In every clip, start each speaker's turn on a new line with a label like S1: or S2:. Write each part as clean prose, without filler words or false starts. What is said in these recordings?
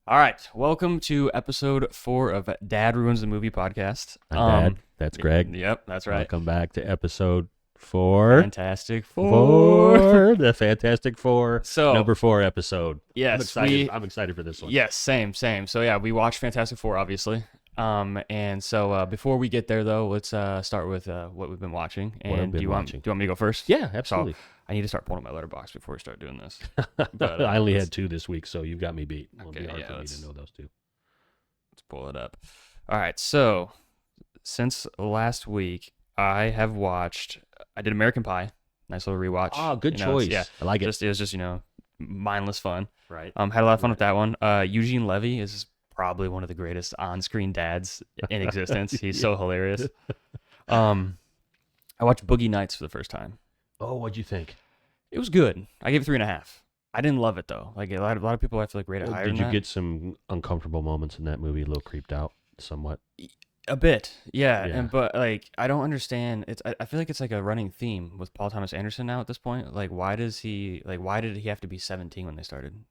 S1: All right, welcome to episode 4 of Dad Ruins the Movie podcast.
S2: I'm Dad. That's Greg.
S1: Yep, that's right.
S2: Welcome back to episode 4.
S1: Fantastic Four.
S2: The Fantastic Four.
S1: So
S2: number 4 episode.
S1: yes,
S2: I'm excited for this one.
S1: yes, same. So yeah, we watched Fantastic Four, obviously. And so before we get there, though, let's start with what we've been watching. And
S2: What I've been
S1: do you want
S2: watching.
S1: me to go first?
S2: Yeah, absolutely.
S1: So, I need to start pulling up my letterbox before we start doing this. But,
S2: I only had 2 this week, so you've got me beat. It'll
S1: Okay,
S2: be hard
S1: yeah,
S2: for me
S1: let's-
S2: to know those 2.
S1: Let's pull it up. All right, so since last week, I did American Pie. Nice little rewatch.
S2: Oh, good
S1: You know,
S2: choice.
S1: yeah,
S2: I like it.
S1: it was just mindless fun.
S2: Right.
S1: Had a lot of fun with that one. Eugene Levy is probably one of the greatest on-screen dads in existence. He's so hilarious. I watched Boogie Nights for the first time.
S2: Oh, what'd you think?
S1: It was good. I gave it 3.5. I didn't love it though. Like a lot of people, I feel like rate it higher.
S2: Did
S1: than
S2: you
S1: that.
S2: get some uncomfortable moments in that movie? A little creeped out, somewhat.
S1: A bit, yeah.
S2: Yeah.
S1: But like, I don't understand. I feel like it's like a running theme with Paul Thomas Anderson now at this point. Like, why did he have to be 17 when they started?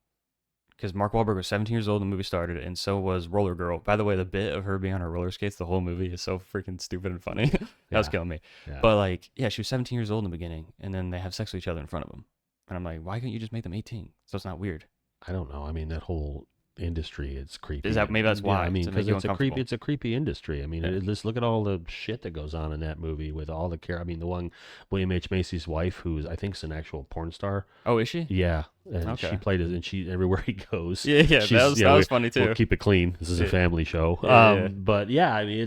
S1: Because Mark Wahlberg was 17 years old when the movie started, and so was Roller Girl. By the way, the bit of her being on her roller skates, the whole movie is so freaking stupid and funny. That was
S2: Yeah.
S1: killing me.
S2: Yeah.
S1: But like, yeah, she was 17 years old in the beginning, and then they have sex with each other in front of them. And I'm like, why couldn't you just make them 18? So it's not weird.
S2: I don't know. I mean, that whole industry is creepy.
S1: Maybe that's why,
S2: Yeah, I mean,
S1: to make
S2: because
S1: you
S2: it's a
S1: uncomfortable.
S2: it's a creepy industry. I mean,
S1: Yeah.
S2: just look at all the shit that goes on in that movie with all the care. I mean, the one William H Macy's wife, who's I think is an actual porn star.
S1: Oh, is she?
S2: Yeah, and
S1: Okay.
S2: she played it, and she everywhere he goes.
S1: Yeah,
S2: she's-
S1: that was funny too.
S2: We'll keep it clean. This is a
S1: Yeah.
S2: family show.
S1: Yeah.
S2: But yeah, I mean,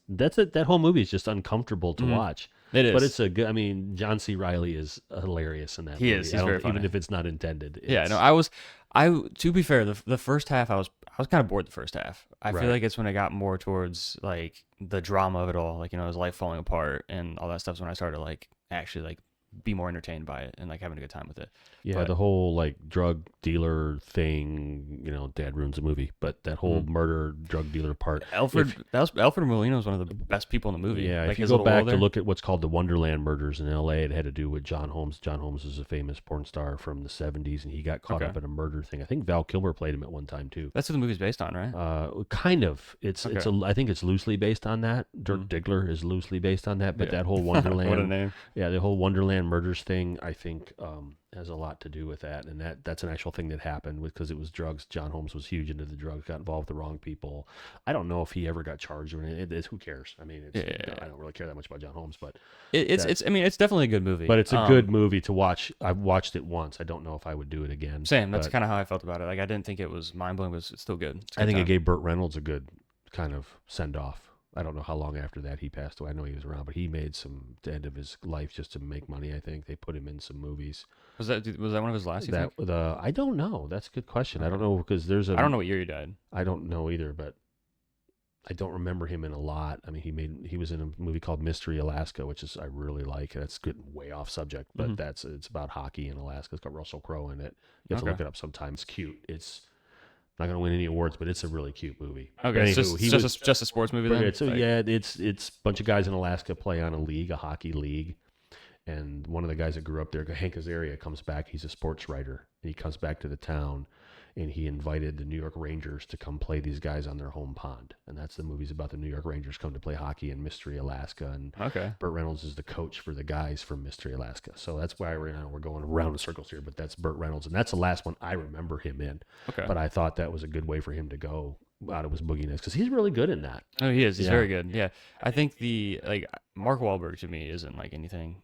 S2: that whole movie is just uncomfortable to
S1: Mhm.
S2: watch.
S1: It is.
S2: But it's a good. I mean, John C. Reilly is hilarious in that.
S1: He
S2: movie.
S1: is. He's very funny.
S2: Even if it's not intended.
S1: Yeah,
S2: it's-
S1: no, to be fair, the first half I was kind of bored the first half. I
S2: Right.
S1: feel like it's when I got more towards like the drama of it all, like, his life falling apart and all that stuff's when I started to like actually like be more entertained by it and like having a good time with it.
S2: Yeah,
S1: But-
S2: the whole like drug dealer thing, Dad ruins the movie, but that whole murder drug dealer part.
S1: Alfred Molina was one of the best people in the movie.
S2: Yeah,
S1: like
S2: if you
S1: his
S2: go
S1: little role
S2: back to
S1: there.
S2: look at what's called the Wonderland murders in L.A., it had to do with John Holmes. John Holmes is a famous porn star from the 70s, and he got caught
S1: Okay.
S2: up in a murder thing. I think Val Kilmer played him at one time, too.
S1: That's what the movie's based on, right?
S2: Kind of. I think it's loosely based on that. Dirk
S1: Mhm.
S2: Diggler is loosely based on that, but
S1: Yeah.
S2: that whole Wonderland.
S1: What a name.
S2: Yeah, the whole Wonderland murders thing, I think, has a lot to do with that, and that's an actual thing that happened because it was drugs. John Holmes was huge into the drugs, got involved with the wrong people. I don't know if he ever got charged or anything. Who cares? I mean,
S1: Yeah.
S2: I don't really care that much about John Holmes, but
S1: It's definitely a good movie.
S2: but it's a good movie to watch. I've watched it once. I don't know if I would do it again.
S1: Same. That's
S2: but
S1: kind of how I felt about it. Like, I didn't think it was mind blowing, but it's still good. It's a
S2: I
S1: good
S2: think it
S1: time.
S2: gave Burt Reynolds a good kind of send off. I don't know how long after that he passed away. I know he was around, but he made some the end of his life just to make money. I think they put him in some movies.
S1: Was that one of his last? You think?
S2: I don't know. That's a good question. I don't know because there's a.
S1: I don't know what year he died.
S2: I don't know either, but I don't remember him in a lot. I mean, he was in a movie called Mystery Alaska, which is I really like. That's good, way off subject, but
S1: Mhm.
S2: it's about hockey in Alaska. It's got Russell Crowe in it. You have to
S1: Okay.
S2: look it up sometime. It's cute. It's not going to win any awards, but it's a really cute movie.
S1: Okay,
S2: Anywho,
S1: it's just a sports movie then.
S2: So
S1: Like-
S2: yeah, it's a bunch of guys in Alaska play on a hockey league, and one of the guys that grew up there, Hank Azaria, comes back. He's a sports writer, and he comes back to the town, and he invited the New York Rangers to come play these guys on their home pond, and that's the movie's about. The New York Rangers come to play hockey in Mystery Alaska, and
S1: Okay.
S2: Burt Reynolds is the coach for the guys from Mystery Alaska. So that's why we're going around in circles here, but that's Burt Reynolds, and that's the last one I remember him in.
S1: Okay.
S2: But I thought that was a good way for him to go out of his Boogie Nights because he's really good in that.
S1: Oh, he is. He's
S2: Yeah.
S1: very good. Yeah. I think Mark Wahlberg to me isn't like anything,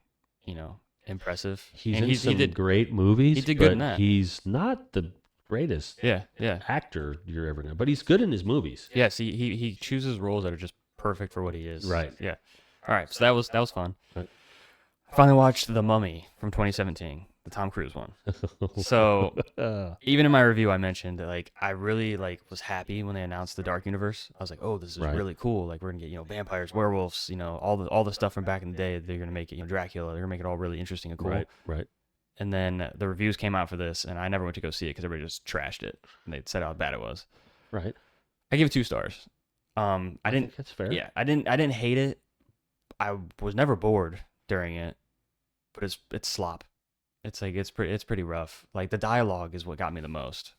S1: impressive.
S2: He's
S1: And
S2: in some great movies.
S1: he did good
S2: but
S1: in that.
S2: He's not the greatest
S1: Yeah.
S2: actor you're ever gonna, but he's good in his movies.
S1: Yes. He chooses roles that are just perfect for what he is.
S2: Right.
S1: Yeah. All right. So that was fun.
S2: Right.
S1: I finally watched The Mummy from 2017, the Tom Cruise one. So even in my review, I mentioned that, like, I really was happy when they announced the Dark Universe. I was like, oh, this is
S2: Right.
S1: really cool. Like, we're gonna get vampires, werewolves, all the stuff from back in the day. They're gonna make it Dracula. They're gonna make it all really interesting and cool.
S2: Right.
S1: And then the reviews came out for this, and I never went to go see it because everybody just trashed it and they said how bad it was.
S2: Right.
S1: I gave it 2 stars. I
S2: I
S1: didn't.
S2: think that's fair.
S1: Yeah, I didn't hate it. I was never bored during it, but it's slop. It's pretty rough. Like, the dialogue is what got me the most.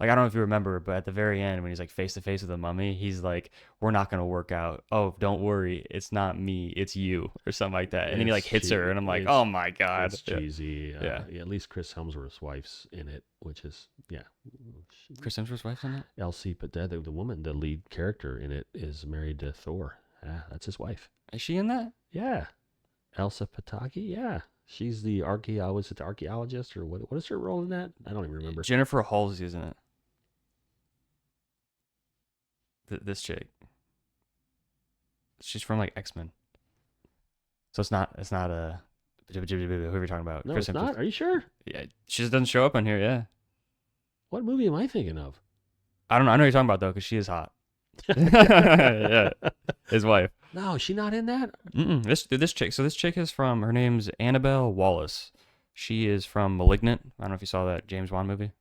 S1: Like I don't know if you remember, but at the very end when he's like face to face with the mummy, he's like, "We're not gonna work out. Oh, don't worry, it's not me, it's you," or something like that. And then he like hits her, and I'm like, "Oh my god."
S2: It's cheesy.
S1: Yeah.
S2: Yeah, at least Chris Hemsworth's wife's in it, which is
S1: Chris Hemsworth's wife's in it.
S2: Elsie, but the woman, the lead character in it, is married to Thor. Yeah, that's his wife.
S1: Is she in that?
S2: Yeah, Elsa Pataki. Yeah, she's the archaeologist or what? What is her role in that? I don't even remember.
S1: Jennifer Halsey's in it. This chick. She's from like X-Men. So it's not whoever you're talking about.
S2: No,
S1: Chris
S2: it's
S1: Hemsworth.
S2: not. Are you sure?
S1: Yeah, she just doesn't show up on here. Yeah,
S2: What movie am I thinking of?
S1: I don't know. I know what you're talking about though, because she is hot. Yeah, his wife.
S2: No, is she not in that?
S1: This chick. So this chick is from. Her name's Annabelle Wallace. She is from *Malignant*. I don't know if you saw that James Wan movie.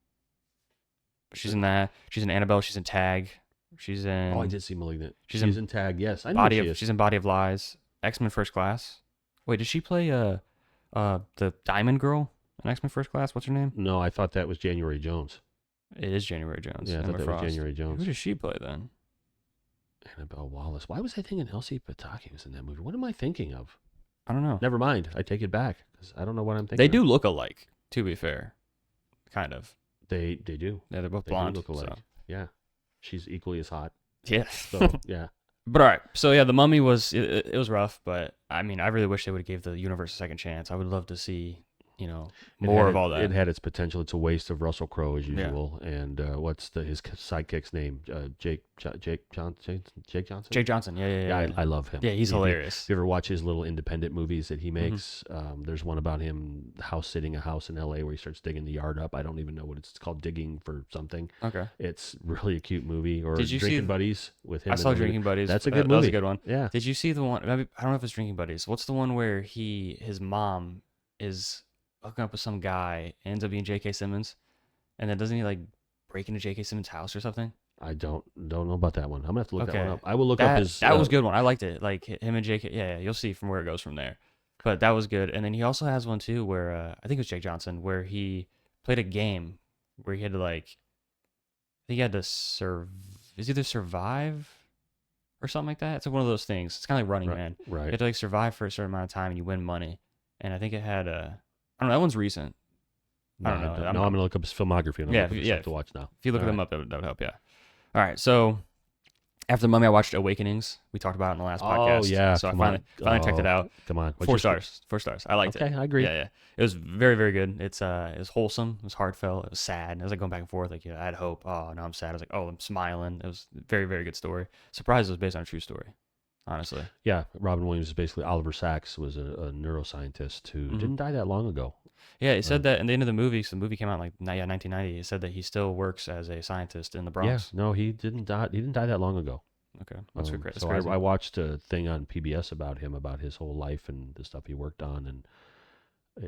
S1: She's in that. She's in Annabelle. She's in *Tag*. She's in.
S2: Oh, I did see *Malignant*.
S1: She's
S2: She's
S1: in
S2: in *Tag*. Yes, I know
S1: Body
S2: she
S1: of.
S2: is.
S1: She's in *Body of Lies*. X-Men First Class. Wait, did she play the Diamond Girl in X-Men First Class? What's her name?
S2: No, I thought that was January Jones.
S1: It is January Jones.
S2: Yeah, I
S1: Emma
S2: thought that
S1: Frost.
S2: was January Jones.
S1: Who does she play then?
S2: Annabelle Wallace. Why was I thinking Elsie Pataki was in that movie? What am I thinking of?
S1: I don't know.
S2: Never mind. I take it back because I don't know what I'm thinking.
S1: They
S2: of.
S1: do look alike, to be fair. Kind of.
S2: They do.
S1: Yeah, they're both
S2: They
S1: blonde.
S2: do look alike.
S1: So.
S2: Yeah, she's equally as hot.
S1: Yeah.
S2: So yeah.
S1: But all right. So yeah, The Mummy was it was rough, but I mean, I really wish they would have gave the universe a second chance. I would love to see, more of all that.
S2: It had its potential. It's a waste of Russell Crowe as
S1: Yeah.
S2: usual. And what's his sidekick's name? Jake Johnson. Jake Johnson.
S1: Jake Johnson. Yeah.
S2: I love him.
S1: Yeah, he's
S2: If
S1: hilarious.
S2: you ever watch his little independent movies that he
S1: Mm-hmm.
S2: makes, there's one about him house sitting a house in L.A. where he starts digging the yard up. I don't even know what it's called, digging for something.
S1: Okay.
S2: It's really a cute movie. Or
S1: Did you see
S2: Drinking Buddies with him.
S1: I
S2: in
S1: saw
S2: the movie.
S1: Drinking Buddies.
S2: That's a good
S1: That
S2: movie.
S1: was a good one.
S2: Yeah.
S1: Did you see the one? Maybe, I don't know if it's Drinking Buddies. What's the one where his mom is hooking up with some guy, ends up being J.K. Simmons, and then doesn't he like break into J.K. Simmons' house or something?
S2: I don't know about that one. I'm gonna have to look that
S1: Okay.
S2: one up. I will look up his.
S1: That was a good one. I liked it. Like him and J.K. Yeah, you'll see from where it goes from there. But that was good. And then he also has one too where I think it was Jake Johnson, where he played a game where he had to like, I think he had to either survive or something like that. It's like one of those things. It's kind of like Running Man. You
S2: Right.
S1: have to like survive for a certain amount of time and you win money. And I think it had I don't know, that one's recent. I don't know.
S2: I'm gonna look up his filmography and I'm
S1: Yeah,
S2: looking for
S1: yeah.
S2: stuff to watch now.
S1: If you look
S2: All
S1: them
S2: right.
S1: up, that would help. Yeah. All right. So after Mummy, I watched Awakenings. We talked about it in the last podcast.
S2: Oh yeah.
S1: So I
S2: come
S1: finally
S2: on.
S1: checked it out.
S2: Come on. What'd
S1: 4
S2: you think?
S1: stars. 4 stars. I liked it.
S2: Okay, I agree.
S1: Yeah. It was very, very good. It was wholesome. It was heartfelt. It was sad. It was like going back and forth. Like, I had hope. Oh, now I'm sad. I was like, oh, I'm smiling. It was a very, very good story. Surprised it was based on a true story, honestly.
S2: Yeah, Robin Williams is basically Oliver Sacks was a neuroscientist who
S1: Mhm.
S2: didn't die that long ago.
S1: Yeah, it said that in the end of the movie, so the movie came out in like 1990. It said that he still works as a scientist in the Bronx.
S2: Yeah, no, he didn't die. He didn't die that long ago.
S1: Okay, that's great. That's
S2: So
S1: crazy.
S2: I watched a thing on PBS about him, about his whole life and the stuff he worked on, and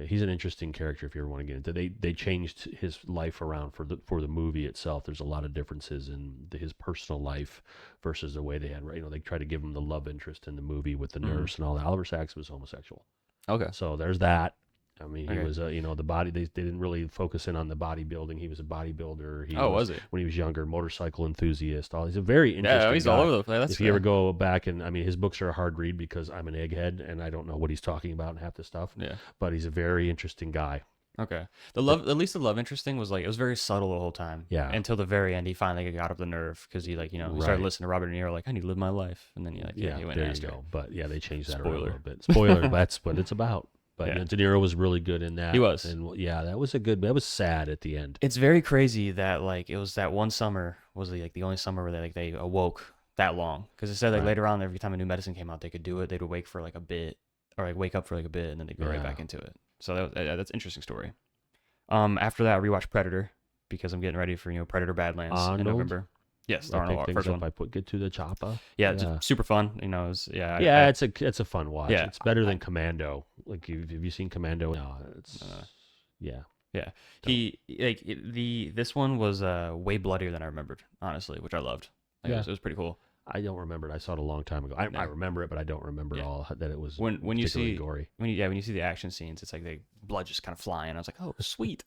S2: he's an interesting character if you ever want to get into. They changed his life around for the movie itself. There's a lot of differences in his personal life versus the way they had. They tried to give him the love interest in the movie with the nurse and all that. Oliver Sacks was homosexual,
S1: Okay.
S2: so there's that. I mean, he
S1: Okay.
S2: was, the body, they didn't really focus in on the bodybuilding. He was a bodybuilder.
S1: Was he?
S2: When he was younger, motorcycle enthusiast. He's a very interesting
S1: Yeah, he's
S2: guy.
S1: all over the place. That's
S2: If you ever go back and, I mean, his books are a hard read because I'm an egghead and I don't know what he's talking about and half the stuff.
S1: Yeah.
S2: But he's a very interesting guy.
S1: Okay. At least the love interest thing was like, it was very subtle the whole time.
S2: Yeah.
S1: Until the very end, he finally got up the nerve because he he
S2: Right.
S1: started listening to Robert De Niro, like, I need to live my life. And then he he went
S2: there
S1: and asked
S2: you
S1: her.
S2: go. But yeah, they changed that around a
S1: Spoiler.
S2: little bit. Spoiler, that's what it's about. But
S1: Yeah.
S2: De Niro was really good in that.
S1: He was.
S2: And yeah, that was sad at the end.
S1: It's very crazy that like it was that one summer was the only summer where they awoke that long, because it said like
S2: Right.
S1: later on every time a new medicine came out they could do it, they'd wake for like a bit or like wake up for like a bit and then they'd go right
S2: Yeah.
S1: back into it. So that's an interesting story. After that I rewatched Predator because I'm getting ready for Predator Badlands in
S2: Arnold?
S1: November. Yes, the
S2: I
S1: Arnold
S2: picked things
S1: first
S2: up.
S1: one.
S2: I Get to the chopper.
S1: Yeah, just super fun. It was
S2: It's a fun watch.
S1: Yeah,
S2: It's better than Commando. Like, have you seen Commando? No, it's yeah.
S1: Yeah, this one was way bloodier than I remembered, honestly, which I loved. Like,
S2: Yeah.
S1: it was pretty cool.
S2: I don't remember it. I saw it a long time ago. I remember it, but I don't remember all that it was
S1: When you
S2: particularly
S1: see
S2: gory.
S1: when you see the action scenes, it's like the blood just kind of flying. I was like, oh, sweet.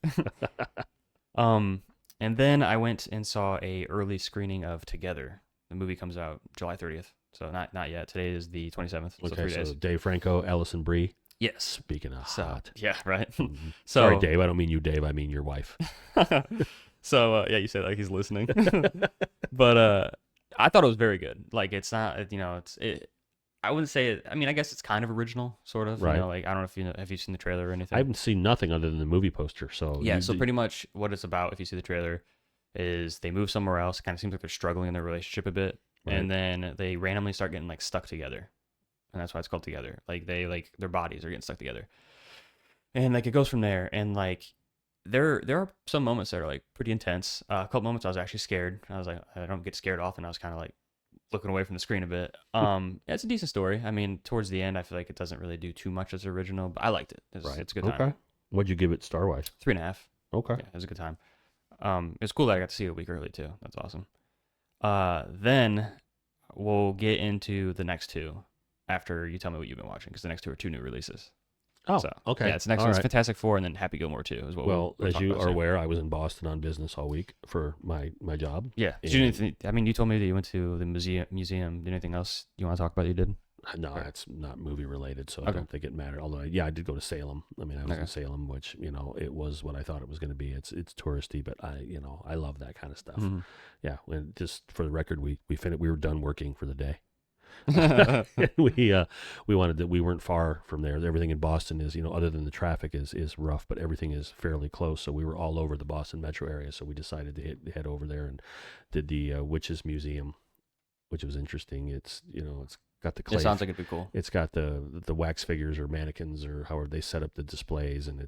S1: And then I went and saw a early screening of Together. The movie comes out July 30th. So not yet. Today is the 27th. So
S2: Okay,
S1: 3 days.
S2: so Dave Franco, Allison Brie.
S1: Yes.
S2: Speaking of
S1: So
S2: hot.
S1: yeah, right.
S2: Mhm.
S1: So
S2: Sorry, Dave. I don't mean you, Dave. I mean your wife.
S1: so yeah, you said like he's listening. But I thought it was very good. Like it's not, I wouldn't say it. I mean, I guess it's kind of original, sort of.
S2: Right.
S1: Like I don't know if have you seen the trailer or anything.
S2: I haven't seen nothing other than the movie poster. So
S1: Yeah. So pretty much what it's about, if you see the trailer, is they move somewhere else. It kind of seems like they're struggling in their relationship a bit,
S2: Right.
S1: and then they randomly start getting like stuck together, and that's why it's called Together. Like their bodies are getting stuck together, and like it goes from there. And like there are some moments that are like pretty intense. A couple moments I was actually scared. I was like, I don't get scared often. I was kind of like looking away from the screen a bit. Yeah, it's a decent story. I mean, towards the end, I feel like it doesn't really do too much as original, but I liked it. It's a good time.
S2: Okay. What'd you give it star wise?
S1: 3.5.
S2: Okay.
S1: Yeah, it was a good time. It's cool that I got to see it a week early too. That's awesome. Then we'll get into the next two after you tell me what you've been watching, because the next two are two new releases.
S2: Oh,
S1: So,
S2: okay.
S1: Yeah, it's next
S2: All
S1: one's
S2: right.
S1: Fantastic Four and then Happy Gilmore 2 is what
S2: Well,
S1: we'll
S2: as
S1: talk
S2: you
S1: about
S2: are
S1: soon.
S2: aware, I was in Boston on business all week for my job.
S1: Yeah. Did you do anything, I mean, you told me that you went to the museum. Did anything else you want to talk about you did?
S2: No,
S1: Okay.
S2: it's not movie related, so I
S1: Okay.
S2: don't think it mattered. Although, I did go to Salem. I mean, I was
S1: Okay.
S2: in Salem, which it was what I thought it was going to be. It's touristy, but I love that kind of stuff.
S1: Mhm.
S2: Yeah, and just for the record, we finished. We were done working for the day. We weren't far from there. Everything in Boston is, other than the traffic is rough, but everything is fairly close. So we were all over the Boston metro area. So we decided to head over there and did the Witches Museum, which was interesting. It's got the clay.
S1: It sounds like it'd be cool.
S2: It's got the wax figures or mannequins or however they set up the displays, and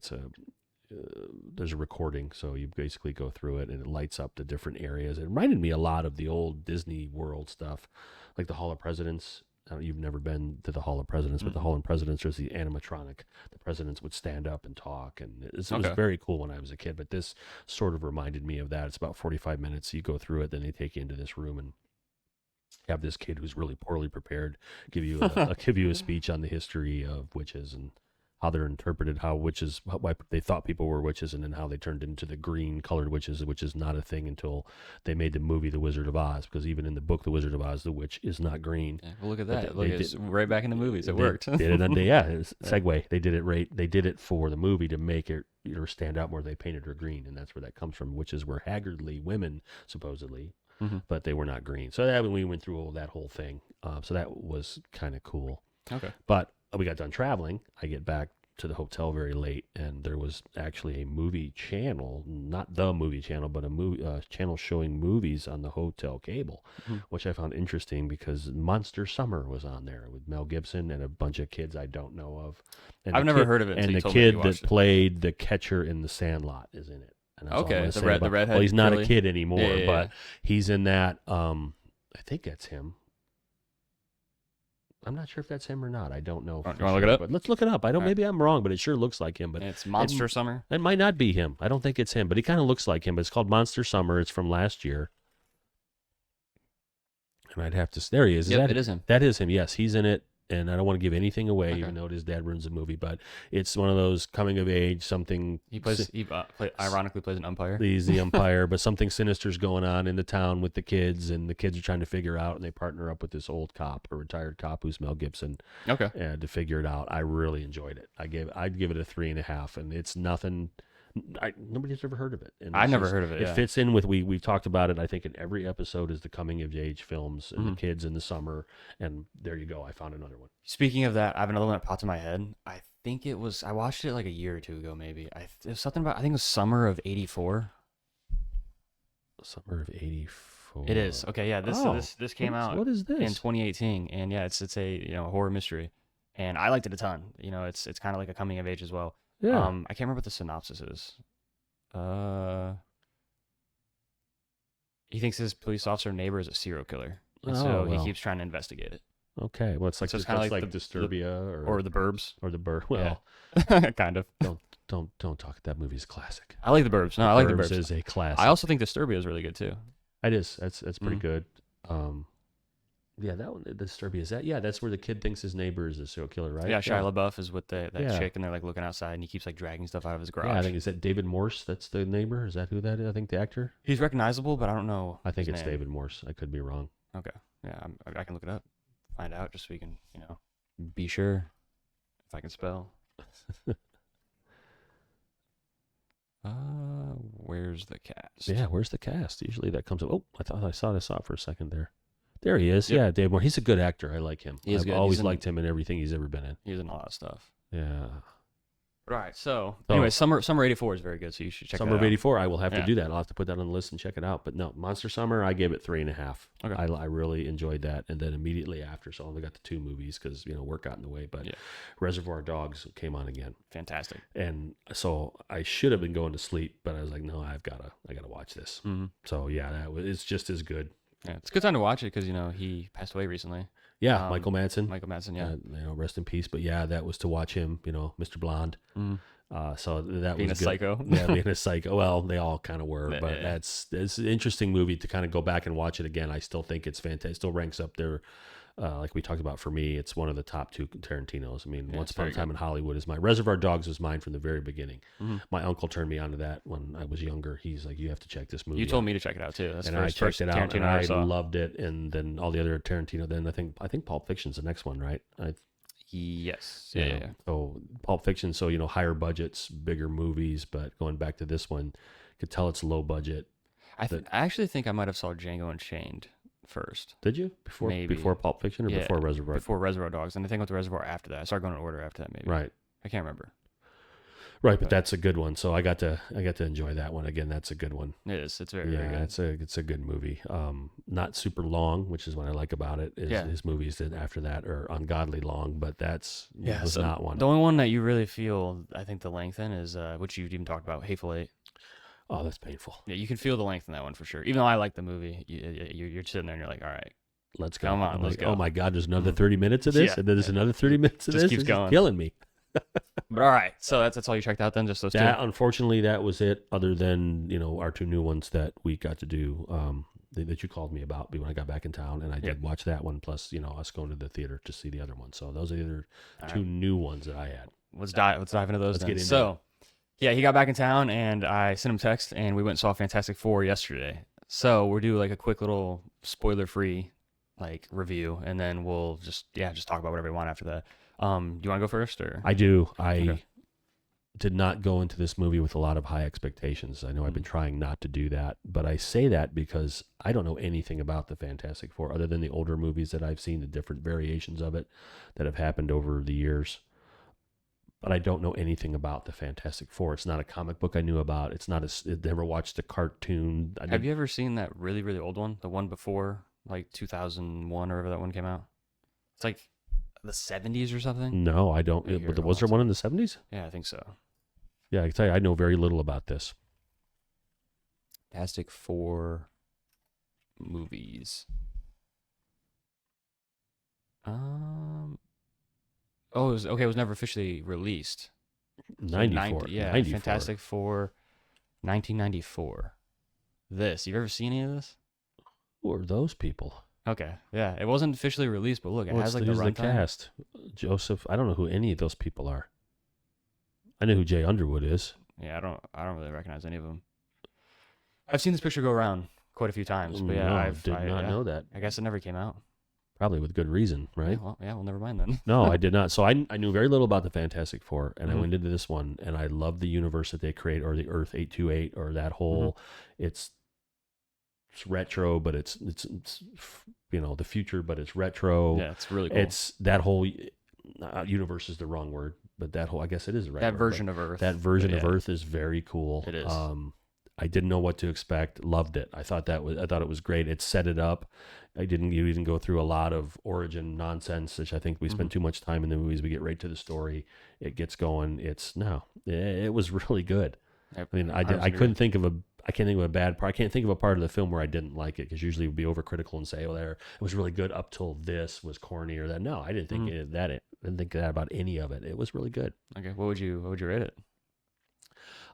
S2: there's a recording, so you basically go through it and it lights up the different areas. It reminded me a lot of the old Disney World stuff, like the Hall of Presidents. You've never been to the Hall of Presidents, but the Hall of Presidents was the animatronic. The presidents would stand up and talk, and it was very cool when I was a kid. But this sort of reminded me of that. It's about 45 minutes. You go through it, then they take you into this room and have this kid who's really poorly prepared give you give you a speech on the history of witches and how they're interpreted, why they thought people were witches, and then how they turned into the green colored witches, which is not a thing until they made the movie The Wizard of Oz, because even in the book The Wizard of Oz, the witch is not green.
S1: Yeah, well, look at
S2: But
S1: that. It's right back in the movies. It worked.
S2: Did it on it was segue. They did it right. They did it for the movie to make it stand out more. They painted her green, and that's where that comes from. Witches were haggardly women, supposedly, but they were not green. So we went through that whole thing. So that was kind of cool.
S1: Okay.
S2: But we got done traveling. I get back to the hotel very late, and there was actually a movie channel, not the movie channel, but a movie channel showing movies on the hotel cable, which I found interesting because Monster Summer was on there with Mel Gibson and a bunch of kids I don't know of. And
S1: I've never heard of it.
S2: And the kid that played the catcher in The Sandlot is in it. And that's all I'm
S1: Okay,
S2: gonna
S1: the
S2: say
S1: red,
S2: about-
S1: the redhead.
S2: Well, he's not
S1: curly?
S2: a kid anymore,
S1: Yeah.
S2: but he's in that. I think that's him. I'm not sure if that's him or not. I don't know.
S1: You
S2: for
S1: want to look
S2: sure,
S1: it up?
S2: But let's look it up. I don't.
S1: All right.
S2: Maybe I'm wrong, but it sure looks like him. But
S1: It's Monster Summer.
S2: it might not be him. I don't think it's him, but he kind of looks like him. But it's called Monster Summer. It's from last year. And I'd have to. There he is.
S1: Yep, it is him.
S2: That is him. Yes, he's in it. And I don't want to give anything away,
S1: Okay.
S2: even though his dad ruins the movie. But it's one of those coming of age, something.
S1: He ironically plays an umpire.
S2: He's the umpire, but something sinister's going on in the town with the kids, and the kids are trying to figure out, and they partner up with this old cop, a retired cop who's Mel Gibson,
S1: Okay.
S2: to figure it out. I really enjoyed it. I'd give it a 3.5, and it's nothing. Nobody's ever heard of it. And
S1: I
S2: it's
S1: never
S2: just-
S1: heard of it.
S2: It
S1: Yeah.
S2: fits in with we've talked about it. I think in every episode is the coming of age films and the
S1: Mhm.
S2: kids in the summer, and there you go. I found another one.
S1: Speaking of that, I have another one that popped in my head. I think I watched it like a year or two ago, maybe. It was something about, I think it was summer of '84.
S2: Summer of '84.
S1: It is. Okay, yeah. This came out
S2: What is this?
S1: in 2018, and yeah, it's a horror mystery, and I liked it a ton. It's kind of like a coming of age as well.
S2: Yeah.
S1: I can't remember what the synopsis is. He thinks his police officer neighbor is a serial killer, and so he keeps trying to investigate it.
S2: Okay, well, it's like
S1: So it's
S2: kind
S1: kinda
S2: of
S1: like
S2: like
S1: the-
S2: Disturbia
S1: Or the Burbs.
S2: or the Burr. Well,
S1: Kind of.
S2: don't talk. That movie's a classic.
S1: I like the Burbs. No, I like the Burbs.
S2: Is a classic.
S1: I also think Disturbia is really good too.
S2: It is. That's pretty
S1: Mhm.
S2: good. Yeah, that one, the Disturbia, is that? Yeah, that's where the kid thinks his neighbor is a serial killer, right?
S1: Yeah, Shia LaBeouf is with that
S2: Yeah.
S1: chick, and they're like looking outside, and he keeps like dragging stuff out of his
S2: Yeah, I
S1: garage.
S2: think, is that David Morse? That's the neighbor? Is that who that is? I think the actor?
S1: He's recognizable, but I don't know
S2: I think
S1: his
S2: it's
S1: name.
S2: David Morse. I could be wrong.
S1: Okay, yeah, I can look it up, find out, just so we can be sure if I can spell. Where's the cast?
S2: Yeah, where's the cast? Usually that comes up. Oh, I thought I saw it for a second there. There he is.
S1: Yep.
S2: Yeah, Dave Moore. He's a good actor. I like him.
S1: He is
S2: I've
S1: good.
S2: always
S1: He's in-
S2: liked him in everything he's ever been in.
S1: He's in a lot of stuff.
S2: Yeah.
S1: Right. So anyway, summer '84 is very good. So you should check
S2: Summer of
S1: that out.
S2: '84. I will have to
S1: Yeah.
S2: do that. I'll have to put that on the list and check it out. But no, Monster Summer, I gave it 3.5.
S1: Okay.
S2: I really enjoyed that. And then immediately after, so I only got the 2 movies because work got in the way. But
S1: Yeah.
S2: Reservoir Dogs came on again,
S1: Fantastic.
S2: and so I should have been going to sleep, but I was like, no, I gotta watch this.
S1: Mm-hmm.
S2: So yeah, it's just as good.
S1: Yeah, it's a good time to watch it because he passed away recently.
S2: Yeah, Michael Madsen.
S1: Michael Madsen, yeah.
S2: Rest in peace. But yeah, that was to watch him. Mr. Blonde.
S1: Mm.
S2: So that
S1: Being
S2: was
S1: a
S2: good.
S1: psycho.
S2: Yeah, being a psycho. Well, they all kind of were, but
S1: Yeah.
S2: it's an interesting movie to kind of go back and watch it again. I still think it's fantastic. It still ranks up there. Like we talked about, for me, it's one of the top 2 Tarantinos. I mean,
S1: Yeah,
S2: Once
S1: it's
S2: Upon a
S1: very
S2: Time
S1: good.
S2: in Hollywood is mine. Reservoir Dogs was mine from the very beginning.
S1: Mm-hmm.
S2: My uncle turned me on to that when I was younger. He's like, you have to check this movie
S1: You told
S2: out.
S1: me to check it out too. That's
S2: And
S1: the
S2: I
S1: first
S2: checked it out,
S1: Tarantino
S2: and
S1: I
S2: I
S1: saw.
S2: loved it. And then all the other Tarantino. Then I think Pulp Fiction's the next one, right?
S1: Yes. Yeah.
S2: So Pulp Fiction, so
S1: Mm-hmm.
S2: higher budgets, bigger movies, but going back to this one, could tell it's low budget.
S1: I actually think I might have saw Django Unchained first.
S2: Did you before Pulp Fiction or
S1: Yeah,
S2: before Reservoir?
S1: Before Reservoir Dogs, and I think with the Reservoir after that. I started going in order after that, maybe.
S2: Right,
S1: I can't remember.
S2: but that's a good one. So I got to enjoy that one again. That's a good one.
S1: It is. It's very, very good.
S2: it's a good movie. Not super long, which is what I like about it. His movies that after that are ungodly long, but was not one.
S1: The only one that you really feel, I think, the length in is which you've even talked about, Hateful Eight.
S2: Oh, that's painful.
S1: Yeah, you can feel the length in that one for sure. Even though I like the movie, you're sitting there and you're like, all right,
S2: Let's go.
S1: Come on,
S2: I'm
S1: let's
S2: like,
S1: go.
S2: oh my God, there's another 30 minutes of this,
S1: Yeah.
S2: and then there's another 30 minutes of
S1: Just
S2: this.
S1: keeps
S2: It's
S1: going.
S2: killing me.
S1: But all right, so that's all you checked out then, just those
S2: That
S1: two.
S2: unfortunately, that was it. Other than our 2 new ones that we got to do, that you called me about when I got back in town, and I did watch that one. Plus, us going to the theater to see the other one. So those are the other 2 new ones that I had.
S1: Let's dive into those.
S2: Let's
S1: then.
S2: get into
S1: So, yeah, he got back in town, and I sent him a text, and we went and saw Fantastic Four yesterday. So we'll do like a quick little spoiler-free like review, and then we'll just talk about whatever we want after that. Do you want to go first, or
S2: I do. I
S1: Okay.
S2: did not go into this movie with a lot of high expectations. I know I've been trying not to do that, but I say that because I don't know anything about the Fantastic Four other than the older movies that I've seen, the different variations of it that have happened over the years. But I don't know anything about the Fantastic Four. It's not a comic book I knew about. It's not I never watched a cartoon.
S1: have you ever seen that really, really old one, the one before like 2001 or whatever that one came out? It's like the 70s or something.
S2: No, I don't.
S1: Here,
S2: But was there one in the 70s?
S1: Yeah, I think so.
S2: Yeah, I can tell you, I know very little about this.
S1: Fantastic Four movies. Oh, it was never officially released. So
S2: 94. 94.
S1: Fantastic Four, 1994. You've ever seen any of this?
S2: Who are those people?
S1: Okay, yeah, it wasn't officially released, but look, it has like the
S2: who's the
S1: runtime.
S2: cast? Joseph. I don't know who any of those people are. I know who Jay Underwood is.
S1: Yeah, I don't really recognize any of them. I've seen this picture go around quite a few times, but yeah,
S2: No,
S1: I
S2: did not know that.
S1: I guess it never came out.
S2: Probably with good reason, right?
S1: Well, never mind then.
S2: No, I did not. So I knew very little about the Fantastic Four, and I
S1: Mhm.
S2: went into this one, and I love the universe that they create, or the Earth 828, or that whole. It's retro, but it's the future, but it's retro.
S1: Yeah, it's really cool.
S2: It's that whole universe is the wrong word, but that whole, I guess it is the right
S1: that
S2: word,
S1: version of Earth.
S2: That version of
S1: Yeah.
S2: Earth is very cool.
S1: It is.
S2: I didn't know what to expect. Loved it. I thought it was great. It set it up. You didn't go through a lot of origin nonsense, which I think we spend too much time in the movies. We get right to the story. It gets going. It was really good. I mean, I can't think of a bad part. I can't think of a part of the film where I didn't like it, because usually we'd be overcritical and say, it was really good up till this was corny or that. No, I didn't think any of that. I didn't think that about any of it. It was really good.
S1: Okay, what would you rate it?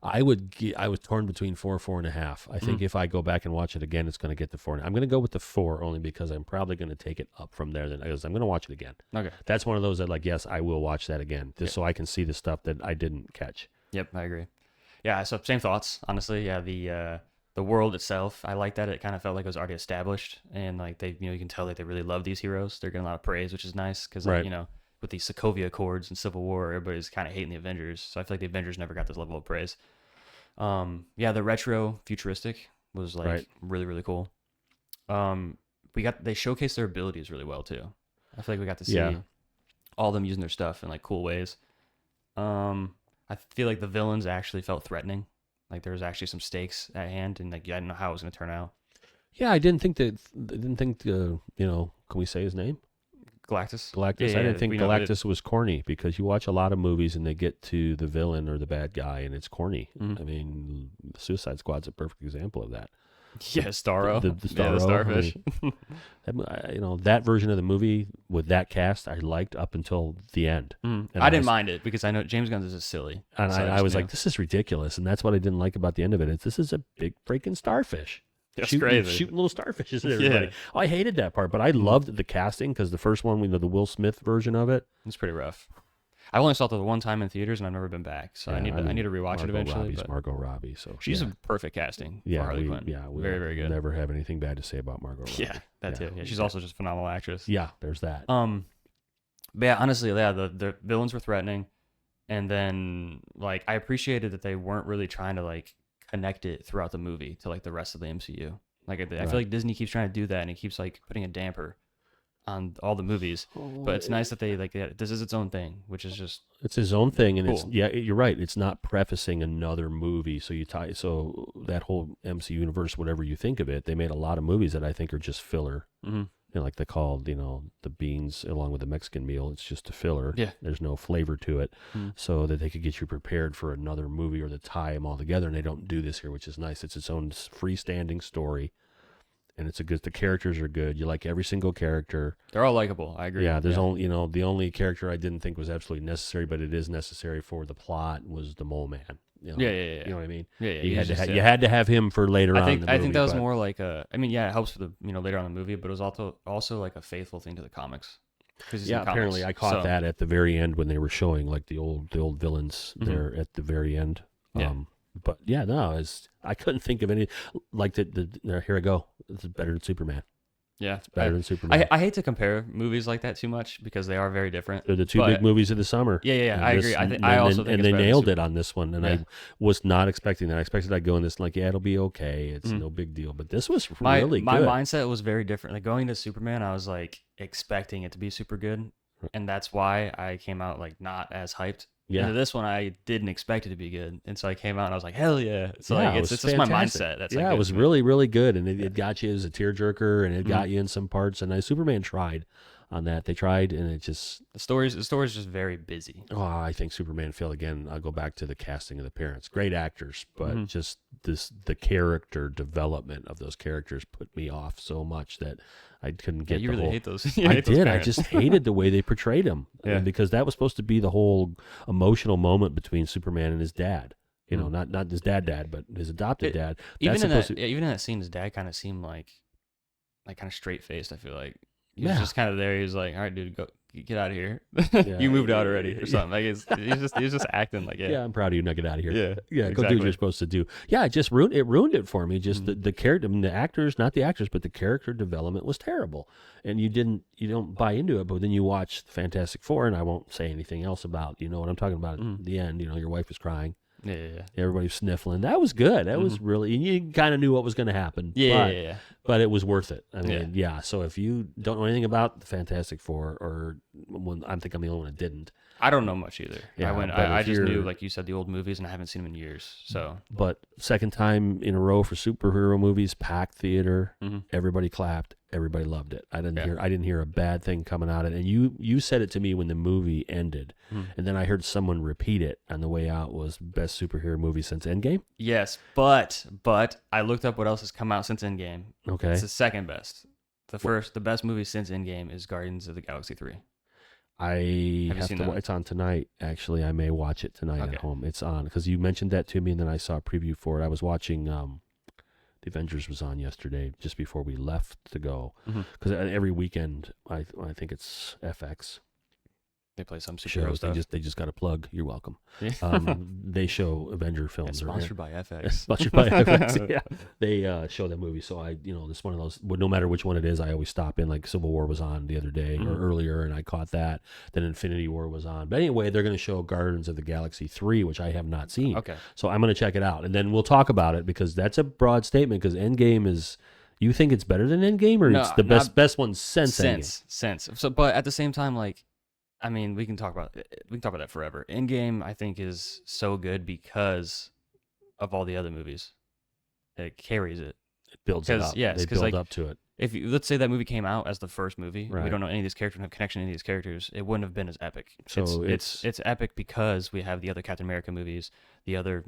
S2: I was torn between 4.5. I think if I go back and watch it again, it's going to get to 4. I'm going to go with the 4 only because I'm probably going to take it up from there. Then I'm going to watch it again.
S1: Okay.
S2: That's one of those that, like, yes, I will watch that again just so I can see the stuff that I didn't catch.
S1: Yep, I agree. Yeah, so same thoughts, honestly. Yeah, the world itself, I like that it kind of felt like it was already established, and like they, you can tell that they really love these heroes. They're getting a lot of praise, which is nice because
S2: Right.
S1: with the Sokovia Accords and Civil War, everybody's kind of hating the Avengers. So I feel like the Avengers never got this level of praise. Yeah, the retro futuristic was like
S2: Right.
S1: really really cool. They showcased their abilities really well too. I feel like we got to see all of them using their stuff in like cool ways. I feel like the villains actually felt threatening. Like there was actually some stakes at hand, and like I didn't know how it was going to turn out.
S2: Yeah, I didn't think can we say his name?
S1: Galactus.
S2: Galactus.
S1: Yeah,
S2: I didn't think
S1: we know it.
S2: Galactus was corny because you watch a lot of movies and they get to the villain or the bad guy and it's corny.
S1: Mhm.
S2: I mean, Suicide Squad's a perfect example of that.
S1: Yeah, Starro.
S2: The
S1: Yeah, the
S2: Starro,
S1: starfish.
S2: that version of the movie with that cast I liked up until the end.
S1: Mhm.
S2: And
S1: I didn't mind it because I know James Gunn's is just silly.
S2: And
S1: So
S2: I was like, this is ridiculous. And that's what I didn't like about the end of it. This is a big freaking starfish.
S1: That's
S2: shooting,
S1: crazy.
S2: shooting little starfishes at everybody.
S1: Yeah.
S2: Oh, I hated that part, but I loved the casting because the first one, the Will Smith version of it.
S1: It's pretty rough. I only saw it the one time in theaters, and I've never been back. So I need to rewatch it eventually.
S2: Robbie's Margot Robbie, so
S1: she's a perfect casting for Harley Quinn.
S2: we
S1: very very good.
S2: Never have anything bad to say about Margot Robbie.
S1: Yeah, that too. Yeah, she's also just a phenomenal actress.
S2: Yeah, there's that.
S1: But yeah, honestly, yeah, the villains were threatening, and then like I appreciated that they weren't really trying to like connect it throughout the movie to like the rest of the MCU. Like I feel like Disney keeps trying to do that, and it keeps like putting a damper on all the movies. But it's nice that they this is its own thing, which is just
S2: it's his own thing, and
S1: cool.
S2: you're right. It's not prefacing another movie. So that whole MC universe, whatever you think of it, they made a lot of movies that I think are just filler.
S1: Mm-hmm.
S2: Like they called, the beans along with the Mexican meal. It's just a filler.
S1: Yeah.
S2: There's no flavor to it.
S1: Mm-hmm.
S2: So that they could get you prepared for another movie or to tie them all together. And they don't do this here, which is nice. It's its own freestanding story. And the characters are good. You like every single character.
S1: They're all likable. I agree.
S2: Yeah. There's only, the only character I didn't think was absolutely necessary, but it is necessary for the plot was the Mole Man.
S1: Yeah.
S2: You know what I mean?
S1: Yeah.
S2: You had to have him for later on.
S1: I think that was more like it helps for the later on in the movie, but it was also like a faithful thing to the comics.
S2: Apparently I caught that at the very end when they were showing like the old villains there at the very end.
S1: Yeah.
S2: But yeah, no, I couldn't think of any like here I go. This is better than Superman.
S1: Yeah,
S2: it's better than Superman.
S1: I hate to compare movies like that too much because they are very different.
S2: They're the two big movies of the summer.
S1: Yeah, I agree. I also think
S2: they nailed it on this one, and I was not expecting that. I expected I'd go in this like, it'll be okay. It's no big deal. But this was really good.
S1: My mindset was very different. Like going to Superman, I was like expecting it to be super good, and that's why I came out like not as hyped. Yeah. Into this one, I didn't expect it to be good, and so I came out and I was like, "Hell yeah!" It's just my mindset. That's
S2: it was really, really good, and it got you as a tearjerker, and it got you in some parts. And Superman tried on that. They tried, and it just
S1: the story's just very busy.
S2: Oh, I think Superman failed again. I'll go back to the casting of the parents. Great actors, but just the character development of those characters put me off so much that I couldn't get.
S1: You really hate those.
S2: I did. I just hated the way they portrayed him. Yeah. Because that was supposed to be the whole emotional moment between Superman and his dad. Not his dad, but his adopted dad.
S1: Even in that scene, his dad kind of seemed like kind of straight faced. I feel like he was just kind of there. He was like, "All right, dude, go get out of here. You moved out already or something." Like he's just acting like
S2: I'm proud of you. Now get out of here.
S1: Yeah,
S2: exactly. Go do what you're supposed to do. Yeah, it just ruined it for me. Just the character, the actors, not the actors, but the character development was terrible, and you don't buy into it. But then you watch Fantastic Four, and I won't say anything else about what I'm talking about. At the end, your wife was crying.
S1: Yeah.
S2: Everybody was sniffling. That was good. That was really, and you kind of knew what was going to happen.
S1: Yeah.
S2: But it was worth it. I mean, So if you don't know anything about the Fantastic Four, or I think I'm the only one that didn't.
S1: I don't know much either.
S2: Yeah,
S1: I just knew, like you said, the old movies, and I haven't seen them in years. So,
S2: but second time in a row for superhero movies, packed theater, everybody clapped, everybody loved it. I didn't hear a bad thing coming out of it. And you said it to me when the movie ended, and then I heard someone repeat it on the way out. Was best superhero movie since Endgame?
S1: Yes, but I looked up what else has come out since Endgame.
S2: Okay,
S1: it's the second best. The best movie since Endgame is Guardians of the Galaxy 3.
S2: I
S1: Have you
S2: have
S1: seen
S2: to.
S1: that?
S2: It's on tonight. Actually, I may watch it tonight at
S1: Okay.
S2: home. It's on because you mentioned that to me, and then I saw a preview for it. I was watching. The Avengers was on yesterday, just before we left to go.
S1: Hmm.
S2: Because every weekend, I think it's FX
S1: They play some superhero
S2: shows.
S1: stuff.
S2: They just got a plug. You're welcome.
S1: Yeah.
S2: They show Avenger
S1: Yeah,
S2: films.
S1: sponsored by FX.
S2: Sponsored by FX. Yeah, they show that movie. So this one of those. No matter which one it is, I always stop in. Like Civil War was on the other day or earlier, and I caught that. Then Infinity War was on. But anyway, they're going to show Guardians of the Galaxy 3, which I have not seen.
S1: Okay.
S2: So I'm going to check it out, and then we'll talk about it because that's a broad statement. Because Endgame is. You think it's better than Endgame, or
S1: No,
S2: it's the best one since Endgame?
S1: Sense. So, but at the same time, like, I mean, we can talk about that forever. Endgame, I think, is so good because of all the other movies. It carries it.
S2: It builds it up.
S1: Yes,
S2: They build up to it.
S1: If let's say that movie came out as the first movie, we
S2: Right.
S1: don't know any of these characters, have connection to any of these characters, it wouldn't have been as epic.
S2: So
S1: it's epic because we have the other Captain America movies, the other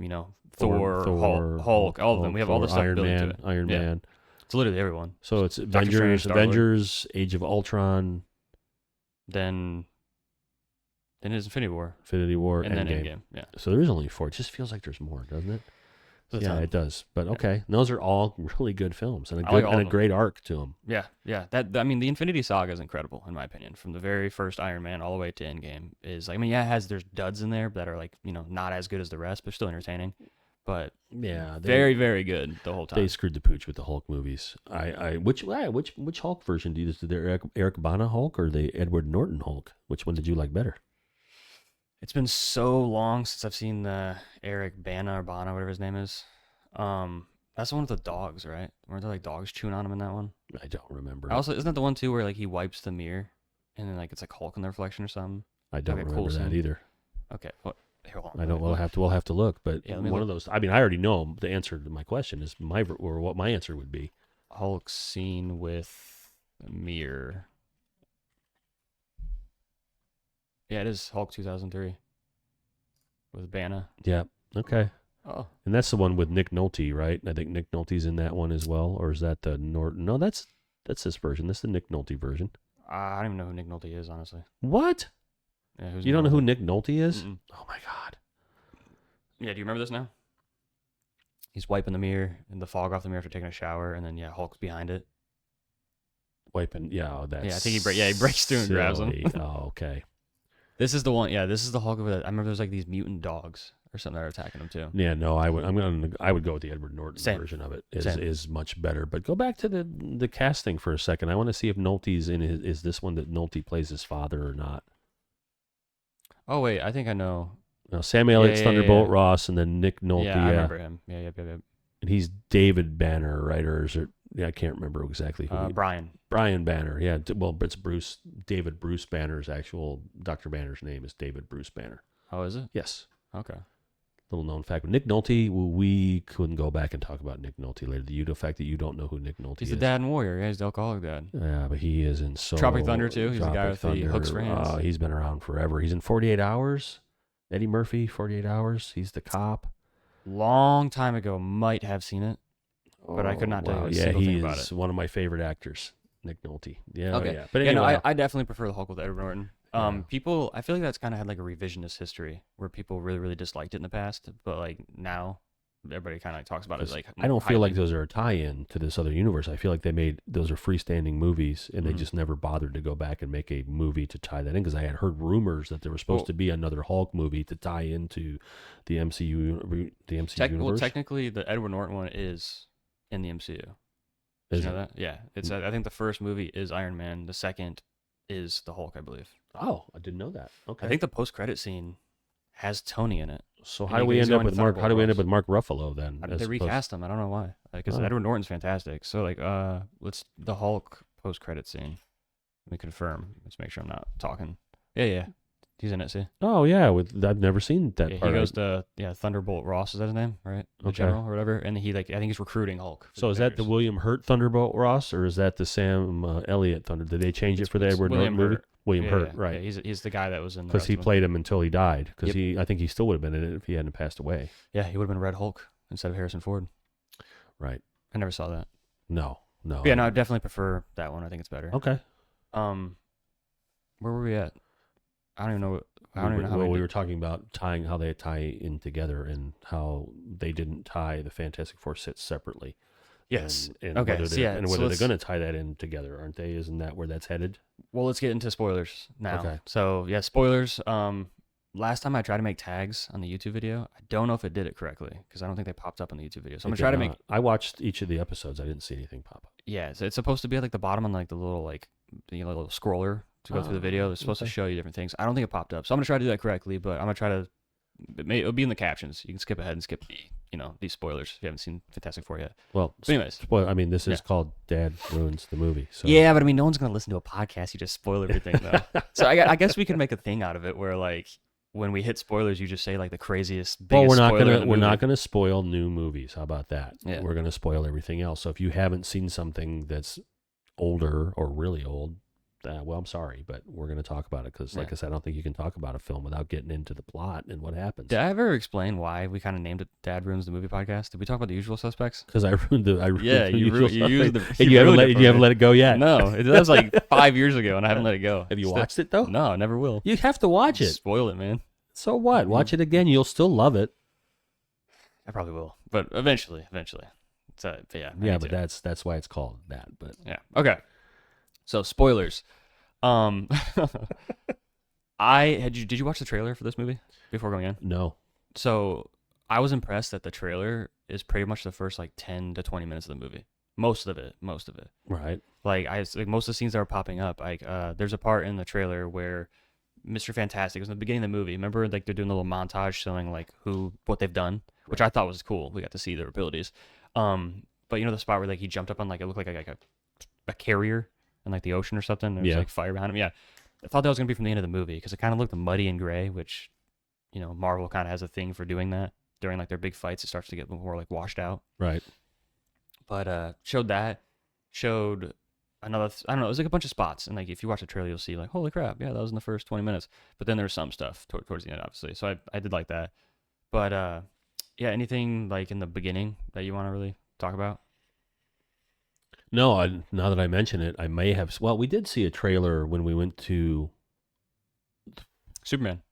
S2: Thor,
S1: Hulk, all of them. We have all this stuff
S2: Iron
S1: built
S2: Man,
S1: into it.
S2: Iron
S1: Yeah.
S2: Man.
S1: It's literally everyone.
S2: So it's
S1: Doctor Strange, Star-Lord.
S2: Avengers, Age of Ultron,
S1: Then it's Infinity War,
S2: Infinity War,
S1: and then
S2: Endgame.
S1: Endgame. Yeah.
S2: So there's only 4. It just feels like there's more, doesn't it?
S1: There's a
S2: Yeah,
S1: ton.
S2: it does. But okay, those are all really good films and
S1: I like all
S2: a
S1: of them.
S2: great arc to them.
S1: Yeah. I mean, the Infinity Saga is incredible in my opinion. From the very first Iron Man all the way to Endgame is like, I mean, yeah, there's duds in there that are like not as good as the rest, but still entertaining. But
S2: Yeah,
S1: very very good the whole time.
S2: They screwed the pooch with the Hulk movies. Which Hulk version do you use? Did they Eric Bana Hulk or the Edward Norton Hulk? Which one did you like better?
S1: It's been so long since I've seen the Eric Bana or Bana, whatever his name is. That's the one with the dogs, right? Weren't there like dogs chewing on him in that one?
S2: I don't remember.
S1: Also, isn't that the one too where like he wipes the mirror and then like it's like Hulk in the reflection or something?
S2: I don't
S1: Okay, cool
S2: remember that
S1: scene.
S2: either.
S1: Okay, what? Here, hold on.
S2: I don't. We'll have to look. But
S1: Yeah, let me
S2: one
S1: look.
S2: of those. I mean, I already know the answer to my question is what my answer would be.
S1: Hulk scene with mirror. Yeah, it is Hulk 2003 with Bana.
S2: Yeah. Okay.
S1: Oh,
S2: And that's the one with Nick Nolte, right? I think Nick Nolte's in that one as well, or is that the Norton? No, that's this version. That's the Nick Nolte version.
S1: I don't even know who Nick Nolte is, honestly.
S2: What?
S1: Yeah, who's
S2: You
S1: Nick
S2: don't know who
S1: Nolte?
S2: Nick Nolte is?
S1: Mm-mm.
S2: Oh my God.
S1: Yeah, do you remember this now? He's wiping the mirror and the fog off the mirror after taking a shower, and then Hulk's behind it.
S2: Wiping. Yeah. Oh, that's.
S1: Yeah, I think he breaks through and grabs him.
S2: silly. Oh, okay.
S1: This is the one. Yeah, this is the Hulk of it. I remember there's like these mutant dogs or something that are attacking him too.
S2: Yeah. No, I would go with the Edward Norton
S1: Same.
S2: version of it.
S1: Same.
S2: Is much better. But go back to the casting for a second. I want to see if Nolte's in. Is this one that Nolte plays his father or not?
S1: Oh wait, I think I know.
S2: Now, Sam Elliott's
S1: yeah,
S2: Thunderbolt
S1: yeah.
S2: Ross, and then Nick Nolte.
S1: Yeah, I remember him. Yeah.
S2: And he's David Banner, right? Or is it? Yeah, I can't remember exactly who.
S1: Brian.
S2: Brian Banner. Yeah. Well, it's Bruce. David Bruce Banner's actual Dr. Banner's name is David Bruce Banner.
S1: Oh, is it?
S2: Yes.
S1: Okay.
S2: Little known fact. Nick Nolte. We couldn't go back and talk about Nick Nolte later. The fact that you don't know who Nick Nolte
S1: He's
S2: is.
S1: the dad in Warrior. Yeah, he's the alcoholic dad.
S2: Yeah, but he is in so
S1: Tropic Thunder, too. He's the guy
S2: Tropic
S1: with the hooks for hands.
S2: He's been around forever. He's in 48 Hours. Eddie Murphy, 48 Hours. He's the cop.
S1: Long time ago, might have seen it, but I could not tell you a single thing about it.
S2: One of my favorite actors, Nick Nolte. Yeah,
S1: Okay.
S2: yeah. But
S1: Yeah,
S2: anyway,
S1: no, I definitely prefer the Hulk with Edward Norton.
S2: Yeah.
S1: People, I feel like that's kind of had like a revisionist history where people really, really disliked it in the past, but like now, everybody kind of like talks about it like.
S2: I don't feel like
S1: highly.
S2: those are a tie-in to this other universe. I feel like those are freestanding movies, and they just never bothered to go back and make a movie to tie that in. Because I had heard rumors that there was supposed to be another Hulk movie to tie into the MCU, universe.
S1: Well, technically, the Edward Norton one is in the MCU. Did
S2: Is
S1: you know
S2: it?
S1: that? Yeah, it's. I think the first movie is Iron Man. The second is the Hulk, I believe.
S2: Oh, I didn't know that. Okay.
S1: I think the post-credit scene has Tony in it.
S2: So
S1: and
S2: how do
S1: he-
S2: we
S1: he's
S2: end up
S1: going
S2: with
S1: to
S2: Mark? How do we end up
S1: Thunderbolt
S2: with Mark Ruffalo then?
S1: They recast him. I don't know why. Because
S2: Oh.
S1: Edward Norton's fantastic. So like, let's the Hulk post-credit scene. Let me confirm. Let's make sure I'm not talking. Yeah. He's in it. See?
S2: Oh yeah, I've never seen that.
S1: Yeah, he
S2: part.
S1: goes to Thunderbolt Ross. Is that his name? Right? The
S2: Okay.
S1: general or whatever. And he I think he's recruiting Hulk. for
S2: So is that the
S1: Avengers.
S2: William Hurt Thunderbolt Ross, or is that the Sam Elliott Thunder? Did they change it for the
S1: It's
S2: Edward
S1: William
S2: Norton movie?
S1: Hurt.
S2: William
S1: Yeah,
S2: Hurt,
S1: yeah.
S2: right?
S1: Yeah, he's the guy that was in.
S2: Because he played him until he died. Because
S1: Yep.
S2: I think he still would have been in it if he hadn't passed away.
S1: Yeah, he would have been Red Hulk instead of Harrison Ford.
S2: Right?
S1: I never saw that.
S2: No.
S1: But yeah, no, I definitely prefer that one. I think it's better.
S2: Okay.
S1: Where were we at? I don't even know. I don't even know how
S2: we were talking about tying how they tie in together and how they didn't tie the Fantastic Four sets separately.
S1: Yes.
S2: And
S1: Okay.
S2: whether they're, and whether they're
S1: let's
S2: going to tie that in together, aren't they? Isn't that where that's headed?
S1: well, let's get into spoilers now.
S2: Okay.
S1: So yeah, spoilers. Last time I tried to make tags on the YouTube video, I don't know if it did it correctly because I don't think they popped up on the YouTube video. So I'm gonna try to make.
S2: I watched each of the episodes. I didn't see anything pop up.
S1: Yeah, so it's supposed to be at like the bottom on like the little little scroller to go through the video. It's supposed to show you different things. I don't think it popped up, so I'm gonna try to do that correctly. But I'm gonna try to. It'll be in the captions. You can skip ahead and skip these spoilers if you haven't seen Fantastic Four yet.
S2: Well,
S1: but anyways,
S2: I mean, this is called Dad Ruins the Movie. So.
S1: Yeah, but I mean, no one's gonna listen to a podcast. You just spoil everything though. So I guess we can make a thing out of it where like when we hit spoilers, you just say like the craziest. Biggest
S2: We're not gonna spoil new movies. How about that?
S1: Yeah.
S2: We're gonna spoil everything else. So if you haven't seen something that's older or really old, well, I'm sorry, but we're going to talk about it because, like I said, I don't think you can talk about a film without getting into the plot and what happens.
S1: Did I ever explain why we kind of named it Dad Ruins the Movie Podcast? Did we talk about The Usual Suspects?
S2: Because I ruined the
S1: you used the
S2: and you haven't let it go yet.
S1: No, that was like 5 years ago, and I haven't let it go.
S2: Have you watched it though?
S1: No, I never will.
S2: You have to watch it.
S1: Spoil it, man.
S2: So what? Watch it again. You'll still love it.
S1: I probably will, but eventually. But yeah.
S2: Yeah, but that's why it's called that. But
S1: yeah, okay. So spoilers. Did you watch the trailer for this movie before going in?
S2: No.
S1: So I was impressed that the trailer is pretty much the first like 10 to 20 minutes of the movie. Most of it.
S2: Right.
S1: Like most of the scenes that were popping up, like there's a part in the trailer where Mr. Fantastic was in the beginning of the movie. Remember, like they're doing a little montage showing like what they've done, which I thought was cool. We got to see their abilities. But you know the spot where like he jumped up on like it looked like a carrier in like the ocean or something. There was like fire behind him. Yeah, I thought that was gonna be from the end of the movie because it kind of looked muddy and gray, which Marvel kind of has a thing for doing that during like their big fights. It starts to get more like washed out.
S2: Right.
S1: But showed another. I don't know. It was like a bunch of spots, and like if you watch the trailer, you'll see like, holy crap, yeah, that was in the first 20 minutes. But then there's some stuff towards the end, obviously. So I did like that. But yeah, anything like in the beginning that you want to really talk about?
S2: No, now that I mention it, I may have. Well, we did see a trailer when we went to
S1: Superman.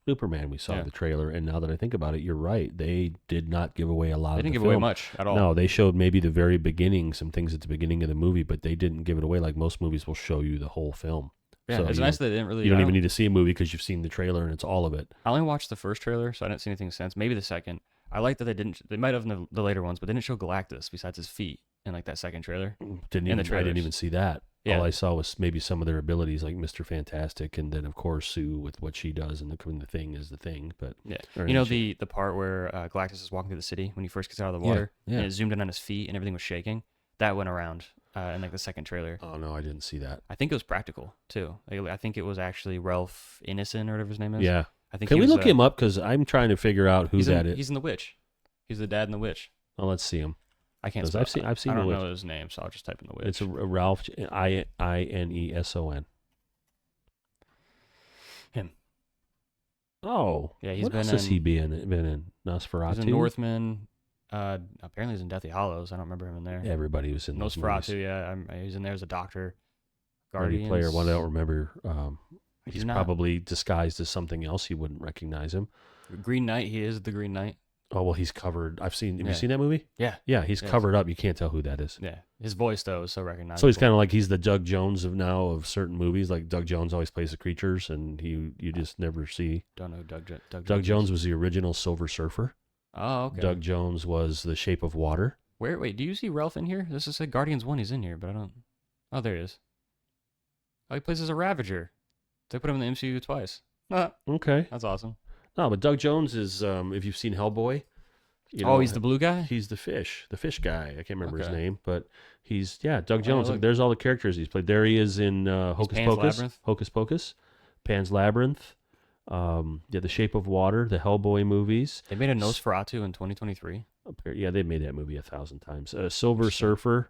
S2: We saw the trailer, and now that I think about it, you're right. They did not give away a lot.
S1: They didn't give away much at all.
S2: No, they showed maybe the very beginning, some things at the beginning of the movie, but they didn't give it away like most movies will show you the whole film.
S1: Yeah,
S2: so
S1: it's nice that they didn't really.
S2: You don't even need to see a movie because you've seen the trailer and it's all of it.
S1: I only watched the first trailer, so I didn't see anything since. Maybe the second. I like that they didn't. They might have in the later ones, but they didn't show Galactus besides his feet in like that second trailer.
S2: I didn't even see that. Yeah. All I saw was maybe some of their abilities, like Mr. Fantastic, and then of course Sue with what she does, and the thing is the thing. But
S1: yeah, the part where Galactus is walking through the city when he first gets out of the water, and it zoomed in on his feet and everything was shaking. That went around in like the second trailer.
S2: Oh no, I didn't see that.
S1: I think it was practical too. I think it was actually Ralph Ineson or whatever his name is.
S2: Yeah,
S1: I think.
S2: Can we look him up? Because I'm trying to figure out who that is.
S1: He's in The Witch. He's the dad in The Witch.
S2: Well, let's see him.
S1: I can't.
S2: I've seen. I
S1: don't know his name, so I'll just type in The Witch.
S2: It's a Ralph Ineson.
S1: Him.
S2: Oh,
S1: yeah. He's
S2: what
S1: been.
S2: Else has he been in? Nosferatu.
S1: He's in Northman. Apparently he's in Deathly Hallows. I don't remember him in there.
S2: Everybody was in
S1: Nosferatu. Yeah, he's in there as a doctor.
S2: Guardians. Player one. I don't remember. He's probably disguised as something else. You wouldn't recognize him.
S1: Green Knight. He is the Green Knight.
S2: Oh, well, he's covered. Have you seen that movie?
S1: Yeah.
S2: Yeah, he's covered up. You can't tell who that is.
S1: Yeah. His voice, though, is so recognizable.
S2: So he's kind of like he's the Doug Jones of certain movies. Like Doug Jones always plays the creatures, and you just never see.
S1: Don't know Doug
S2: Doug Jones was the original Silver Surfer.
S1: Oh, okay.
S2: Doug Jones was The Shape of Water.
S1: Wait, do you see Ralph in here? This is like Guardians 1. He's in here, but I don't. Oh, there he is. Oh, he plays as a Ravager. They put him in the MCU twice.
S2: Okay.
S1: That's awesome.
S2: No, but Doug Jones is, if you've seen Hellboy.
S1: He's the blue guy?
S2: He's the fish guy. I can't remember his name, but he's, Doug Jones. There's all the characters he's played. There he is in Hocus Pocus, Pan's Labyrinth, The Shape of Water, the Hellboy movies.
S1: They made a Nosferatu in 2023.
S2: Yeah, they made that movie 1,000 times. Silver Surfer.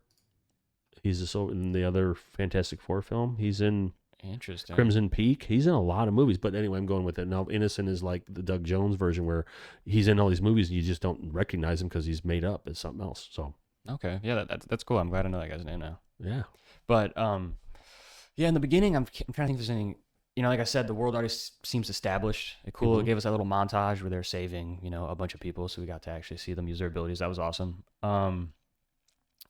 S2: He's in the other Fantastic Four film. He's in
S1: Interesting.
S2: Crimson Peak. He's in a lot of movies, but anyway, I'm going with it. Now, Innocent is like the Doug Jones version where he's in all these movies and you just don't recognize him because he's made up as something else. So
S1: okay, yeah, that's cool. I'm glad I know that guy's name now.
S2: Yeah,
S1: but in the beginning, I'm trying to think if there's anything like I said, the world already seems established. Cool. It
S2: Mm-hmm.
S1: gave us that little montage where they're saving, a bunch of people, so we got to actually see them use their abilities. That was awesome.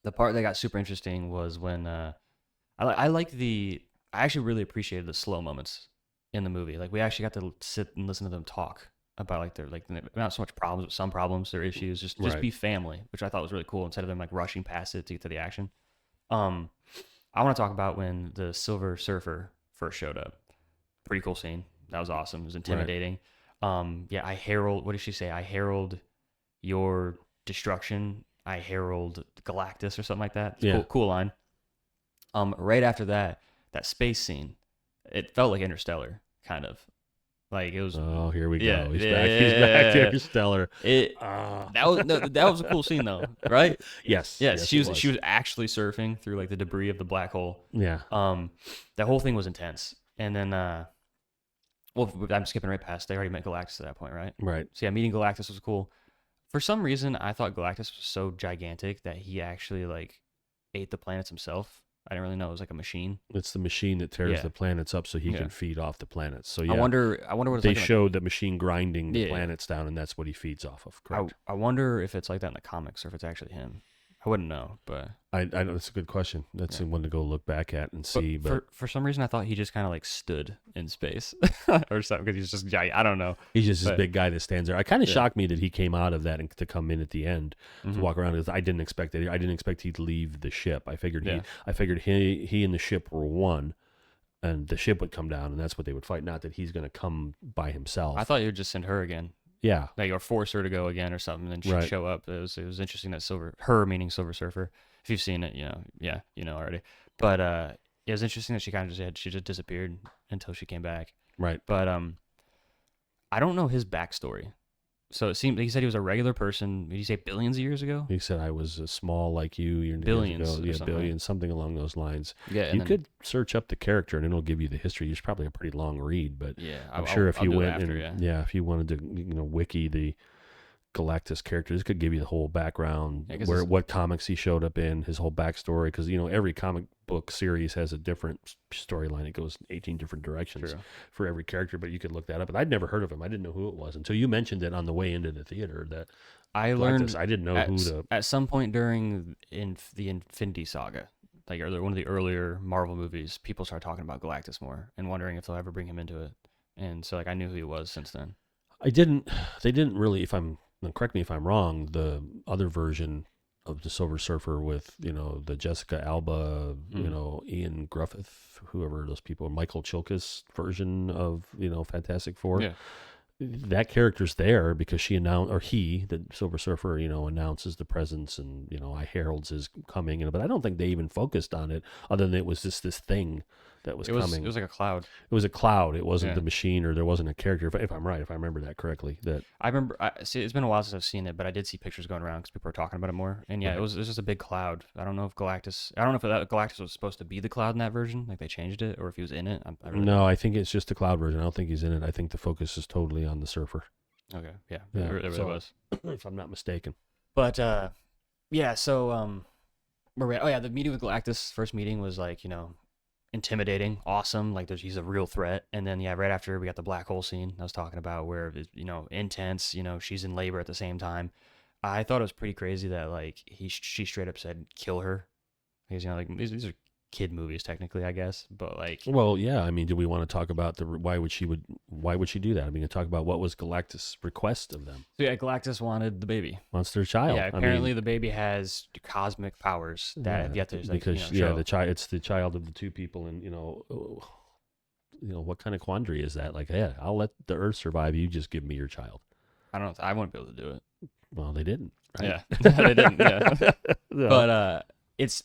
S1: The part that got super interesting was when I like I actually really appreciated the slow moments in the movie. Like we actually got to sit and listen to them talk about like their like not so much problems, but some problems, their issues, just
S2: Right.
S1: be family, which I thought was really cool instead of them like rushing past it to get to the action. Um, I want to talk about when the Silver Surfer first showed up. Pretty cool scene. That was awesome. It was intimidating. Yeah, I herald. What did she say? I herald your destruction. I herald Galactus or something like that. It's
S2: Yeah.
S1: cool line. Right after that, that space scene, it felt like Interstellar, kind of. Like it was.
S2: Oh, here we
S1: Yeah,
S2: go. He's
S1: yeah,
S2: back.
S1: yeah,
S2: He's back
S1: yeah.
S2: to Interstellar.
S1: That was no, that was a cool scene though, right?
S2: Yes.
S1: Yes, she
S2: it
S1: was she was actually surfing through like the debris of the black hole.
S2: Yeah.
S1: That whole thing was intense. And then well, I'm skipping right past. They already met Galactus at that point, right?
S2: Right.
S1: So yeah, meeting Galactus was cool. For some reason, I thought Galactus was so gigantic that he actually like ate the planets himself. I didn't really know it was like a machine.
S2: It's the machine that tears
S1: Yeah.
S2: the planets up so he
S1: Yeah.
S2: can feed off the planets. So yeah,
S1: I wonder what it's
S2: they
S1: like.
S2: showed the machine grinding the
S1: Yeah.
S2: planets down, and that's what he feeds off of. Correct.
S1: I wonder if it's like that in the comics or if it's actually him. I wouldn't know, but
S2: I know that's a good question. That's one to go look back at and see. But
S1: for some reason, I thought he just kind of like stood in space or something because he's just giant. I don't know.
S2: he's just this
S1: but-
S2: big guy that stands there. I kind of
S1: Yeah.
S2: shocked me that he came out of that and to come in at the end
S1: Mhm.
S2: to walk around. Because I didn't expect that. I didn't expect he'd leave the ship. I figured
S1: Yeah.
S2: he and the ship were one, and the ship would come down, and that's what they would fight. Not that he's going to come by himself.
S1: I thought you would just send her again,
S2: yeah.
S1: like or force her to go again or something, and then she'd
S2: Right.
S1: show up. It was interesting that her meaning Silver Surfer. If you've seen it, already. But it was interesting that she kind of she just disappeared until she came back.
S2: Right.
S1: But I don't know his backstory. So it seemed he said he was a regular person. Did you say billions of years ago?
S2: He said I was small like you. Years
S1: Billions
S2: ago.
S1: or
S2: Yeah,
S1: something, right?
S2: billions, something along those lines.
S1: Yeah,
S2: You could search up the character and it'll give you the history. It's probably a pretty long read, but
S1: Yeah,
S2: I'm sure if
S1: I'll
S2: you
S1: do it
S2: went
S1: after,
S2: and if you wanted to wiki the Galactus character, this could give you the whole background,
S1: Yeah, 'cause
S2: what comics he showed up in, his whole backstory. Because every comic book series has a different storyline. It goes 18 different directions
S1: True.
S2: for every character. But you could look that up. And I'd never heard of him. I didn't know who it was until you mentioned it on the way into the theater. That
S1: I
S2: Galactus,
S1: learned
S2: I didn't know who the
S1: at some point during the Infinity Saga, like one of the earlier Marvel movies, people started talking about Galactus more and wondering if they'll ever bring him into it. And so like I knew who he was since then.
S2: They didn't really, correct me if I'm wrong, the other version of the Silver Surfer with, the Jessica Alba, Ian Griffith, whoever those people, Michael Chilkus version of, Fantastic Four.
S1: Yeah.
S2: That character's there because the Silver Surfer, announces the presence and, I heralds his coming. But I don't think they even focused on it other than it was just this thing that was coming.
S1: It was like a cloud.
S2: It was a cloud. It wasn't
S1: Yeah.
S2: the machine, or there wasn't a character. If I'm right, if I remember that correctly, that
S1: I remember. See, it's been a while since I've seen it, but I did see pictures going around because people were talking about it more. And yeah,
S2: Right.
S1: it was just a big cloud. I don't know if that Galactus was supposed to be the cloud in that version, like they changed it, or if he was in it. I really
S2: no, I think it's just the cloud version. I don't think he's in it. I think the focus is totally on the surfer,
S1: Okay, yeah,
S2: Yeah,
S1: it really
S2: so-
S1: was.
S2: if I'm not mistaken.
S1: But yeah. So where we at? Oh yeah, the meeting with Galactus. First meeting was like intimidating, awesome. Like he's a real threat. And then yeah, right after we got the black hole scene I was talking about, where it's, intense. She's in labor at the same time. I thought it was pretty crazy that like she straight up said kill her, because like these are kid movies technically, I guess, but like
S2: Well, yeah. I mean, do we want to talk about why would she do that? I mean, to talk about what was Galactus' request of them?
S1: so yeah, Galactus wanted the baby.
S2: Wants their child.
S1: Yeah, apparently the baby has cosmic powers that have yet to like,
S2: because
S1: show.
S2: the child, it's the child of the two people, and what kind of quandary is that? Like, yeah, I'll let the Earth survive. You just give me your child.
S1: I don't know. I wouldn't be able to do it.
S2: Well, they didn't. Right?
S1: Yeah, they didn't. Yeah.
S2: Yeah.
S1: But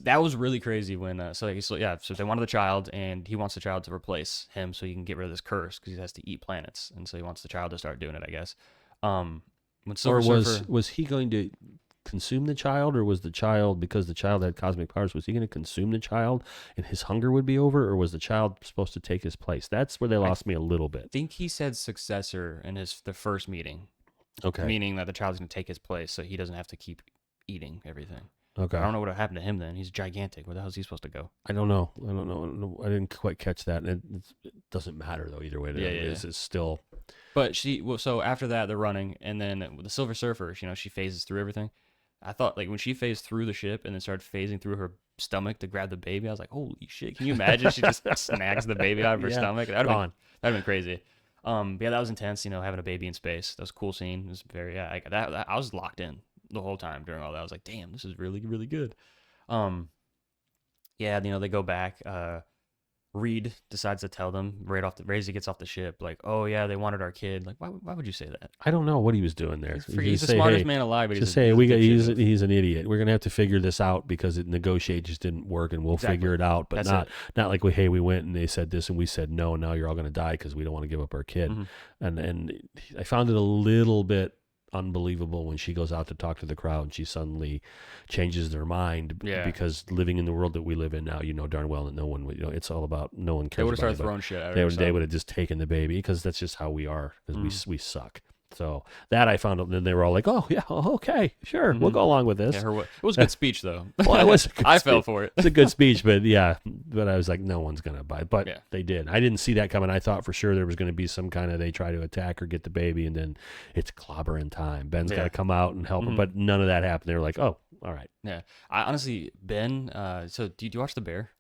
S1: that was really crazy when so they wanted the child, and he wants the child to replace him so he can get rid of this curse because he has to eat planets, and so he wants the child to start doing it, I guess. When Silver
S2: or
S1: Surfer,
S2: was he going to consume the child, or was the child, because the child had cosmic powers, was he going to consume the child and his hunger would be over, or was the child supposed to take his place? That's where they lost me a little
S1: I
S2: bit.
S1: think he said successor in the first meeting,
S2: Okay.
S1: meaning that the child's going to take his place so he doesn't have to keep eating everything.
S2: Okay.
S1: I don't know what happened to him then. He's gigantic. Where the hell is he supposed to go?
S2: I don't know. I didn't quite catch that. And doesn't matter though either way.
S1: Yeah, yeah,
S2: It's still.
S1: But so after that they're running, and then with the Silver Surfer, she phases through everything. I thought like when she phased through the ship and then started phasing through her stomach to grab the baby, I was like, holy shit! Can you imagine? She just snags the baby out of her
S2: Yeah,
S1: stomach.
S2: gone.
S1: That'd been crazy. Yeah, that was intense. Having a baby in space. That was a cool scene. It was very that I was locked in the whole time during all that. I was like, damn, this is really really good. Um, yeah, they go back. Reed decides to tell them right as he gets off the ship, like, oh yeah, they wanted our kid. Like, why would you say that?
S2: I don't know what he was doing there.
S1: He's the smartest man alive, but
S2: just
S1: he's
S2: say he's an idiot. We're gonna have to figure this out because it negotiate just didn't work, and we'll figure it out. But not like we went and they said this and we said no, and now you're all gonna die because we don't want to give up our kid. And I found it a little bit unbelievable when she goes out to talk to the crowd and she suddenly changes their mind because living in the world that we live in now, darn well that no one would, it's all about no one cares.
S1: They would have started
S2: about
S1: throwing shit at her.
S2: They would have just taken the baby because that's just how we are because we suck. So that I found out, and then they were all like, "Oh yeah, okay, sure, we'll go along with this."
S1: Yeah, it was a good speech though.
S2: Well, it was.
S1: I fell for it.
S2: It's a good speech, but I was like, no one's gonna buy it. But they did. I didn't see that coming. I thought for sure there was gonna be some kind of they try to attack or get the baby, and then it's clobbering time. Ben's got to come out and help her, but none of that happened. They were like, "Oh, all right."
S1: Yeah, I honestly, Ben. So did you watch The Bear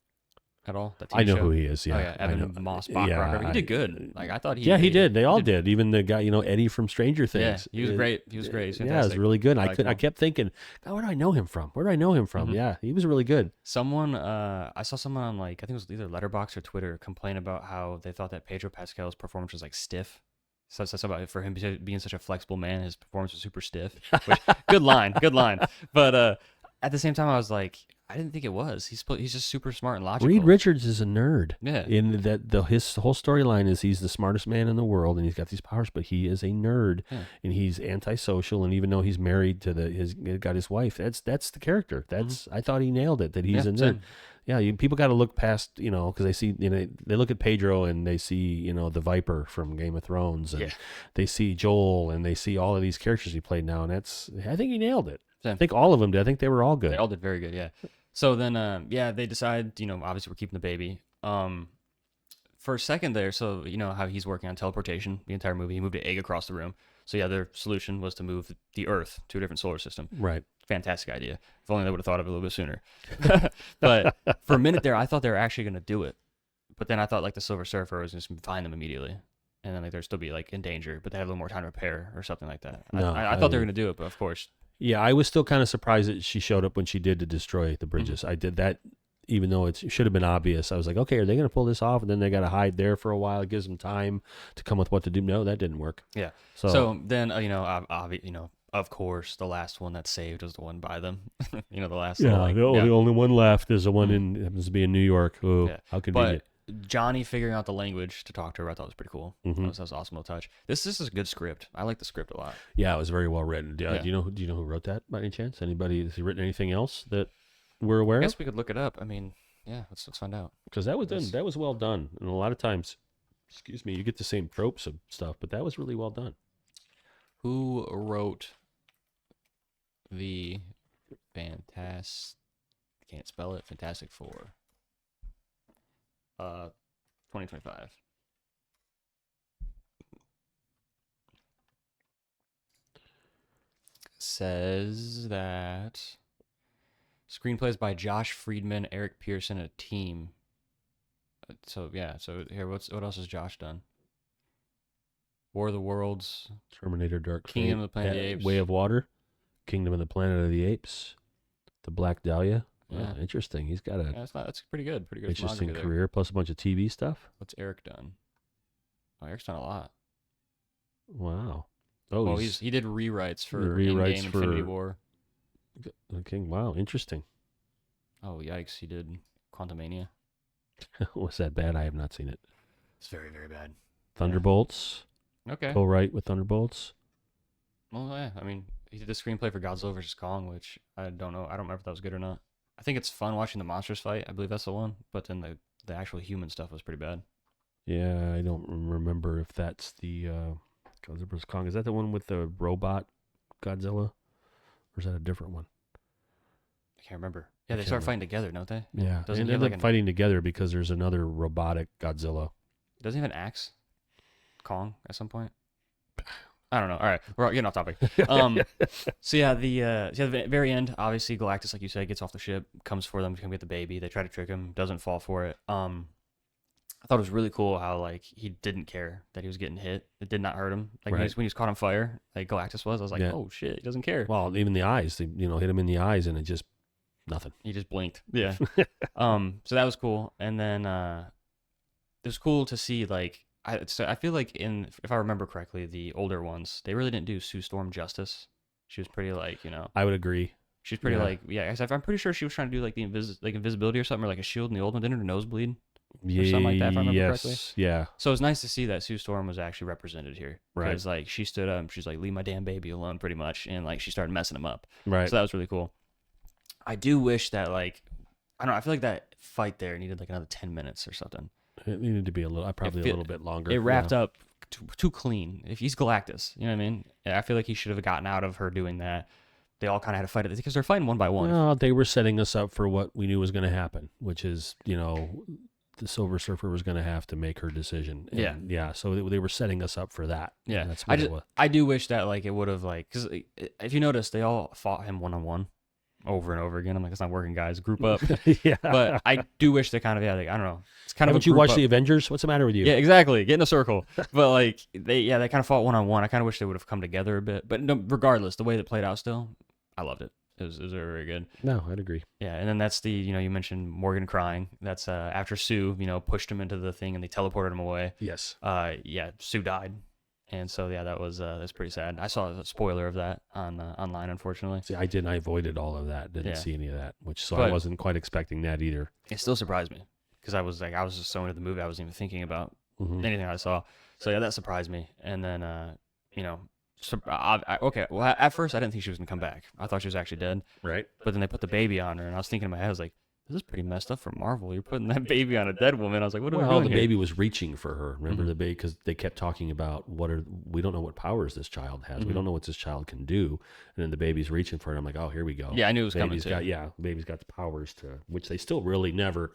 S1: at all? That
S2: I know
S1: show?
S2: who he is. Yeah,
S1: oh, yeah. Evan Moss Bachrocker. He did good. Like I thought he.
S2: Yeah, he did. They all did. Even the guy, Eddie from Stranger Things.
S1: Yeah, he was great. He was great. He's fantastic.
S2: Yeah, it was really good. I kept thinking, God, where do I know him from? Where do I know him from? Yeah, he was really good.
S1: I saw someone on I think it was either Letterboxd or Twitter complain about how they thought that Pedro Pascal's performance was stiff. So about for him being such a flexible man, his performance was super stiff. Which, good line. But at the same time, I was like, I didn't think it was. He's just super smart and logical.
S2: Reed Richards is a nerd.
S1: Yeah.
S2: In that his whole storyline is he's the smartest man in the world and he's got these powers, but he is a nerd and he's antisocial. And even though he's married to he's got his wife, that's the character. I thought he nailed it. That he's a nerd. Same. Yeah, people got to look past, because they see, they look at Pedro and they see, the Viper from Game of Thrones, and they see Joel and they see all of these characters he played now, and I think he nailed it. Same. I think all of them did. I think they were all good.
S1: They all did very good. Yeah. So then, they decide, obviously we're keeping the baby. For a second there, so how he's working on teleportation the entire movie. He moved an egg across the room. So yeah, their solution was to move the Earth to a different solar system.
S2: Right.
S1: Fantastic idea. If only they would have thought of it a little bit sooner. But for a minute there, I thought they were actually going to do it. But then I thought the Silver Surfer was going to find them immediately. And then they'd still be in danger, but they have a little more time to repair or something like that. No, I thought they were going to do it, but of course.
S2: Yeah, I was still kind of surprised that she showed up when she did to destroy the bridges. I did that, even though it should have been obvious. I was like, okay, are they going to pull this off? And then they got to hide there for a while. It gives them time to come with what to do. No, that didn't work.
S1: Yeah. So then, of course, the last one that's saved was the one by them. The last one.
S2: The only one left is the one happens to be in New York. Oh, how convenient.
S1: But Johnny figuring out the language to talk to her, I thought was pretty cool. That was an awesome little touch. This is a good script. I like the script a lot.
S2: Yeah, it was very well written. Do you know who wrote that by any chance? Anybody? Has he written anything else that we're aware of?
S1: I guess we could look it up. I mean, yeah, let's find out.
S2: Because that was well done. And a lot of times, you get the same tropes of stuff, but that was really well done.
S1: Who wrote the Fantastic Four? 2025. Says that screenplays by Josh Friedman, Eric Pearson, and a team. So here, what else has Josh done? War of the Worlds,
S2: Terminator, Dark Fate,
S1: Kingdom of the Planet of the Apes,
S2: Way of Water, Kingdom of the Planet of the Apes, The Black Dahlia.
S1: Yeah,
S2: interesting. He's got
S1: that's pretty good. Pretty good.
S2: Interesting career, plus a bunch of TV stuff.
S1: What's Eric done? Oh, Eric's done a lot.
S2: Wow.
S1: Oh, he did rewrites for Endgame, Infinity War.
S2: Okay, wow, interesting.
S1: Oh, yikes! He did Quantumania.
S2: Was that bad? I have not seen it.
S1: It's very, very bad.
S2: Thunderbolts.
S1: Yeah. Okay.
S2: Co-write with Thunderbolts.
S1: Well, yeah. I mean, he did the screenplay for Godzilla vs. Kong, which I don't know. I don't remember if that was good or not. I think it's fun watching the monsters fight. I believe that's the one. But then the actual human stuff was pretty bad.
S2: Yeah, I don't remember if that's the Godzilla vs. Kong. Is that the one with the robot Godzilla? Or is that a different one?
S1: I can't remember. Yeah, they start fighting together, don't they?
S2: Yeah, they end up fighting together because there's another robotic Godzilla
S1: Doesn't he have an axe? Kong at some point. I don't know. All right, we're getting off topic. So yeah, the very end, obviously Galactus, like you said, gets off the ship, comes for them to come get the baby. They try to trick him, doesn't fall for it. I thought it was really cool how like he didn't care that he was getting hit. It did not hurt him. Like
S2: Right.
S1: when he was caught on fire, like Galactus was. I was like,
S2: Yeah.
S1: oh shit, he doesn't care.
S2: Well, even the eyes, they, hit him in the eyes, and it just nothing.
S1: He just blinked. Yeah. So that was cool. And then it was cool to see like I feel like if I remember correctly, the older ones they really didn't do Sue Storm justice. She was pretty like
S2: I would agree.
S1: she's pretty
S2: Yeah.
S1: like I'm pretty sure she was trying to do like the invisibility or something or like a shield in the old one. Didn't her nose bleed? Or something like that, if I remember correctly.
S2: Yes. Yeah.
S1: So it was nice to see that Sue Storm was actually represented here.
S2: Right.
S1: Because like she stood up and she's like, leave my damn baby alone pretty much. And like she started messing him up.
S2: Right.
S1: So that was really cool. I do wish that like, I don't know, I feel like that fight there needed like another 10 minutes or something.
S2: It needed to be a little bit longer.
S1: It wrapped up too clean. If he's Galactus, you know what I mean? I feel like he should have gotten out of her doing that. They all kind of had to fight it because they're fighting one by one.
S2: Well, they were setting us up for what we knew was going to happen, which is, the Silver Surfer was going to have to make her decision. And yeah. So they were setting us up for that.
S1: Yeah.
S2: That's what it was.
S1: I do wish that like it would have like, because if you notice, they all fought him one-on-one over and over again. I'm like, it's not working, guys. Group up.
S2: Yeah.
S1: But I do wish they kind of, like, I don't know. It's kind of
S2: Haven't you watched the Avengers? What's the matter with you?
S1: Yeah, exactly. Get in a circle. But like they kind of fought one-on-one. I kind of wish they would have come together a bit. But no, regardless, the way that played out still, I loved it. It was very, very good.
S2: No, I'd agree.
S1: Yeah, and then that's the, you mentioned Morgan crying. That's after Sue, pushed him into the thing and they teleported him away.
S2: Yes.
S1: Yeah, Sue died. And so yeah, that's pretty sad. I saw a spoiler of that online, unfortunately.
S2: See, I didn't. I avoided all of that. Didn't see any of that,
S1: But
S2: I wasn't quite expecting that either.
S1: It still surprised me because I was just so into the movie, I wasn't even thinking about anything I saw. So yeah, that surprised me. And then okay. Well, at first I didn't think she was gonna come back. I thought she was actually dead.
S2: Right.
S1: But then they put the baby on her, and I was thinking in my head, I was like, this is pretty messed up for Marvel. You're putting that baby on a dead woman. I was like, what are we doing
S2: the
S1: here?
S2: baby was reaching for her. Remember the baby? Because they kept talking about we don't know what powers this child has. We don't know what this child can do. And then the baby's reaching for her. And I'm like, oh, here we go.
S1: Yeah, I knew it was coming too.
S2: The baby's got the powers which they still really never.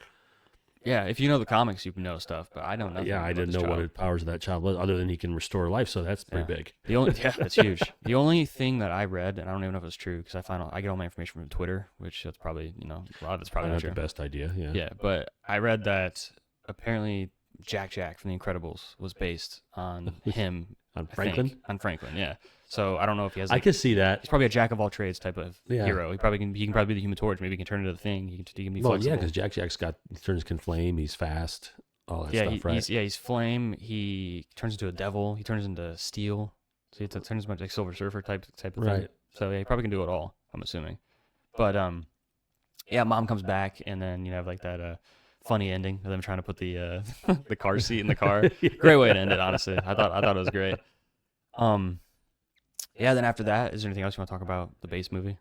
S1: Yeah, if you know the comics, you know stuff, but I don't know.
S2: I didn't know what the powers of that child was, other than he can restore life. So that's pretty big.
S1: That's huge. The only thing that I read, and I don't even know if it's true, because I get all my information from Twitter, which that's probably a lot of it's probably not true.
S2: The best idea. Yeah.
S1: Yeah, but I read that apparently Jack from The Incredibles was based on him.
S2: On Franklin.
S1: On Franklin, yeah. So I don't know if he has.
S2: I can see that.
S1: He's probably a jack of all trades type of hero. He can probably be the Human Torch. Maybe he can turn into the Thing. He can be flexible.
S2: Yeah, because Jack's can flame. He's fast. All that stuff, right?
S1: He's flame. He turns into a devil. He turns into steel. So he turns into like Silver Surfer type of thing.
S2: Right.
S1: So yeah, he probably can do it all. I'm assuming. But Mom comes back, and then you have like that funny ending of them trying to put the the car seat in the car. Great way to end it, honestly. I thought it was great. Yeah, then after that, is there anything else you want to talk about the base movie?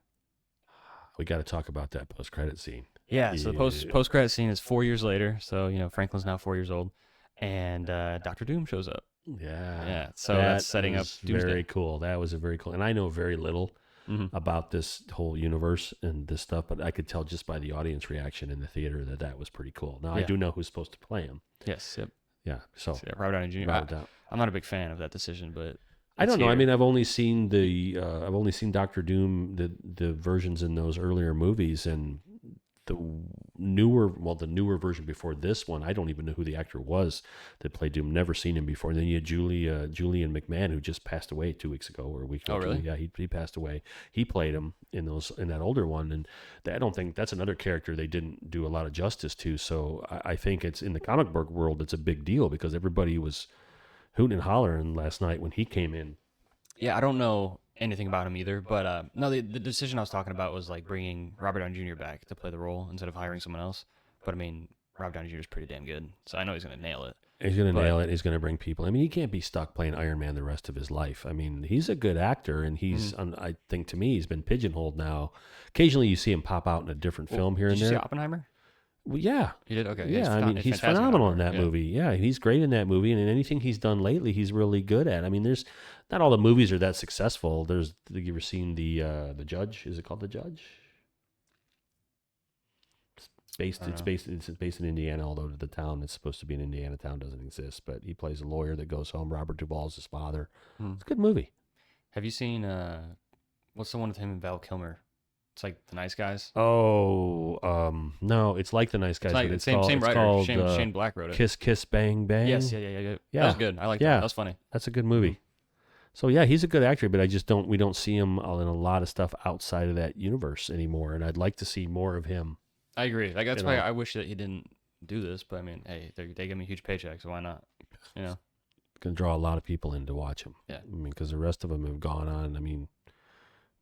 S2: We got to talk about that post-credit scene.
S1: Yeah, so the post-credit scene is 4 years later. So, Franklin's now 4 years old, and Dr. Doom shows up.
S2: Yeah.
S1: So that's setting up Doomsday.
S2: Very cool. That was a very cool. And I know very little about this whole universe and this stuff, but I could tell just by the audience reaction in the theater that was pretty cool. Now, I do know who's supposed to play him.
S1: Yes, yep.
S2: Yeah, so
S1: Robert Downey Jr. I'm not a big fan of that decision, but
S2: I don't know. I mean, I've only seen Doctor Doom, the versions in those earlier movies, and the newer version before this one. I don't even know who the actor was that played Doom. Never seen him before. And then you had Julian McMahon, who just passed away 2 weeks ago or a week ago.
S1: Oh, really?
S2: Yeah, he passed away. He played him in that older one, and I don't think that's another character they didn't do a lot of justice to. So I think it's in the comic book world, it's a big deal because everybody was hooting and hollering last night when he came in.
S1: Yeah, I don't know anything about him either, but no, the decision I was talking about was like bringing Robert Downey Jr. back to play the role instead of hiring someone else. But I mean, Robert Downey Jr. is pretty damn good, so I know he's going to nail it.
S2: He's going to nail it. He's going to bring people. I mean, he can't be stuck playing Iron Man the rest of his life. I mean, he's a good actor, and he's, I think to me, he's been pigeonholed now. Occasionally you see him pop out in a different film here and there.
S1: Did you see Oppenheimer?
S2: Well, yeah.
S1: You did? Okay.
S2: Yeah, I mean, he's phenomenal in that movie. Yeah, he's great in that movie, and in anything he's done lately, he's really good at. I mean, there's not all the movies are that successful. Have you ever seen the Judge? Is it called The Judge?
S1: I don't know.
S2: It's based in Indiana, although the town is supposed to be an Indiana town doesn't exist. But he plays a lawyer that goes home. Robert Duvall's his father.
S1: Hmm.
S2: It's a good movie.
S1: Have you seen what's the one with him and Val Kilmer? It's like The Nice Guys.
S2: Oh, no, it's like The Nice Guys,
S1: It's like
S2: but it's
S1: same
S2: called,
S1: same
S2: it's
S1: writer.
S2: called
S1: Shane Black wrote it.
S2: Kiss Kiss Bang Bang.
S1: Yes, yeah. That
S2: Yeah.
S1: was good. I like that.
S2: Yeah.
S1: That was funny.
S2: That's a good movie. So yeah, he's a good actor, but we don't see him in a lot of stuff outside of that universe anymore, and I'd like to see more of him.
S1: I agree. Like that's
S2: You
S1: why
S2: know.
S1: I wish that he didn't do this. But I mean, hey, they give me a huge paycheck, so why not? You know.
S2: Going to draw a lot of people in to watch him.
S1: Yeah.
S2: I mean, because the rest of them have gone on. I mean,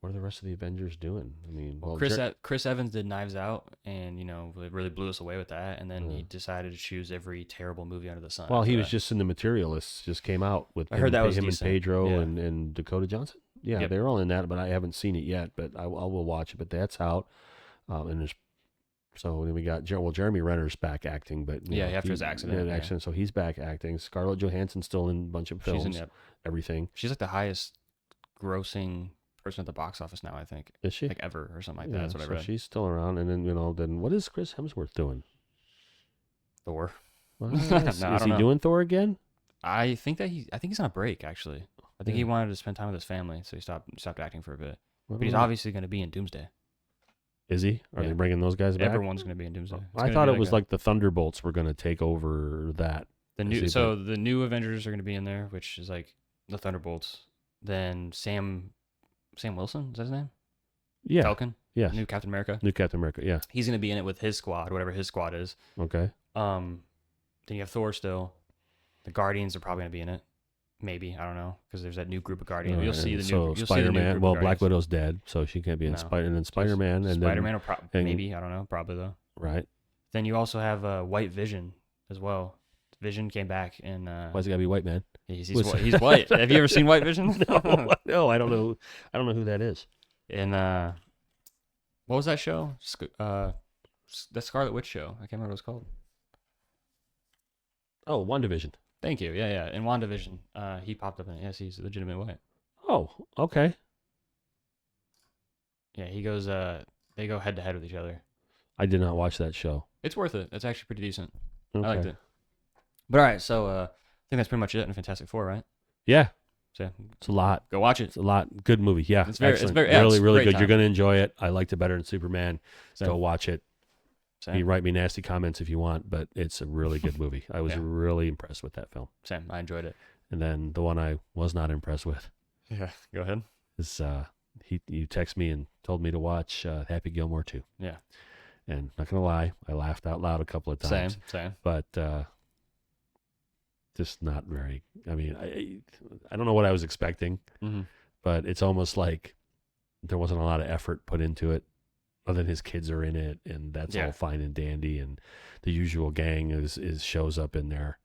S2: what are the rest of the Avengers doing? I mean,
S1: Well, Chris Evans did Knives Out, and it really blew us away with that. And then he decided to choose every terrible movie under the sun.
S2: well,
S1: after
S2: he was
S1: that.
S2: just in The Materialists. Just came out with
S1: I heard that was
S2: him and
S1: decent.
S2: Pedro
S1: Yeah.
S2: and Dakota Johnson. Yeah,
S1: Yep.
S2: they're all in that, but I haven't seen it yet. But I will watch it. But that's out. And there's so then we got Jeremy Renner's back acting, but
S1: Yeah, after his accident, yeah.
S2: so he's back acting. Scarlett Johansson's still in a bunch of films.
S1: She's in,
S2: Everything.
S1: she's like the highest grossing person at the box office now, I think,
S2: Is she?
S1: like ever or something like that. That's what I
S2: so
S1: read.
S2: she's still around, and then what is Chris Hemsworth doing?
S1: Thor.
S2: Well,
S1: No, I
S2: is
S1: don't
S2: he
S1: know.
S2: doing Thor again?
S1: I think he's on a break actually. I think he
S2: Yeah.
S1: wanted to spend time with his family, so he stopped acting for a bit.
S2: Well,
S1: But he's obviously going to be in Doomsday.
S2: Is he? Are
S1: Yeah.
S2: they bringing those guys back?
S1: Everyone's going to be in Doomsday. It's
S2: I
S1: gonna
S2: thought
S1: be
S2: it was
S1: a-
S2: like the Thunderbolts were going to take over that.
S1: the
S2: I
S1: new.
S2: see,
S1: So the new Avengers are going to be in there, which is like the Thunderbolts. Then Sam Wilson, is that his name?
S2: Yeah.
S1: Falcon,
S2: Yes.
S1: new Captain America.
S2: New Captain America. Yeah.
S1: He's going to be in it with his squad, whatever his squad is.
S2: Okay.
S1: Then you have Thor still. The Guardians are probably going to be in it. Maybe, I don't know, because there's that new group of Guardians. You'll see the new.
S2: So
S1: You'll see the
S2: Spider
S1: new
S2: Man.
S1: group
S2: Well,
S1: of
S2: Black
S1: Guardians.
S2: Widow's dead, so she can't be in
S1: No.
S2: Spider. And then Spider Man, and
S1: Spider Man
S2: then
S1: will maybe, I don't know, probably though.
S2: right.
S1: Then you also have White Vision as well. Vision came back and
S2: Why's it gotta be white man?
S1: he's
S2: What's-
S1: he's white. Have you ever seen White Vision?
S2: No, I don't know. I don't know who that is.
S1: And what was that show? The Scarlet Witch show. I can't remember what it was called.
S2: Oh, WandaVision.
S1: Thank you. Yeah. In WandaVision, he popped up in it. Yes, he's legitimate white.
S2: Oh, okay.
S1: Yeah, he goes. They go head to head with each other.
S2: I did not watch that show.
S1: It's worth it. It's actually pretty decent.
S2: Okay.
S1: I liked it. But all right, so I think that's pretty much it in Fantastic Four, right?
S2: Yeah,
S1: So
S2: it's a lot.
S1: go watch it.
S2: It's a lot. Good movie. Yeah,
S1: It's
S2: excellent.
S1: very- yeah,
S2: really,
S1: it's a
S2: really
S1: great
S2: good.
S1: time.
S2: You're gonna enjoy it. I liked it better than Superman.
S1: So,
S2: Go watch it.
S1: same.
S2: You write me nasty comments if you want, but it's a really good movie. I was
S1: Yeah.
S2: really impressed with that film.
S1: Same. I enjoyed it.
S2: And then the one I was not impressed with
S1: Yeah. Go ahead.
S2: is you text me and told me to watch Happy Gilmore 2.
S1: Yeah.
S2: And not gonna lie, I laughed out loud a couple of times.
S1: Same.
S2: But just not very. I mean, I don't know what I was expecting,
S1: Mm-hmm.
S2: but it's almost like there wasn't a lot of effort put into it. Other than his kids are in it, and that's
S1: Yeah.
S2: all fine and dandy, and the usual gang shows up in there.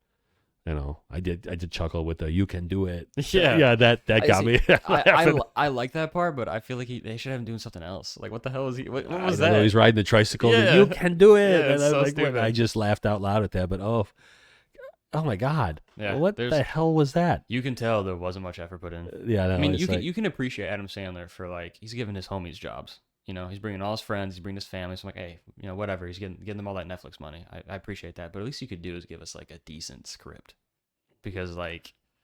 S2: You know, I did chuckle with the "You can do it."
S1: Yeah.
S2: yeah, that got me.
S1: I like that part, but I feel like they should have him doing something else. Like, what the hell is he? What
S2: I
S1: was
S2: don't know,
S1: that?
S2: he's riding the tricycle.
S1: Yeah.
S2: You can do it.
S1: Yeah,
S2: and
S1: it's
S2: I'm
S1: so
S2: like,
S1: stupid.
S2: I just laughed out loud at that. But oh my God,
S1: Yeah,
S2: what
S1: there's-
S2: the hell was that?
S1: You can tell there wasn't much effort put in.
S2: Yeah, no,
S1: I mean,
S2: it's like,
S1: you can appreciate Adam Sandler for like he's giving his homies jobs. You know, he's bringing all his friends, he's bringing his family. So I'm like, hey, whatever. He's getting them all that Netflix money. I appreciate that, but at least you could do is give us like a decent script, because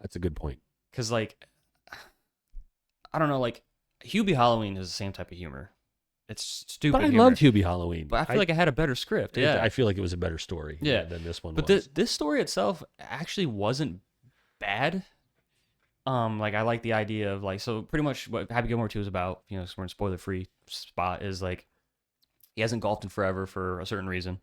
S2: that's a good point.
S1: I don't know, like Hubie Halloween is the same type of humor. It's stupid.
S2: But I
S1: humor,
S2: loved Hubie Halloween.
S1: but I feel like it had a better script. Yeah,
S2: I feel like it was a better story.
S1: Yeah.
S2: than this one
S1: but
S2: was.
S1: this story itself actually wasn't bad. Like I like the idea of like, so pretty much what Happy Gilmore 2 is about, so we're in spoiler free spot, is like he hasn't golfed in forever for a certain reason,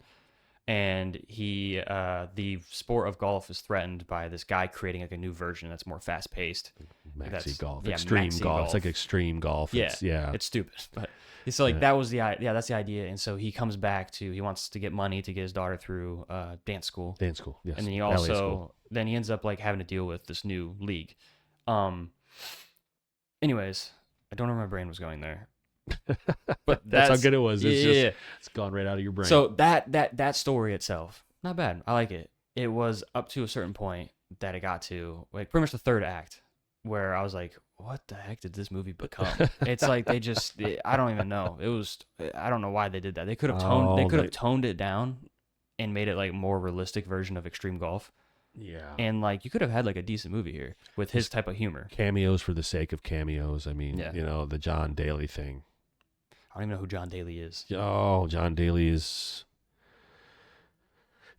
S1: and the sport of golf is threatened by this guy creating like a new version that's more fast paced.
S2: Maxi golf,
S1: yeah,
S2: extreme
S1: maxi
S2: golf. It's
S1: golf.
S2: like extreme golf.
S1: Yeah,
S2: yeah.
S1: It's stupid, but so like
S2: Yeah.
S1: that was that's the idea, and so he comes back he wants to get money to get his daughter through dance school.
S2: Dance school. Yes.
S1: And then he
S2: ballet
S1: also
S2: school.
S1: then he ends up like having to deal with this new league. Anyways, I don't know where my brain was going there. But
S2: That's how good it was. It's
S1: yeah.
S2: just it's gone right out of your brain.
S1: So that story itself, not bad. I like it. It was up to a certain point that it got to like pretty much the third act, where I was like, what the heck did this movie become? It's like they just, I don't even know. It was, I don't know why they did that. They could have
S2: Oh,
S1: toned it down and made it like more realistic version of extreme golf.
S2: yeah.
S1: And like you could have had like a decent movie here with his type of humor.
S2: Cameos for the sake of cameos. I mean,
S1: Yeah.
S2: the John Daly thing.
S1: I don't even know who John Daly is.
S2: Oh, John Daly is.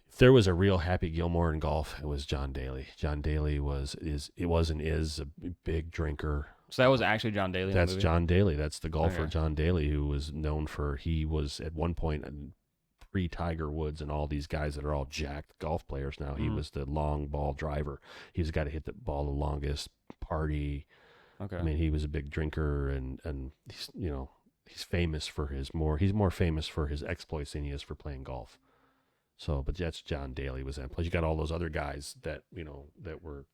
S2: If there was a real Happy Gilmore in golf, it was John Daly. John Daly was a big drinker.
S1: So that was actually John Daly. In
S2: That's
S1: the movie?
S2: John Daly. That's the golfer
S1: Okay.
S2: John Daly, who was known for, he was at one point pre-Tiger Woods and all these guys that are all jacked golf players now. He was the long ball driver. He was the guy to hit the ball the longest, party.
S1: Okay.
S2: I mean, he was a big drinker, and he's he's famous for he's more famous for his exploits than he is for playing golf. So, but that's John Daly was in. Plus, you got all those other guys that that were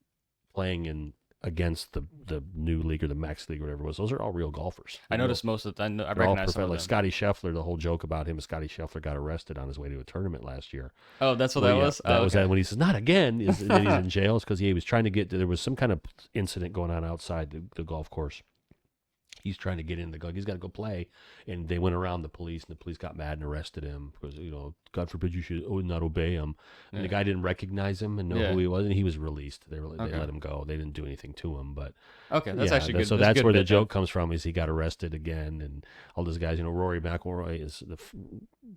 S2: playing against the new league or the max league or whatever it was. Those are all real golfers.
S1: I noticed most of the time. I
S2: They're all
S1: recognize some of
S2: like
S1: them.
S2: Scotty Scheffler. The whole joke about him is Scotty Scheffler got arrested on his way to a tournament last year.
S1: Oh, that's what that was?
S2: That was
S1: okay.
S2: that when he says not again. Then he's in jail because he was trying to get. There was some kind of incident going on outside the golf course. He's trying to get in the golf. He's got to go play, and they went around the police, and the police got mad and arrested him because God forbid you should not obey him. And the guy didn't recognize him and know who he was, and he was released. They let him go. They didn't do anything to him, but
S1: okay, that's actually good.
S2: So
S1: that's
S2: that's
S1: good
S2: where the
S1: bit,
S2: joke comes from. Is he got arrested again, and all those guys. Rory McIlroy is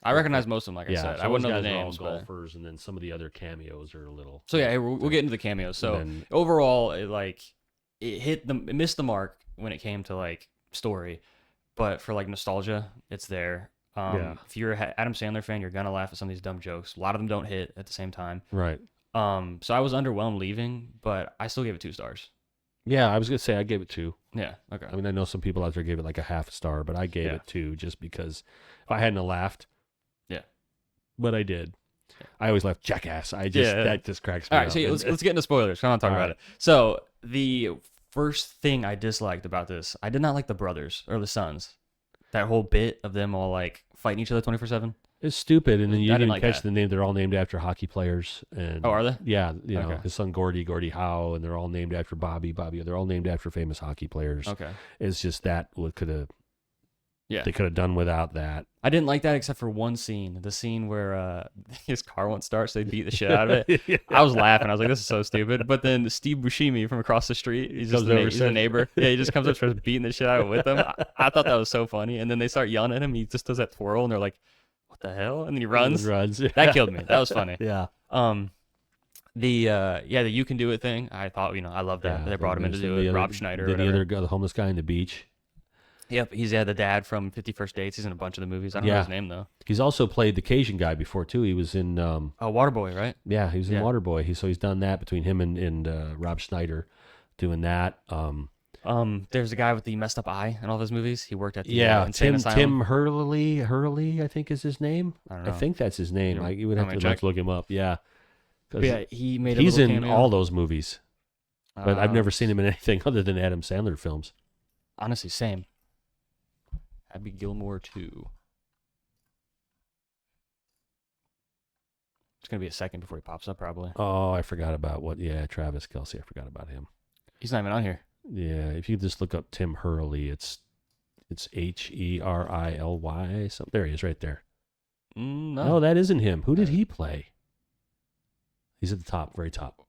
S1: I recognize most of them. Like I said,
S2: so
S1: I wouldn't know
S2: those
S1: the
S2: guys are all
S1: names, but
S2: golfers, and then some of the other cameos are a little.
S1: so yeah, we'll get into the cameos. So
S2: then,
S1: overall, it missed the mark when it came to like story, but for like nostalgia, it's there. If you're a Adam Sandler fan, you're gonna laugh at some of these dumb jokes. A lot of them don't hit at the same time.
S2: right.
S1: So I was underwhelmed leaving, but I still gave it 2 stars.
S2: Yeah, I was gonna say I gave it 2.
S1: Yeah. Okay.
S2: I mean, I know some people out there gave it like a half star, but I gave it 2 just because if I hadn't have laughed,
S1: Yeah.
S2: but I did. I always laugh, jackass. That just cracks me
S1: All right,
S2: up.
S1: so let's get into spoilers. Come on, talk
S2: All
S1: about
S2: right.
S1: it. So the first thing I disliked about this, I did not like the brothers or the sons. That whole bit of them all like fighting each other 24/7.
S2: It's stupid, and then you
S1: I
S2: didn't
S1: didn't like
S2: catch
S1: that.
S2: the name. They're all named after hockey players. And
S1: Oh, are they?
S2: Yeah,
S1: Okay.
S2: his son Gordie Howe, and they're all named after Bobby. They're all named after famous hockey players.
S1: Okay.
S2: It's just that what could have.
S1: Yeah.
S2: They could have done without that.
S1: I didn't like that except for one scene. The scene where his car won't start, so they beat the shit out of it.
S2: Yeah.
S1: I was laughing. I was like, this is so stupid. But then Steve Buscemi from across the street, he's the neighbor. Yeah, he just comes up, starts beating the shit out of it with them. I thought that was so funny. And then they start yelling at him. He just does that twirl, and they're like, what the hell? And then he runs. That killed me. That was funny.
S2: Yeah.
S1: The You Can Do It thing, I thought, I love that. They brought him in to do it. Rob Schneider.
S2: Then the other guy, the homeless guy on the beach.
S1: Yep, he's the dad from 50 First Dates. He's in a bunch of the movies. I don't know his name though.
S2: He's also played the Cajun guy before too. He was in
S1: Waterboy, right?
S2: Yeah, he was in Waterboy. He's done that between him and Rob Schneider doing that.
S1: There's a guy with the messed up eye in all of his movies. He worked at the insane
S2: Tim
S1: asylum.
S2: Tim Hurley, I think is his name.
S1: I don't know.
S2: I think that's his name. You would have to look him up. Yeah.
S1: Yeah, he made.
S2: He's in
S1: cameo.
S2: all those movies, but I've never seen him in anything other than Adam Sandler films.
S1: Honestly, same. Happy Gilmore 2. It's gonna be a second before he pops up, probably.
S2: Oh, I forgot about Travis Kelce. I forgot about him.
S1: He's not even on here.
S2: Yeah, if you just look up Tim Hurley, it's Herily. So there he is, right there. No, that isn't him. Who did he play? He's at the top, very top.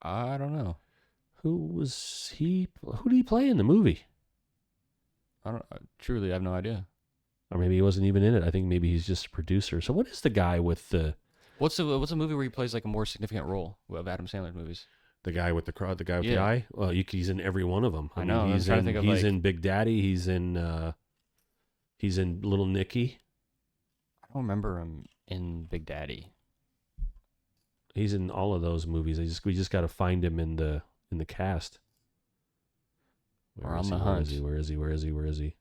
S1: I don't know.
S2: Who was he? Who did he play in the movie?
S1: I truly have no idea.
S2: Or maybe he wasn't even in it. I think maybe he's just a producer. So what is the guy with the?
S1: What's a movie where he plays like a more significant role of Adam Sandler movies?
S2: The guy with the the eye. Well, he's in every one of them.
S1: I know.
S2: He's
S1: I'm trying to think of
S2: in Big Daddy. He's in Little Nicky.
S1: I don't remember him in Big Daddy.
S2: He's in all of those movies. We just got to find him in the cast.
S1: We're on the hunt.
S2: Where is he?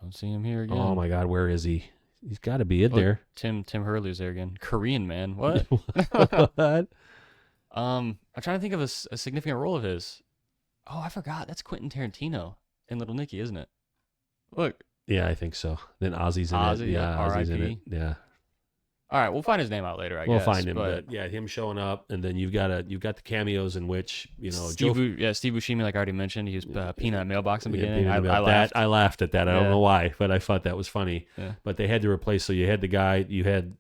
S1: Don't see him here again.
S2: Oh my God, where is he? He's got to be in there.
S1: Tim Hurley's there again. Korean man. What?
S2: What?
S1: I'm trying to think of a significant role of his. Oh, I forgot. That's Quentin Tarantino in Little Nicky, isn't it? Look.
S2: Yeah, I think so. Then Ozzy's in it. Yeah, Ozzy's in it. Yeah.
S1: All right, we'll find his name out later, I
S2: We'll
S1: guess.
S2: find him,
S1: But
S2: but yeah, him showing up, and then you've got the cameos in which
S1: Steve Buscemi, like I already mentioned, he was Peanut at Mailbox in the beginning.
S2: Peanut in the
S1: I
S2: Mail.
S1: laughed.
S2: I laughed at that. I don't
S1: Yeah.
S2: know why, but I thought that was funny.
S1: Yeah.
S2: But they had to replace. So you had the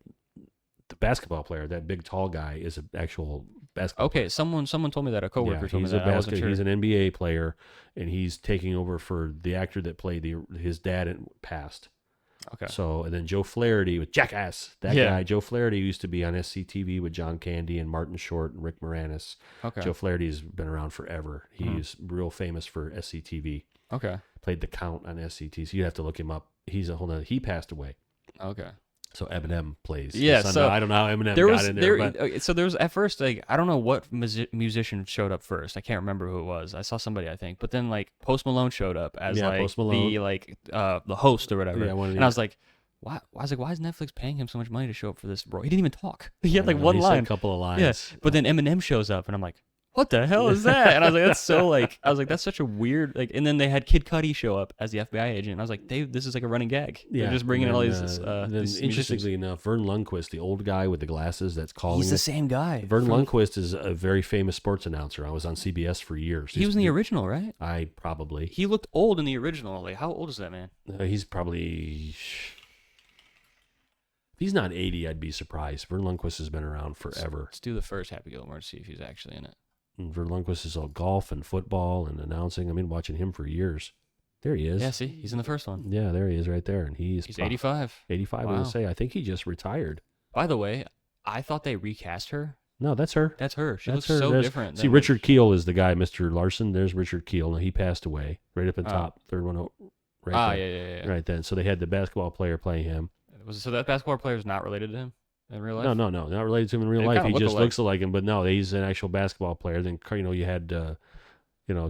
S2: basketball player, that big tall guy, is an actual basketball.
S1: Okay, someone told me that. A coworker told me
S2: he's
S1: that. I wasn't sure.
S2: He's an NBA player, and he's taking over for the actor that played his dad and passed.
S1: Okay.
S2: So, and then Joe Flaherty with Jackass. That guy, Joe Flaherty, used to be on SCTV with John Candy and Martin Short and Rick Moranis.
S1: Okay.
S2: Joe Flaherty's been around forever. He's real famous for SCTV.
S1: Okay.
S2: Played the Count on SCTV. So you have to look him up. He's a whole nother. He passed away.
S1: Okay.
S2: So Eminem plays.
S1: Yeah,
S2: his son.
S1: so
S2: I don't know how Eminem
S1: There
S2: got
S1: was
S2: in there, but
S1: so there was at first like I don't know what musician showed up first. I can't remember who it was. I saw somebody I think, but then like Post Malone showed up as like
S2: Post Malone.
S1: the host or whatever.
S2: Yeah,
S1: and I was like, why? I was like, why is Netflix paying him so much money to show up for this role? He didn't even talk. He had like one
S2: he said
S1: line,
S2: a couple of lines.
S1: Yeah, but then Eminem shows up, and I'm like, what the hell is that? And I was like, that's so like, I was like, that's such a weird like. And then they had Kid Cudi show up as the FBI agent. And I was like, Dave, this is like a running gag.
S2: Yeah,
S1: They're just bringing in all these.
S2: These interestingly enough, Vern Lundquist, the old guy with the glasses, that's calling.
S1: He's the same guy.
S2: Vern Lundquist is a very famous sports announcer. I was on CBS for years.
S1: He was in the original, right?
S2: I probably.
S1: He looked old in the original. Like, how old is that man?
S2: He's probably. If he's not 80, I'd be surprised. Vern Lundquist has been around forever.
S1: Let's do the first Happy Gilmore to see if he's actually in it.
S2: And Vern Lundquist is all golf and football and announcing. I've been watching him for years. There he is.
S1: Yeah, see, he's in the first one.
S2: Yeah, there he is right there. And he's
S1: 85.
S2: 85,
S1: Wow.
S2: I would say. I think he just retired.
S1: By the way, I thought they recast her.
S2: No, that's her.
S1: That's her. She
S2: That's
S1: looks
S2: her.
S1: so different.
S2: See, Richard Kiel is the guy, Mr. Larson. There's Richard Kiel. Now, he passed away right up in top. Third one right there.
S1: Yeah.
S2: Right then. So they had the basketball player playing him.
S1: So that basketball player is not related to him in real life?
S2: No. Not related to him in real
S1: They
S2: life.
S1: kinda
S2: He
S1: look
S2: just
S1: alike.
S2: looks like him. But no, he's an actual basketball player. Then, you had,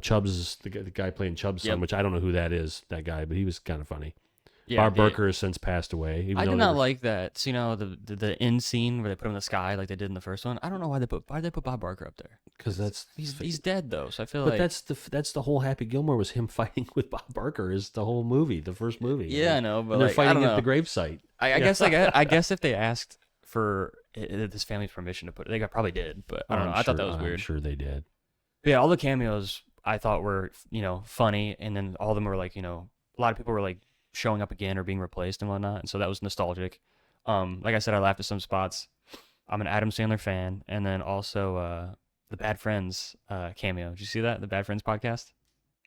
S2: Chubbs, the guy playing Chubbs' son, which I don't know who that is, that guy, but he was kind of funny.
S1: Yeah,
S2: Bob Barker has since passed away.
S1: I did not like that. So, the end scene where they put him in the sky like they did in the first one. I don't know why did they put Bob Barker up there?
S2: Because
S1: he's dead though. So I feel
S2: but
S1: like
S2: that's the whole Happy Gilmore was him fighting with Bob Barker is the whole movie, the first movie.
S1: Yeah, I know, but
S2: and they're
S1: like, I
S2: fighting
S1: don't
S2: at
S1: know.
S2: the gravesite.
S1: I guess I guess if they asked for this family's permission to put it, they probably did. But I don't know. I thought that was weird.
S2: I'm sure they did.
S1: But yeah, all the cameos I thought were funny, and then all of them were like a lot of people were like showing up again or being replaced and whatnot, and so that was nostalgic. Like I said, I laughed at some spots. I'm an Adam Sandler fan, and then also the Bad Friends cameo. Did you see that? The Bad Friends podcast?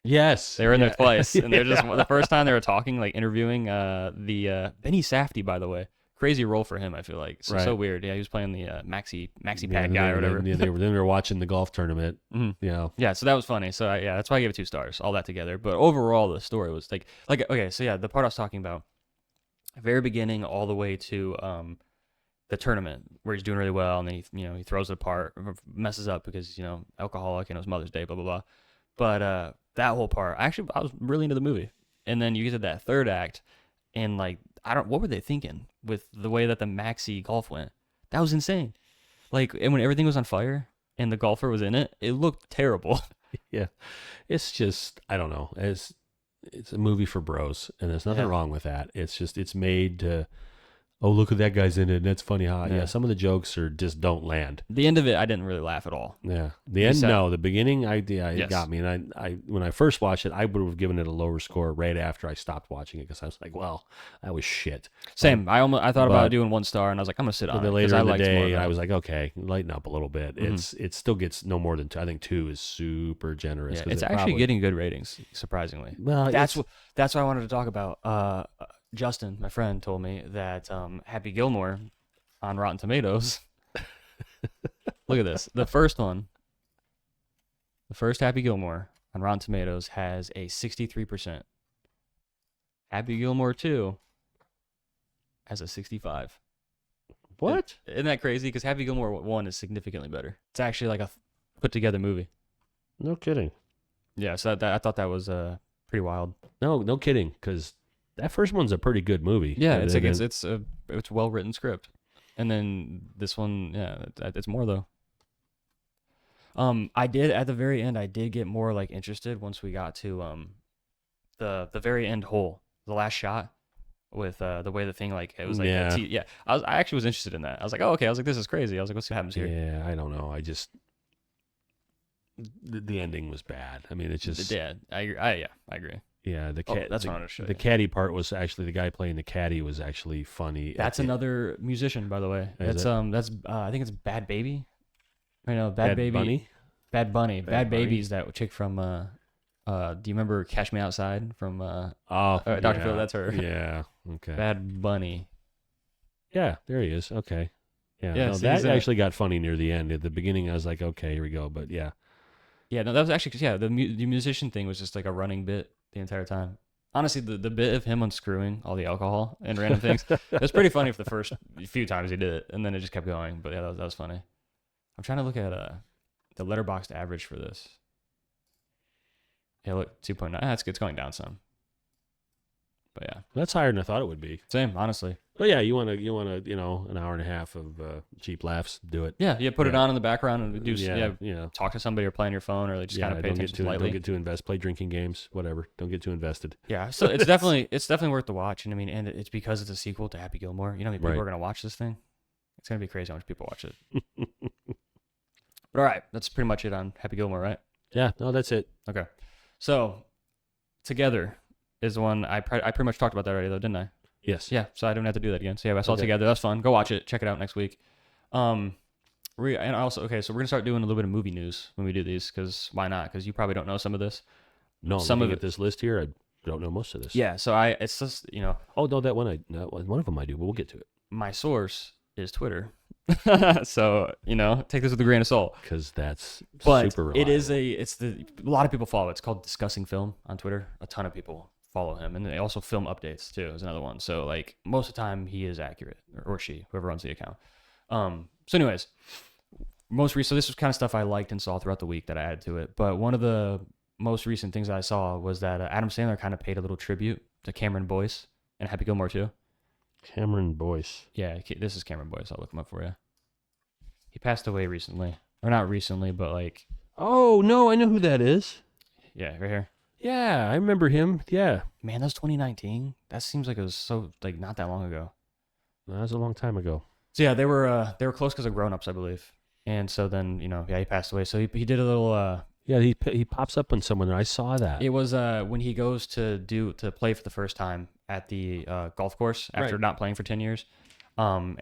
S2: Yes.
S1: They were in there twice, and they're just the first time they were talking, like interviewing the Benny Safdie, by the way. Crazy role for him, I feel like. So weird. Yeah, he was playing the maxi pad guy or whatever.
S2: They were watching the golf tournament.
S1: Mm-hmm. Yeah, so that was funny. So that's why I gave it 2 stars, all that together. But overall, the story was like okay, so yeah, the part I was talking about, very beginning all the way to the tournament where he's doing really well, and then he throws it apart, messes up because alcoholic and it was Mother's Day, blah blah blah. But that whole part, I was really into the movie, and then you get to that third act, and like what were they thinking with the way that the maxi golf went? That was insane. Like, and when everything was on fire and the golfer was in it, it looked terrible.
S2: Yeah, it's just I don't know. It's a movie for bros, and there's nothing wrong with that. It's just it's made to. Oh, look at that guy's in it, and that's funny how some of the jokes just don't land.
S1: The end of it, I didn't really laugh at all.
S2: Yeah, the end, no. The beginning, it got me, and I when I first watched it, I would have given it a lower score right after I stopped watching it because I was like, well, that was shit.
S1: Same. I thought about doing 1 star, and I was like, I'm gonna sit on it.
S2: Later in the day, I was like, okay, lighten up a little bit. Mm-hmm. It still gets no more than 2. I think 2 is super generous.
S1: Yeah, it's actually getting good ratings, surprisingly. Well, that's what I wanted to talk about. Justin, my friend, told me that Happy Gilmore on Rotten Tomatoes. Look at this. The first Happy Gilmore on Rotten Tomatoes has a 63%. Happy Gilmore 2 has a 65.
S2: What?
S1: Isn't that crazy? Because Happy Gilmore 1 is significantly better. It's actually like a put together movie.
S2: No kidding.
S1: Yeah, so I thought that was pretty wild.
S2: No kidding, because that first one's a pretty good movie.
S1: Yeah, it's a well written script, and then this one, yeah, it's more though. I did at the very end. I did get more like interested once we got to the very end hole, the last shot with the way the thing like it was like
S2: Yeah.
S1: yeah. I actually was interested in that. I was like, oh okay. I was like, this is crazy. I was like, let's see what happens here.
S2: Yeah, I don't know. I just the ending was bad. I mean, it's just
S1: Yeah, I agree.
S2: yeah.
S1: That's what I wanted to show
S2: the
S1: you.
S2: caddy part was actually the guy playing the caddy was actually funny.
S1: That's another musician, by the way.
S2: Is
S1: That's I think it's Bad Baby. I know Bad Baby.
S2: Bunny?
S1: Bad Bunny. Bad
S2: Bunny?
S1: Baby's that chick from do you remember Cash Me Outside from Dr.
S2: Yeah.
S1: Phil? That's her.
S2: Yeah. Okay.
S1: Bad Bunny.
S2: Yeah, there he is. Okay. Yeah.
S1: Yeah,
S2: No,
S1: see,
S2: that
S1: he's
S2: actually got funny near the end. At the beginning, I was like, okay, here we go. But yeah.
S1: Yeah, no, that was actually the musician thing was just like a running bit the entire time. Honestly, the bit of him unscrewing all the alcohol and random things, it was pretty funny for the first few times he did it, and then it just kept going. But yeah, that was funny. I'm trying to look at the Letterboxd average for this. Yeah, look, 2.9. That's good. It's going down some. But yeah,
S2: That's higher than I thought it would be.
S1: same, honestly.
S2: But yeah, you want to, an hour and a half of cheap laughs. Do it.
S1: Yeah, put it
S2: Yeah.
S1: on in the background and do
S2: Yeah.
S1: talk to somebody or play on your phone or just kind of pay attention lightly.
S2: Don't get too invested. Play drinking games. Whatever. Don't get too invested.
S1: Yeah, so it's definitely worth the watch, and I mean, and it's because it's a sequel to Happy Gilmore. You know how many people
S2: Right.
S1: are gonna watch this thing? It's gonna be crazy how much people watch it. But all right, that's pretty much it on Happy Gilmore, right?
S2: Yeah. No, that's it.
S1: Okay, so Together is one I pretty much talked about that already though, didn't I?
S2: Yes.
S1: Yeah, so I don't have to do that again. So yeah, I saw
S2: Okay.
S1: Together. That's fun. Go watch it. Check it out next week. And also, okay, so we're gonna start doing a little bit of movie news when we do these, because why not? Because you probably don't know some of this.
S2: No,
S1: Some
S2: looking
S1: of
S2: at this list here, I don't know most of this.
S1: Yeah, so it's just
S2: Oh no, that one one of them I do, but we'll get to it
S1: my source is Twitter. So take this with a grain of salt.
S2: because that's
S1: But
S2: super
S1: it is
S2: reliable.
S1: a lot of people follow it. It's called Discussing Film on Twitter. A ton of people follow him, and they also film updates too. Is another one. So like most of the time he is accurate, or she, whoever runs the account. So anyways, so this was kind of stuff I liked and saw throughout the week that I added to it. But one of the most recent things I saw was that Adam Sandler kind of paid a little tribute to Cameron Boyce and Happy Gilmore too.
S2: Cameron Boyce.
S1: Yeah, this is Cameron Boyce. I'll look him up for you. He passed away recently, or not recently, but like
S2: Oh no, I know who that is.
S1: yeah, right here.
S2: Yeah, I remember him. Yeah,
S1: Man, that was 2019. That seems like it was so like not that long ago.
S2: that was a long time ago.
S1: So yeah, they were close because of Grown Ups, I believe. And so then he passed away. So he did a little.
S2: Yeah, he pops up on someone there. I saw that.
S1: It was when he goes to play for the first time at the golf course after
S2: Right.
S1: not playing for 10 years. And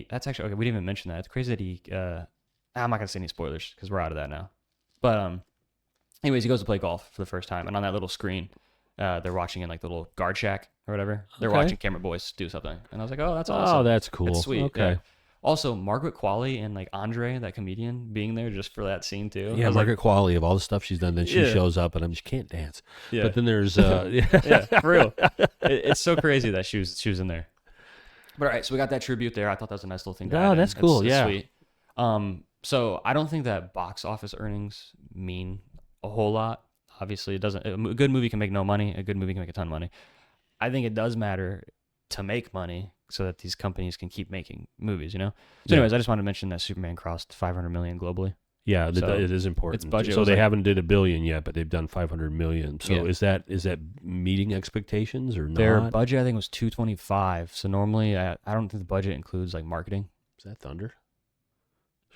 S1: that's actually okay. We didn't even mention that. It's crazy that he. I'm not gonna say any spoilers because we're out of that now. But anyways, he goes to play golf for the first time, and on that little screen, they're watching in like the little guard shack or whatever. They're
S2: Okay.
S1: watching Cameron Boyce do something, and I was like, oh, that's awesome.
S2: Oh, that's cool.
S1: It's sweet.
S2: Okay.
S1: Yeah. Also, Margaret Qualley and like Andre, that comedian, being there just for that scene too. I
S2: Yeah,
S1: was like,
S2: Margaret Qualley, of all the stuff she's done, then she
S1: Yeah.
S2: shows up and she can't dance.
S1: yeah,
S2: But then there's
S1: yeah, for real. It's so crazy that she was in there. But all right, so we got that tribute there. I thought that was a nice little thing. To
S2: Oh,
S1: add in.
S2: that's cool, yeah.
S1: Sweet. So I don't think that box office earnings mean a whole lot. Obviously, it doesn't. A good movie can make no money. A good movie can make a ton of money. I think it does matter to make money so that these companies can keep making movies. So
S2: Yeah.
S1: anyways, I just wanted to mention that Superman crossed 500 million globally.
S2: yeah,
S1: So
S2: it is important.
S1: its budget
S2: So
S1: was
S2: they
S1: like-
S2: haven't did $1 billion yet, but they've done 500 million. So
S1: Yeah.
S2: is that meeting expectations or
S1: Their
S2: not?
S1: budget, I think, was 225. So normally, I don't think the budget includes like marketing.
S2: Is that thunder?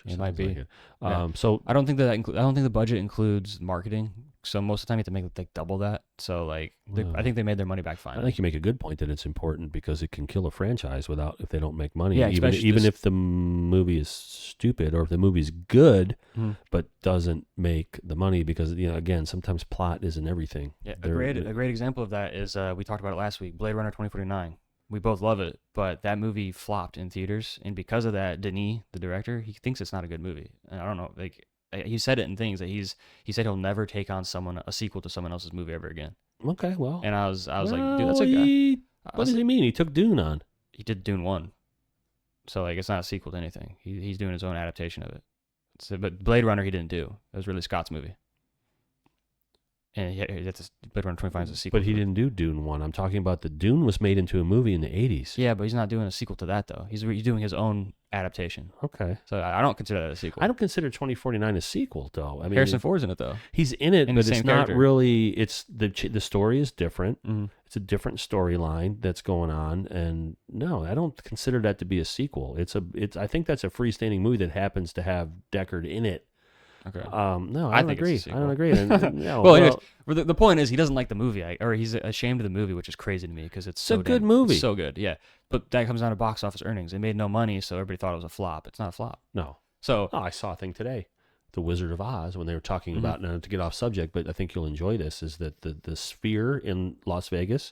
S1: It might
S2: Sounds
S1: be.
S2: like it.
S1: Yeah.
S2: So
S1: I don't think I don't think the budget includes marketing. So most of the time, you have to make like double that. So like, I think they made their money back
S2: I
S1: fine.
S2: think you make a good point that it's important because it can kill a franchise if they don't make money.
S1: Yeah,
S2: even
S1: especially
S2: even
S1: this-
S2: if the movie is stupid or if the movie's good
S1: Mhm.
S2: but doesn't make the money because again sometimes plot isn't everything.
S1: Yeah,
S2: They're-
S1: a great example of that is we talked about it last week, Blade Runner 2049. We both love it, but that movie flopped in theaters, and because of that, Denis, the director, he thinks it's not a good movie. And I don't know, like he said it in things that he said he'll never take on a sequel to someone else's movie ever again.
S2: Okay, well.
S1: And I was like,
S2: well,
S1: dude, that's a guy.
S2: What does he mean? He took Dune on.
S1: He did Dune 1. So like it's not a sequel to anything. He's doing his own adaptation of it. So, but Blade Runner he didn't do. It was really Scott's movie. And that's Blade Runner 2049 is a sequel.
S2: But he
S1: to it.
S2: didn't do Dune 1. I'm talking about the Dune was made into a movie in the 80s.
S1: Yeah, but he's not doing a sequel to that though. He's doing his own adaptation.
S2: Okay.
S1: So I don't consider that a sequel.
S2: I don't consider 2049 a sequel, though. I mean,
S1: Harrison Ford's in it though.
S2: he's in it,
S1: in
S2: but
S1: the
S2: it's
S1: same
S2: not
S1: character.
S2: really. It's the story is different.
S1: Mm-hmm.
S2: It's a different storyline that's going on, and no, I don't consider that to be a sequel. I think that's a freestanding movie that happens to have Deckard in it.
S1: Okay.
S2: No,
S1: I
S2: I don't
S1: think it's a
S2: agree. I
S1: sequel.
S2: don't agree. No,
S1: Well, anyways, the point is he doesn't like the movie, or he's ashamed of the movie, which is crazy to me because it's
S2: a good movie.
S1: It's so good, yeah. But that comes down to box office earnings. It made no money, so everybody thought it was a flop. It's not a flop.
S2: No.
S1: So
S2: I saw a thing today, The Wizard of Oz, when they were talking about, now to get off subject, but I think you'll enjoy this, is that the Sphere in Las Vegas,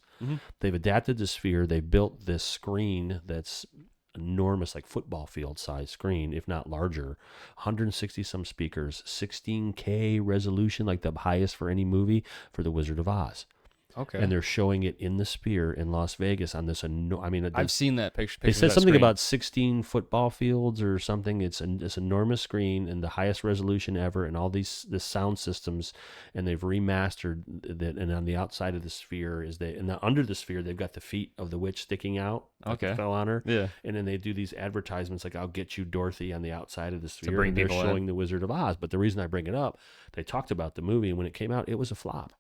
S2: they've adapted the Sphere. They built this screen that's enormous, like football field size screen, if not larger, 160 some speakers, 16K resolution, like the highest for any movie, for The Wizard of Oz.
S1: okay,
S2: And they're showing it in the Sphere in Las Vegas on this.
S1: I've seen that picture.
S2: They said
S1: of that
S2: something
S1: screen.
S2: about 16 football fields or something. It's this enormous screen and the highest resolution ever, and all the sound systems, and they've remastered that. And on the outside of the Sphere under the Sphere they've got the feet of the witch sticking out. Like
S1: Okay.
S2: it fell on her.
S1: Yeah.
S2: And then they do these advertisements like "I'll get you, Dorothy" on the outside of the Sphere.
S1: bring
S2: and they're
S1: people in.
S2: showing The Wizard of Oz. But the reason I bring it up, they talked about the movie, and when it came out, it was a flop.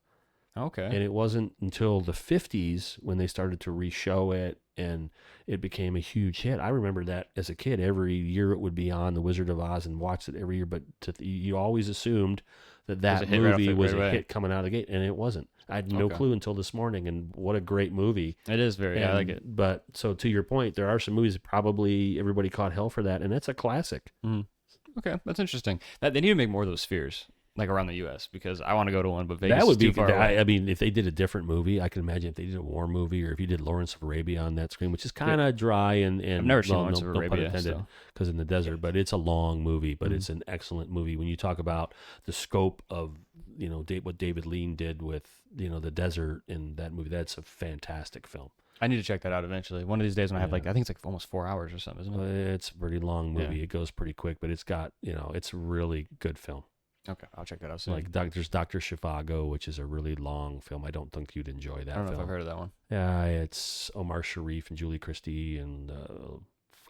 S1: Okay.
S2: And it wasn't until the 50s when they started to re-show it, and it became a huge hit. I remember that as a kid. Every year it would be on The Wizard of Oz, and watched it every year. But you always assumed that movie was a hit coming out of the gate, and it wasn't. I had no clue until this morning, and what a great movie.
S1: It is very, I like it.
S2: But so to your point, there are some movies that probably everybody caught hell for that, and that's a classic.
S1: Okay, that's interesting. They need to make more of those spheres, like around the U.S., because I want to go to one, but Vegas
S2: That would
S1: is
S2: be.
S1: too far away.
S2: I mean, if they did a different movie, I can imagine if they did a war movie, or if you did Lawrence of Arabia on that screen, which is kind of dry and
S1: I've never seen Lawrence of
S2: no pun
S1: Arabia,
S2: intended,
S1: so.
S2: because in the desert. But it's a long movie, but it's an excellent movie. When you talk about the scope of what David Lean did with the desert in that movie, that's a fantastic film.
S1: I need to check that out eventually. One of these days when I have I think it's like almost 4 hours or something, isn't it?
S2: It's a pretty long movie.
S1: Yeah.
S2: It goes pretty quick, but it's got it's a really good film.
S1: Okay, I'll check that out soon.
S2: Like there's Dr. Zhivago, which is a really long film. I don't think you'd enjoy that
S1: I don't know
S2: film.
S1: if I've heard of that one.
S2: Yeah, it's Omar Sharif and Julie Christie and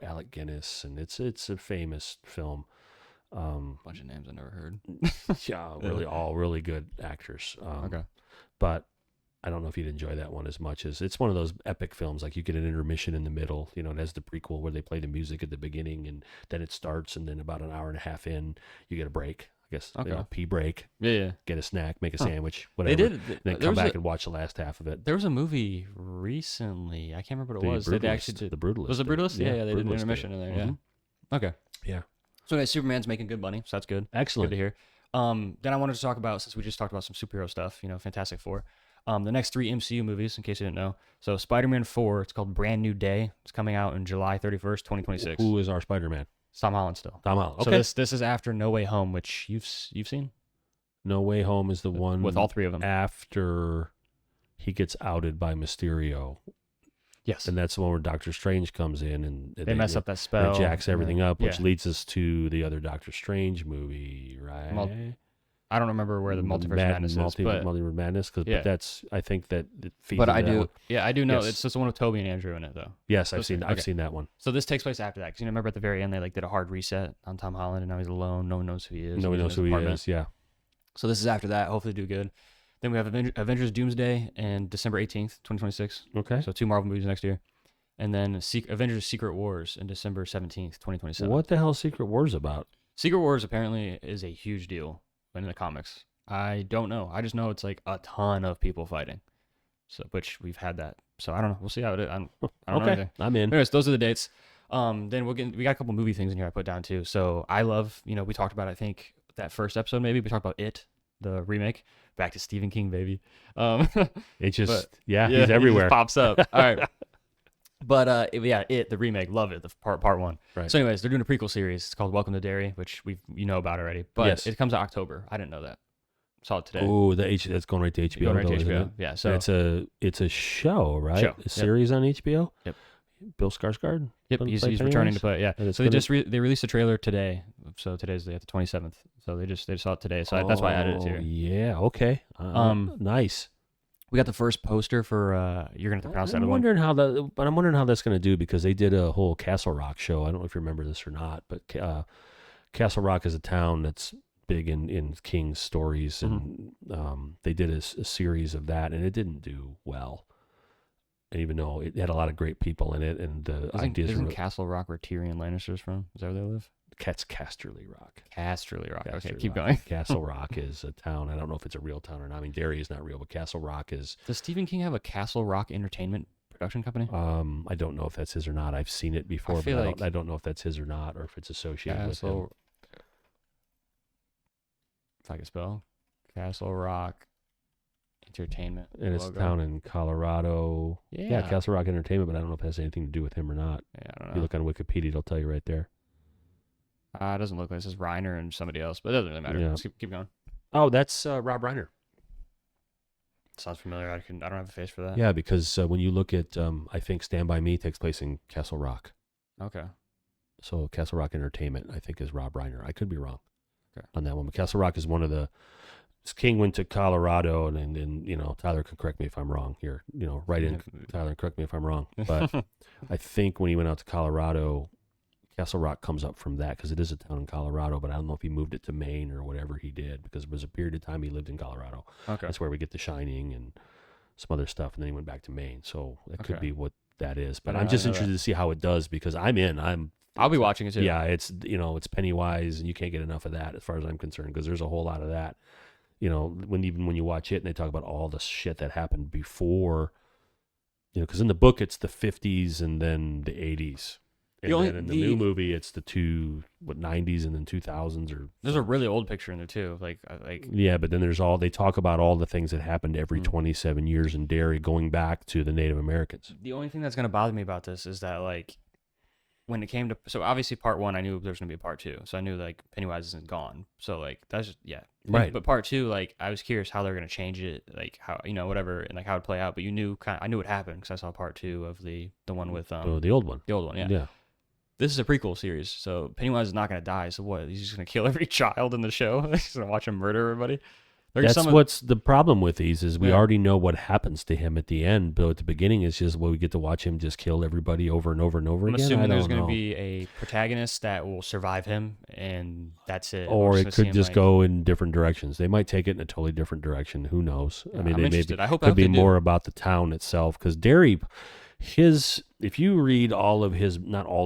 S2: Alec Guinness, and it's a famous film.
S1: Bunch of names I never heard.
S2: Yeah, really, all really good actors.
S1: Okay.
S2: But I don't know if you'd enjoy that one as much as it's one of those epic films. Like you get an intermission in the middle, it has the prequel where they play the music at the beginning, and then it starts, and then about an hour and a half in, you get a break. I guess pee break.
S1: Yeah.
S2: Get a snack, make a sandwich, whatever.
S1: They did.
S2: Then come back and watch the last half of it.
S1: There was a movie recently. I can't remember what it was. They actually did
S2: The Brutalist.
S1: Was it Brutalist? Yeah, they did an
S2: Brutalist
S1: intermission in there. Yeah. Okay.
S2: Yeah.
S1: So anyway, Superman's making good money, so that's good.
S2: Excellent.
S1: Good to hear. Then I wanted to talk about, since we just talked about some superhero stuff, Fantastic Four. The next 3 MCU movies, in case you didn't know. So Spider-Man 4, it's called Brand New Day. It's coming out on July 31st, 2026.
S2: Who is our Spider-Man?
S1: It's Tom Holland still.
S2: Tom Holland. Okay.
S1: So this is after No Way Home, which you've seen?
S2: No Way Home is the one
S1: with all 3 of them.
S2: After he gets outed by Mysterio.
S1: Yes.
S2: And that's the one where Doctor Strange comes in and
S1: they mess up that spell.
S2: They jacks everything up, which
S1: yeah.
S2: leads us to the other Doctor Strange movie, right?
S1: I don't remember where the Multiverse of Madness is, but
S2: Multiverse Madness, but that's, I think that it feeds
S1: But I
S2: into that
S1: do,
S2: one.
S1: yeah, I do know.
S2: Yes.
S1: It's just the one with Toby and Andrew in it, though.
S2: Yes, I've seen that one.
S1: So this takes place after that, because remember at the very end they did a hard reset on Tom Holland, and now he's alone. No one knows who he is.
S2: No one knows who he is. Yeah.
S1: So this is after that. Hopefully do good. Then we have Avengers Doomsday and December 18th, 2026.
S2: Okay.
S1: So 2 Marvel movies next year. And then Avengers Secret Wars in December 17th, 2027.
S2: What the hell is Secret Wars about?
S1: Secret Wars apparently is a huge deal in the comics. I don't know. I just know it's like a ton of people fighting. So, which we've had that. So I don't know. We'll see how it is. I don't know anything.
S2: I'm in.
S1: Anyways, those are the dates. Then we got a couple movie things in here I put down too. So I love, we talked about, I think that first episode maybe, we talked about It, the remake. Back to Stephen King, baby.
S2: It just, he's
S1: he
S2: everywhere.
S1: just pops up. All right. But It, the remake, love it, the part 1.
S2: Right.
S1: So anyways, they're doing a prequel series. It's called Welcome to Derry, which you know about already. But
S2: Yes.
S1: it comes out October. I didn't know that. Saw it today.
S2: Oh, that's going right to HBO.
S1: Going right to
S2: though,
S1: HBO.
S2: isn't it?
S1: Yeah. So
S2: it's a show, right?
S1: Show.
S2: A series on HBO.
S1: Yep.
S2: Bill Skarsgård.
S1: Yep,
S2: Gonna
S1: he's
S2: play
S1: returning
S2: Pennywise?
S1: to play. Yeah.
S2: And it's
S1: So they
S2: gonna-
S1: just they released a trailer today. So today's the 27th. So they just saw it today. So that's why I added it here.
S2: Yeah. Okay. Nice.
S1: We got the first poster for you're gonna have to pronounce that.
S2: I'm wondering how that's going to do, because they did a whole Castle Rock show. I don't know if you remember this or not, but Castle Rock is a town that's big in King's stories, and they did a series of that, and it didn't do well. even though it had a lot of great people in it, and the ideas
S1: isn't
S2: were
S1: Castle Rock where Tyrion Lannister's from? Is that where they live?
S2: Cat's Casterly Rock.
S1: Casterly Rock. Okay,
S2: Casterly
S1: keep
S2: Rock.
S1: going.
S2: Castle Rock is a town. I don't know if it's a real town or not. I mean, Derry is not real, but Castle Rock is.
S1: Does Stephen King have a Castle Rock Entertainment production company?
S2: I don't know if that's his or not. I've seen it before, but I don't know if that's his or not, or if it's associated with him.
S1: If I can spell, Castle Rock Entertainment.
S2: And it's a town in Colorado. Yeah, Castle Rock Entertainment, but I don't know if it has anything to do with him or not.
S1: Yeah, I don't know.
S2: If you look on Wikipedia, it'll tell you right there.
S1: It doesn't look like it says Reiner and somebody else, but it doesn't really matter.
S2: Yeah.
S1: Let's keep going.
S2: Oh, that's Rob Reiner.
S1: Sounds familiar. I don't have a face for that.
S2: Yeah, because when you look at, I think Stand By Me takes place in Castle Rock.
S1: Okay.
S2: So Castle Rock Entertainment, I think, is Rob Reiner. I could be wrong on that one. But Castle Rock is one of the. King went to Colorado, and you know, Tyler can correct me if I'm wrong here. You know, write in Tyler and correct me if I'm wrong. But I think when he went out to Colorado, Castle Rock comes up from that because it is a town in Colorado. But I don't know if he moved it to Maine or whatever he did, because it was a period of time he lived in Colorado.
S1: Okay.
S2: That's where we get The Shining and some other stuff, and then he went back to Maine. So that could be what that is. But I'm just interested to see how it does, because I'll
S1: be watching it too.
S2: Yeah, it's it's Pennywise, and you can't get enough of that as far as I'm concerned, because there's a whole lot of that. You know, when you watch it and they talk about all the shit that happened before, you know, because in the book it's the 50s and then the 80s. And then in the new movie it's the 90s and then 2000s. Or
S1: there's a really old picture in there too. Like
S2: yeah, but then they talk about all the things that happened every 27 years in Derry, going back to the Native Americans.
S1: The only thing that's going to bother me about this is that, like, when it came to, so obviously part 1, I knew there was going to be a part 2. So I knew, like, Pennywise isn't gone. So, like, that's just, yeah.
S2: Right.
S1: But part 2, like, I was curious how they're going to change it, like, how, you know, whatever, and, like, how it'd play out. But I knew what happened because I saw part 2 of the one with,
S2: the old one.
S1: The old one, yeah.
S2: Yeah.
S1: This is a prequel series. So Pennywise is not going to die. So what? He's just going to kill every child in the show? He's going to watch him murder everybody?
S2: That's what's the problem with these is we already know what happens to him at the end, but at the beginning it's just, we get to watch him just kill everybody over and over and over again.
S1: I'm assuming there's going to be a protagonist that will survive him, and that's it.
S2: Or it could just go in different directions. They might take it in a totally different direction. Who knows?
S1: Yeah,
S2: I mean,
S1: I'm interested. I hope
S2: could be
S1: they
S2: more
S1: do.
S2: about the town itself, because Derry, if you read not all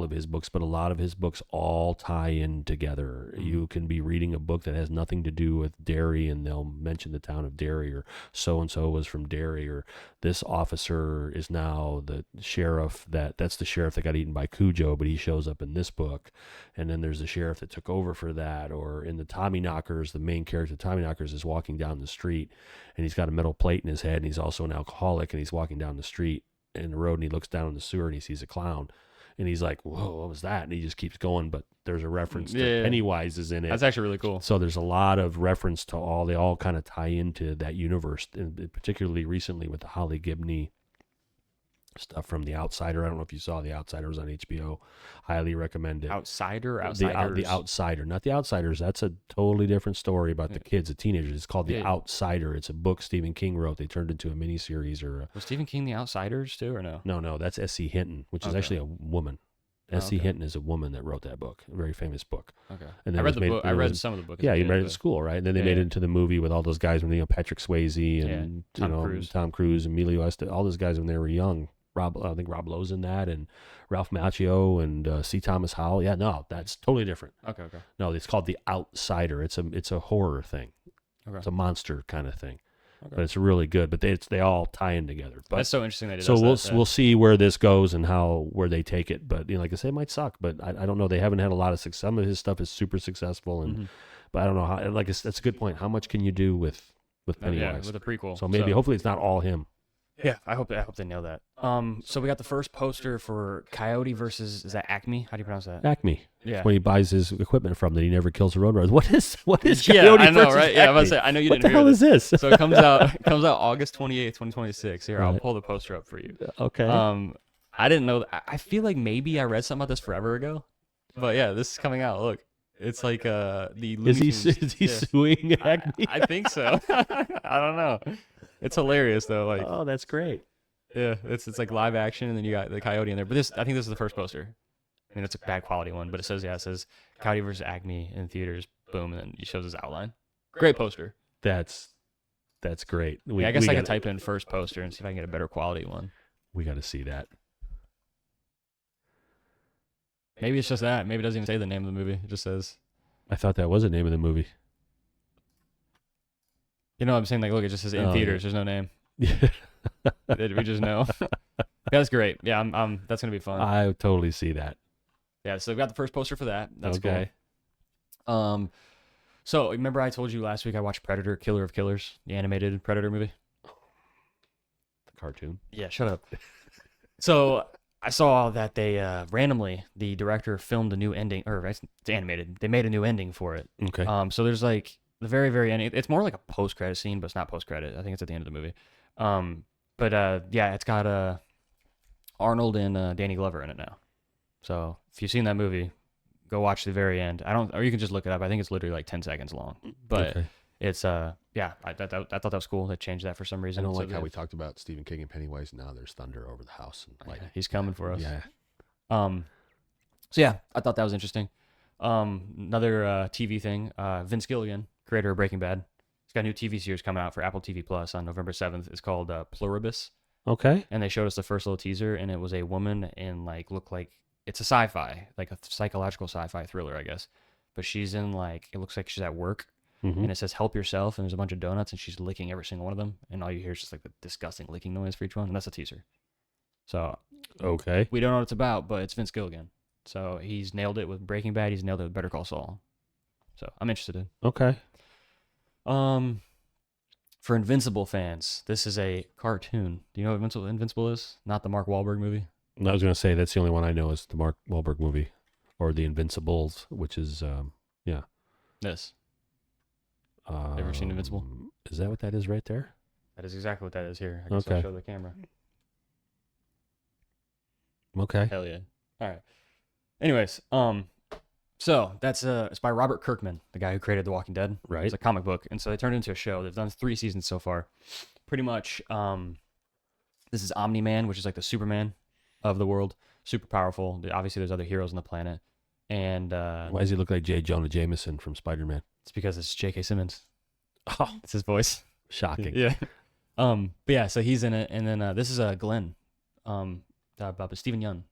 S2: of his books, but a lot of his books all tie in together.
S1: Mm-hmm.
S2: You can be reading a book that has nothing to do with Derry, and they'll mention the town of Derry, or so-and-so was from Derry, or this officer is now the sheriff that's the sheriff that got eaten by Cujo, but he shows up in this book. And then there's the sheriff that took over for that. Or in the Tommyknockers, the main character, Tommyknockers, is walking down the street, and he's got a metal plate in his head, and he's also an alcoholic, and he's walking down the street in the road, and he looks down in the sewer and he sees a clown, and he's like, whoa, what was that? And he just keeps going, but there's a reference to Pennywise is in it.
S1: That's actually really cool.
S2: So there's a lot of reference to they all kind of tie into that universe, and particularly recently with the Holly Gibney stuff from The Outsider. I don't know if you saw The Outsider. It was on HBO. Highly recommend it.
S1: Outsiders?
S2: The Outsider, not The Outsiders. That's a totally different story about the kids, the teenagers. It's called The Outsider. It's a book Stephen King wrote. They turned it into a miniseries. Was
S1: Stephen King The Outsiders too, or no?
S2: No, that's S.C. Hinton, which is actually a woman. S.C. Hinton is a woman that wrote that book, a very famous book.
S1: Okay.
S2: And then
S1: I read the book. I read some of the book.
S2: Yeah, you read it at school, right? And then they made it into the movie with all those guys, Patrick Swayze and Tom Cruise, Emilio Estevez, all those guys when they were young. I think Rob Lowe's in that, and Ralph Macchio and C. Thomas Howell. Yeah, no, that's totally different.
S1: Okay.
S2: No, it's called The Outsider. It's a horror thing.
S1: Okay.
S2: It's a monster kind of thing. Okay. But it's really good. But they all tie in together. But,
S1: that's so interesting that it
S2: does
S1: that.
S2: We'll see where this goes and where they take it. But like I said, it might suck. But I don't know. They haven't had a lot of success. Some of his stuff is super successful, and but I don't know how. Like that's a good point. How much can you do with Pennywise?
S1: With a prequel.
S2: So maybe hopefully it's not all him.
S1: Yeah, I hope they nail that. So we got the first poster for Coyote versus, is that Acme? How do you pronounce that?
S2: Acme.
S1: Yeah.
S2: When he buys his equipment from that he never kills the road runners. What is Coyote
S1: yeah, I know,
S2: versus
S1: right?
S2: Acme?
S1: Yeah, I was about to say, I know you didn't hear
S2: What the hell is this?
S1: So it comes out August 28th, 2026. Here, I'll pull the poster up for you.
S2: Okay.
S1: I didn't know that. I feel like maybe I read something about this forever ago. But yeah, this is coming out. Look. It's like the Looney Tunes.
S2: Is he suing Acme?
S1: I think so. I don't know. It's hilarious though. Like,
S2: oh, that's great.
S1: Yeah, it's like live action, and then you got the Coyote in there. But I think this is the first poster. I mean, it's a bad quality one, but it says Coyote versus Acme in theaters. Boom, and then it shows his outline. Great poster.
S2: That's great.
S1: I guess I can type in first poster and see if I can get a better quality one.
S2: We got to see that.
S1: Maybe it's just that. Maybe it doesn't even say the name of the movie. It just says.
S2: I thought that was the name of the movie.
S1: You know what I'm saying? Like, look, it just says in theaters.
S2: Yeah.
S1: There's no name.
S2: Yeah.
S1: We just know. That's great. Yeah, that's gonna be fun.
S2: I would totally see that.
S1: Yeah, so we got the first poster for that. That's
S2: okay.
S1: Cool. So remember I told you last week I watched Predator: Killer of Killers, the animated Predator movie.
S2: The cartoon.
S1: Yeah, shut up. So I saw that they randomly the director filmed a new ending, or it's animated. They made a new ending for it.
S2: Okay.
S1: So there's like the very very end. It's more like a post credit scene, but it's not post credit. I think it's at the end of the movie. Yeah, it's got Arnold and Danny Glover in it now. So if you've seen that movie, go watch the very end. Or you can just look it up. I think it's literally like 10 seconds long. But
S2: okay.
S1: it's yeah, I thought that was cool. They changed that for some reason.
S2: I don't like how we talked about Stephen King and Pennywise. Now there's thunder over the house, and like
S1: he's coming for us.
S2: Yeah.
S1: So yeah, I thought that was interesting. Another TV thing. Vince Gilligan, creator of Breaking Bad, he's got a new TV series coming out for Apple TV Plus on November 7th. It's called Pluribus.
S2: Okay.
S1: And they showed us the first little teaser, and it was a woman in looked like it's a sci-fi, like a psychological sci-fi thriller, I guess. But she's in it looks like she's at work, and it says "Help yourself," and there's a bunch of donuts, and she's licking every single one of them, and all you hear is just like the disgusting licking noise for each one, and that's a teaser. So
S2: okay,
S1: we don't know what it's about, but it's Vince Gilligan, so he's nailed it with Breaking Bad. He's nailed it with Better Call Saul. So I'm interested in.
S2: Okay.
S1: For Invincible fans, this is a cartoon. Do you know what Invincible is? Not the Mark Wahlberg movie.
S2: I was going to say that's the only one I know is the Mark Wahlberg movie, or the Invincibles, which is yeah.
S1: This. Ever seen Invincible?
S2: Is that what that is right there?
S1: That is exactly what that is here. I guess
S2: Okay.
S1: I'll show the camera.
S2: Okay.
S1: Hell yeah. All right. Anyways, so that's it's by Robert Kirkman, the guy who created The Walking Dead.
S2: Right.
S1: It's a comic book, and so they turned it into a show. They've done 3 seasons so far. Pretty much, this is Omni-Man, which is like the Superman of the world. Super powerful. Obviously, there's other heroes on the planet. And
S2: why does he look like J. Jonah Jameson from Spider-Man?
S1: It's because it's J.K. Simmons.
S2: Oh,
S1: It's his voice.
S2: shocking.
S1: Yeah. But yeah, so he's in it, and then this is Glenn, Stephen Yeun.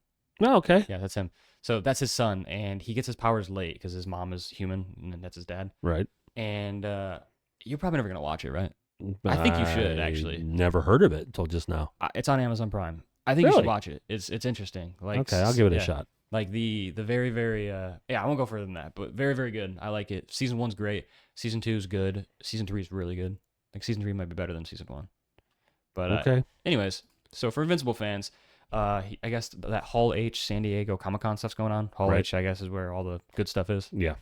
S2: Oh, okay.
S1: Yeah, that's him. So that's his son, and he gets his powers late because his mom is human, and that's his dad.
S2: Right.
S1: And you're probably never gonna watch it, right? I think you should, actually.
S2: Never heard of it until just now.
S1: It's on Amazon Prime. I think you
S2: Really?
S1: should watch it. It's interesting.
S2: Okay, I'll give it a
S1: yeah.
S2: shot.
S1: Like the very very yeah, I won't go further than that, but very very good. I like it. Season 1's great. Season 2 is good. Season 3 is really good. Like season 3 might be better than season 1. But
S2: Okay.
S1: anyways, so for Invincible fans, I guess that Hall H San Diego Comic-Con stuff's going on. Hall
S2: Right.
S1: H, I guess, is where all the good stuff is.
S2: Yeah.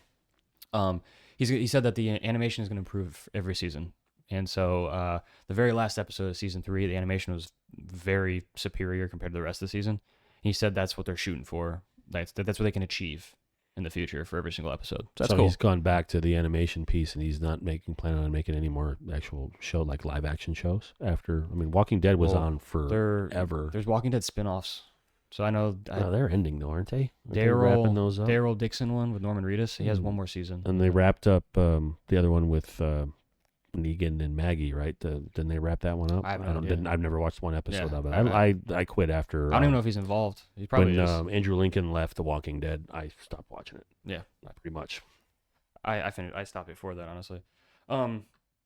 S1: He said that the animation is going to improve every season, and so the very last episode of season 3, the animation was very superior compared to the rest of the season. He said that's what they're shooting for. That's what they can achieve in the future for every single episode. So that's cool.
S2: He's gone back to the animation piece, and he's not planning on making any more actual show like live action shows after. I mean, Walking Dead was on forever.
S1: There's Walking Dead spin-offs. So I know
S2: they're ending though, aren't they? Wrapping those up?
S1: Daryl Dixon one with Norman Reedus. He has one more season.
S2: And they wrapped up the other one with Negan and Maggie, right? Didn't they wrap that one up?
S1: I have no idea.
S2: I've never watched one episode
S1: Yeah,
S2: of it. I quit after.
S1: I don't even know if he's involved. He probably
S2: when
S1: is.
S2: Andrew Lincoln left The Walking Dead, I stopped watching it.
S1: Yeah,
S2: pretty much.
S1: I finished. I stopped before that, honestly.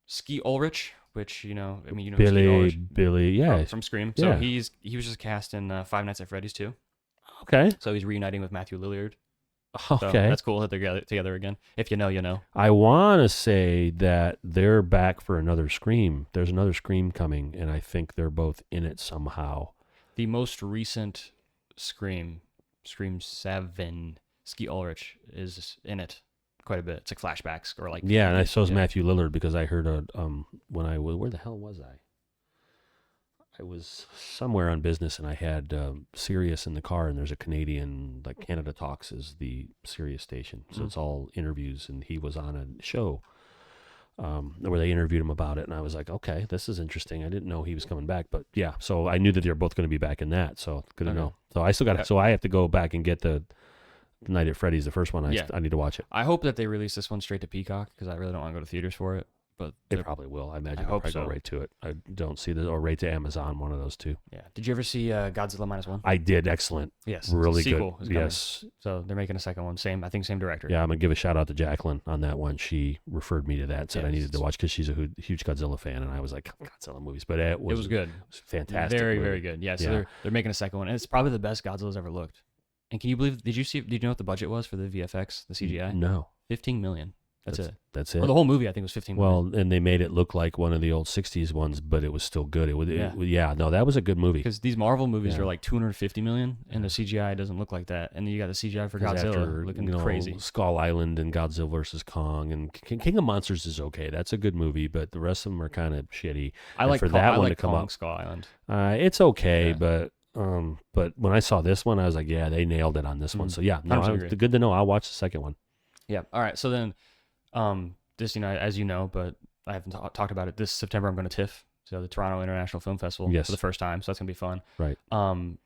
S1: Ski Ulrich, which Ski
S2: Billy,
S1: Ulrich
S2: yeah,
S1: from Scream. So
S2: Yeah.
S1: he was just cast in Five Nights at Freddy's 2.
S2: okay,
S1: So he's reuniting with Matthew Lillard.
S2: okay.
S1: So that's cool that they're together again. If you know, you know.
S2: I want to say that they're back for another Scream. There's another Scream coming, and I think they're both in it somehow.
S1: The most recent Scream 7, Ski Ulrich is in it quite a bit. It's like flashbacks or like
S2: Yeah, and so is
S1: yeah.
S2: Matthew Lillard, because I heard where the hell was I? I was somewhere on business, and I had Sirius in the car, and there's a Canadian, like Canada Talks is the Sirius station, so it's all interviews, and he was on a show where they interviewed him about it, and I was like, okay, this is interesting. I didn't know he was coming back, but yeah, so I knew that they're both going to be back in that, so good to know. So I still got, so I have to go back and get the Night at Freddy's, the first one. I need to watch it.
S1: I hope that they release this one straight to Peacock because I really don't want to go to theaters for it. but
S2: It probably will. I imagine
S1: I
S2: they'll
S1: hope
S2: probably go
S1: so.
S2: right to it. I don't see or right to Amazon, one of those two.
S1: yeah. Did you ever see Godzilla -1?
S2: I did. Excellent.
S1: Yes.
S2: Really good.
S1: Sequel is coming.
S2: Yes.
S1: So they're making a second one. I think same director.
S2: Yeah, I'm going to give a shout out to Jacqueline on that one. She referred me to that, said I needed to watch because she's a huge Godzilla fan. And I was like, Godzilla movies. But it was
S1: good.
S2: It was fantastic.
S1: Very,
S2: movie.
S1: very good. Yeah, so
S2: Yeah.
S1: they're making a second one. And it's probably the best Godzilla's ever looked. And can you believe, did you know what the budget was for the VFX, the CGI?
S2: No.
S1: 15 million. That's it.
S2: That's it.
S1: Well, the whole movie, I think, was 15 million.
S2: Well, and they made it look like one of the old 60s ones, but it was still good. No, that was a good movie.
S1: Because these Marvel movies
S2: Yeah.
S1: are like 250 million, and the CGI doesn't look like that. And then you got the CGI for
S2: 'Cause
S1: Godzilla
S2: after,
S1: looking crazy.
S2: Skull Island and Godzilla versus Kong and King of Monsters is okay. That's a good movie, but the rest of them are kind of shitty.
S1: I
S2: And
S1: like
S2: for
S1: Kong,
S2: that
S1: I
S2: one
S1: like
S2: to come
S1: Kong
S2: up,
S1: Skull Island.
S2: it's okay,
S1: Yeah.
S2: but when I saw this one, I was like, yeah, they nailed it on this one. So yeah, no,
S1: 100% agree.
S2: good to know. I'll watch the second one.
S1: Yeah. All right. So then, this, as you know, but I haven't talked about it. This September, I'm going to TIFF, so the Toronto International Film Festival,
S2: Yes.
S1: for the first time. So that's going to be fun.
S2: Right.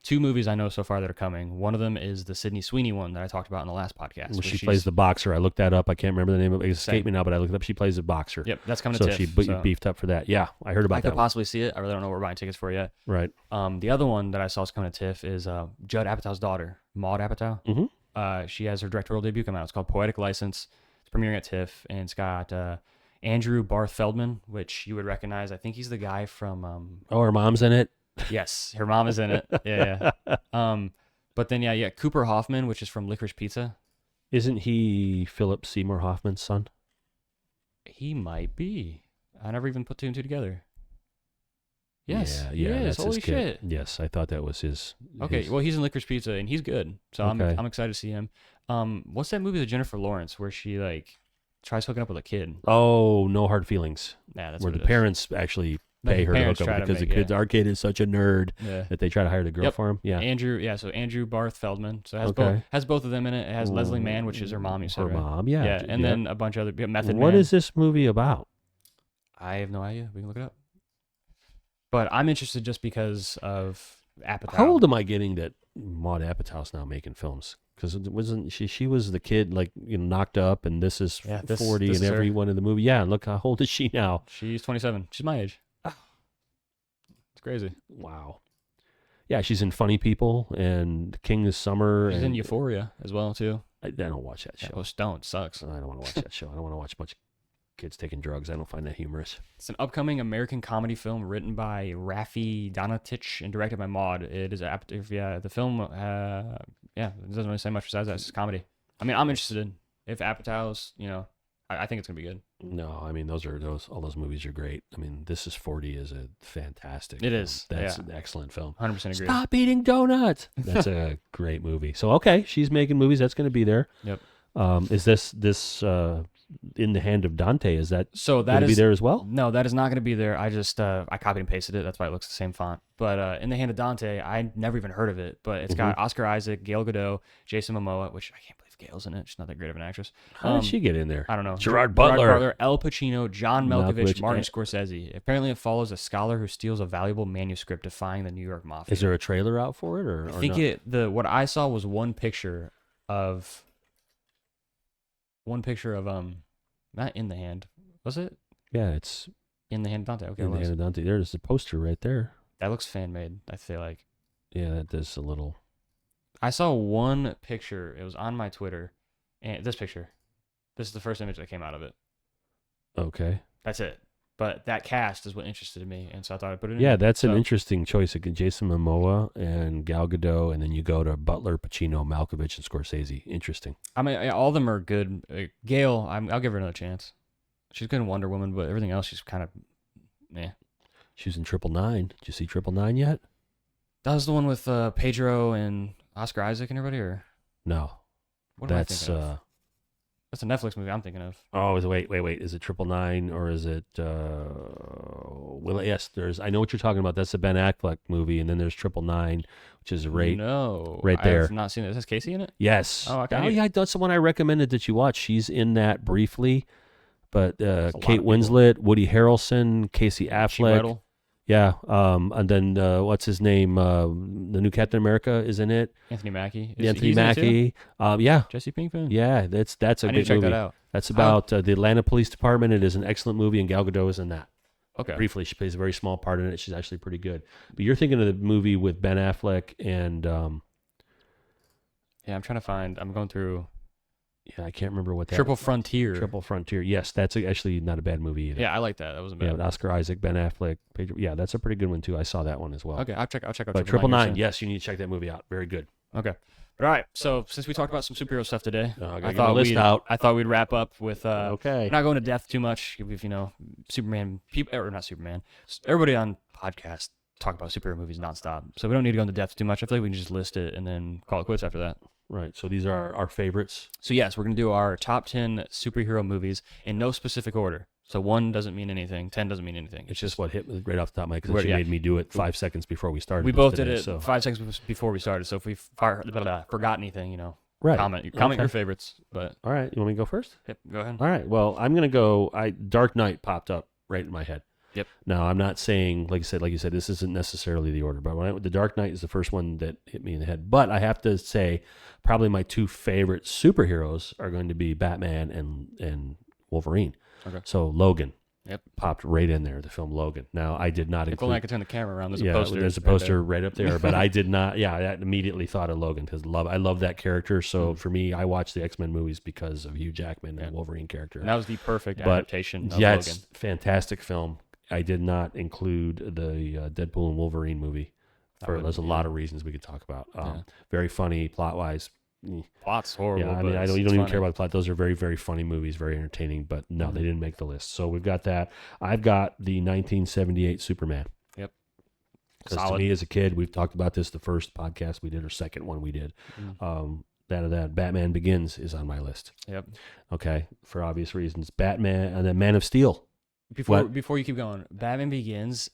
S1: 2 movies I know so far that are coming. One of them is the Sydney Sweeney one that I talked about in the last podcast.
S2: Well, she plays the boxer. I looked that up. I can't remember the name of it. It escaped
S1: Same.
S2: me now, but I looked it up. She plays a boxer.
S1: Yep, that's coming
S2: So
S1: to
S2: she
S1: TIFF.
S2: beefed up for that. Yeah, I heard about
S1: I
S2: that
S1: could possibly see it. I really don't know what we're buying tickets for yet.
S2: Right.
S1: The other one that I saw is coming to TIFF is Judd Apatow's daughter, Maud Apatow.
S2: Mm-hmm.
S1: She has her directorial debut come out. It's called Poetic License. It's premiering at TIFF, and it's got Andrew Barth Feldman, which you would recognize. I think he's the guy from.
S2: Oh, her mom's in it.
S1: Yes, her mom is in it. Yeah. But then Cooper Hoffman, which is from Licorice Pizza.
S2: Isn't he Philip Seymour Hoffman's son?
S1: He might be. I never even put 2 and 2 together. Yes,
S2: Yeah,
S1: he is.
S2: that's
S1: Holy
S2: his kid.
S1: shit.
S2: Yes, I thought that was his.
S1: Okay,
S2: his-
S1: well, he's in Licorice Pizza, and he's good. So
S2: Okay.
S1: I'm excited to see him. What's that movie with Jennifer Lawrence where she tries hooking up with a kid?
S2: Oh, No Hard Feelings.
S1: Yeah, that's
S2: Where
S1: what
S2: the
S1: it is.
S2: parents actually
S1: The
S2: pay her to
S1: parents
S2: hook
S1: try
S2: up
S1: to
S2: because the
S1: make-
S2: kid, our kid is such a nerd
S1: Yeah.
S2: that they try to hire the girl
S1: Yep.
S2: for him. Yeah.
S1: So Andrew Barth Feldman. So it has
S2: Okay.
S1: both of them in it. It has Leslie Mann, which is her mom. You said,
S2: Her
S1: right?
S2: mom, yeah.
S1: Yeah, and then a bunch of other Method Man.
S2: What is this movie about?
S1: I have no idea. We can look it up. But I'm interested just because of Apatow.
S2: How old am I getting that Maud Apatow's now making films? Because wasn't she was the kid knocked up, and this is 40
S1: this
S2: in
S1: is
S2: every
S1: her.
S2: one of the movie. Yeah, and look how old is she now?
S1: She's 27. She's my age. It's crazy.
S2: Wow. Yeah, she's in Funny People and King of Summer.
S1: She's
S2: and
S1: in Euphoria as well too.
S2: I don't watch that show.
S1: Oh, Stone sucks.
S2: I don't want to watch that show. I don't want to watch a bunch of kids taking drugs. I don't find that humorous.
S1: It's an upcoming American comedy film written by Rafi Donatich and directed by Maud. It is the film. It doesn't really say much besides that. It's just comedy. I mean, I'm interested in if Apatow's. I think it's gonna be good.
S2: No, I mean all those movies are great. I mean, This Is 40 is a fantastic.
S1: It
S2: film.
S1: is,
S2: That's
S1: yeah.
S2: an excellent film.
S1: 100% agree.
S2: Stop eating donuts. That's a great movie. So okay, she's making movies. That's going to be there.
S1: Yep.
S2: Is this In the Hand of Dante? Is that
S1: So
S2: going
S1: that
S2: to be
S1: is
S2: there as well?
S1: No, that is not going to be there. I just I copied and pasted it. That's why it looks the same font. But In the Hand of Dante, I never even heard of it. But it's got Oscar Isaac, Gail Godot, Jason Momoa, which I can't believe Gail's in it. She's not that great of an actress.
S2: How did she get in there?
S1: I don't know.
S2: Gerard Butler.
S1: Al Pacino, John Malkovich,
S2: Malkovich,
S1: Martin
S2: and-
S1: Scorsese. Apparently, it follows a scholar who steals a valuable manuscript defying the New York Mafia.
S2: Is there a trailer out for it, or
S1: I think
S2: not?
S1: what I saw was one picture of not In the Hand. Was it
S2: Yeah, it's
S1: In the Hand of Dante? Okay,
S2: In
S1: it
S2: the
S1: was.
S2: Hand of Dante. There's the poster right there.
S1: That looks fan made. I feel like
S2: Yeah, that does a little.
S1: I saw one picture. It was on my Twitter, and this picture. This is the first image that came out of it.
S2: Okay.
S1: That's it. But that cast is what interested me, and so I thought I'd put it in.
S2: Yeah, that's an
S1: So-
S2: interesting choice. Like Jason Momoa and Gal Gadot, and then you go to Butler, Pacino, Malkovich, and Scorsese. Interesting.
S1: I mean, all of them are good. Gail, I'll give her another chance. She's good in Wonder Woman, but everything else, she's kind of,
S2: She was in 999. Did you see 999 yet?
S1: That was the one with Pedro and Oscar Isaac and everybody, or
S2: No.
S1: what am I
S2: That's
S1: thinking of? That's a Netflix movie I'm thinking of.
S2: wait. Is it 999 or is it yes, I know what you're talking about. That's the Ben Affleck movie, and then there's 999, which is right there.
S1: I've not seen it. Has Casey in it?
S2: Yes.
S1: Oh, okay.
S2: Oh, yeah, that's the one I recommended that you watch. She's in that briefly, but
S1: a lot
S2: Kate
S1: of people.
S2: Winslet, Woody Harrelson, Casey Affleck.
S1: Chiwetel.
S2: Yeah, and then what's his name? The new Captain America is in it.
S1: Anthony Mackie.
S2: Anthony
S1: He's in it too?
S2: Mackie. Yeah,
S1: Jesse Pinkman.
S2: yeah. That's a
S1: I need
S2: good
S1: to check
S2: movie.
S1: that out.
S2: That's about the Atlanta Police Department. It is an excellent movie, and Gal Gadot is in that.
S1: Okay.
S2: Briefly, she plays a very small part in it. She's actually pretty good. But you're thinking of the movie with Ben Affleck and
S1: Yeah, I'm trying to find. I'm going through
S2: yeah, I can't remember what that
S1: Triple Frontier.
S2: Triple Frontier. Yes, that's actually not a bad movie either.
S1: Yeah, I like that. That wasn't
S2: Yeah,
S1: bad.
S2: with Oscar Isaac, Ben Affleck, Pedro. Yeah, that's a pretty good one too. I saw that one as well.
S1: Okay, I'll check out
S2: But
S1: Triple Nine.
S2: yes, you need to check that movie out. Very good.
S1: Okay. All right. So since we talked about some superhero stuff today,
S2: I thought list out.
S1: I thought we'd wrap up with
S2: Okay.
S1: not going to depth too much. If Superman, people or not Superman, everybody on podcast talk about superhero movies nonstop. So we don't need to go into depth too much. I feel like we can just list it and then call it quits after that.
S2: Right. So these are our favorites.
S1: So yes, we're gonna do our top 10 superhero movies in no specific order. So 1 doesn't mean anything, 10 doesn't mean anything.
S2: It's just what hit me right off the top of my head because she made me do it 5 seconds before we started.
S1: We both
S2: today,
S1: did it
S2: so.
S1: 5 seconds before we started. So if we forgot anything,
S2: Right.
S1: comment your favorites. But
S2: all right, you want me to go first?
S1: Yep, go ahead.
S2: All right. Well, I'm gonna go. Dark Knight popped up right in my head.
S1: Yep.
S2: Now I'm not saying, like you said, this isn't necessarily the order, but the Dark Knight is the first one that hit me in the head. But I have to say, probably my 2 favorite superheroes are going to be Batman and Wolverine.
S1: Okay.
S2: So Logan.
S1: Yep.
S2: Popped right in there, the film Logan. Now, I did not
S1: If
S2: include...
S1: only I could turn the camera around. There's a poster.
S2: There's a poster right up there, but I did not... Yeah, I immediately thought of Logan because I love that character. So for me, I watched the X-Men movies because of Hugh Jackman and Wolverine character.
S1: And that was the perfect adaptation of
S2: yeah,
S1: Logan.
S2: it's a fantastic film. I did not include the Deadpool and Wolverine movie. There's a lot of reasons we could talk about. Very funny, plot-wise.
S1: Plot's horrible.
S2: Yeah, I mean, you don't even care about the plot. Those are very, very funny movies, very entertaining. But no, they didn't make the list. So we've got that. I've got the 1978 Superman.
S1: Yep.
S2: Because to me, as a kid, we've talked about this the first podcast we did, or second one we did. That Batman Begins is on my list.
S1: Yep.
S2: Okay, for obvious reasons. Batman and then Man of Steel.
S1: Before you keep going, Batman Begins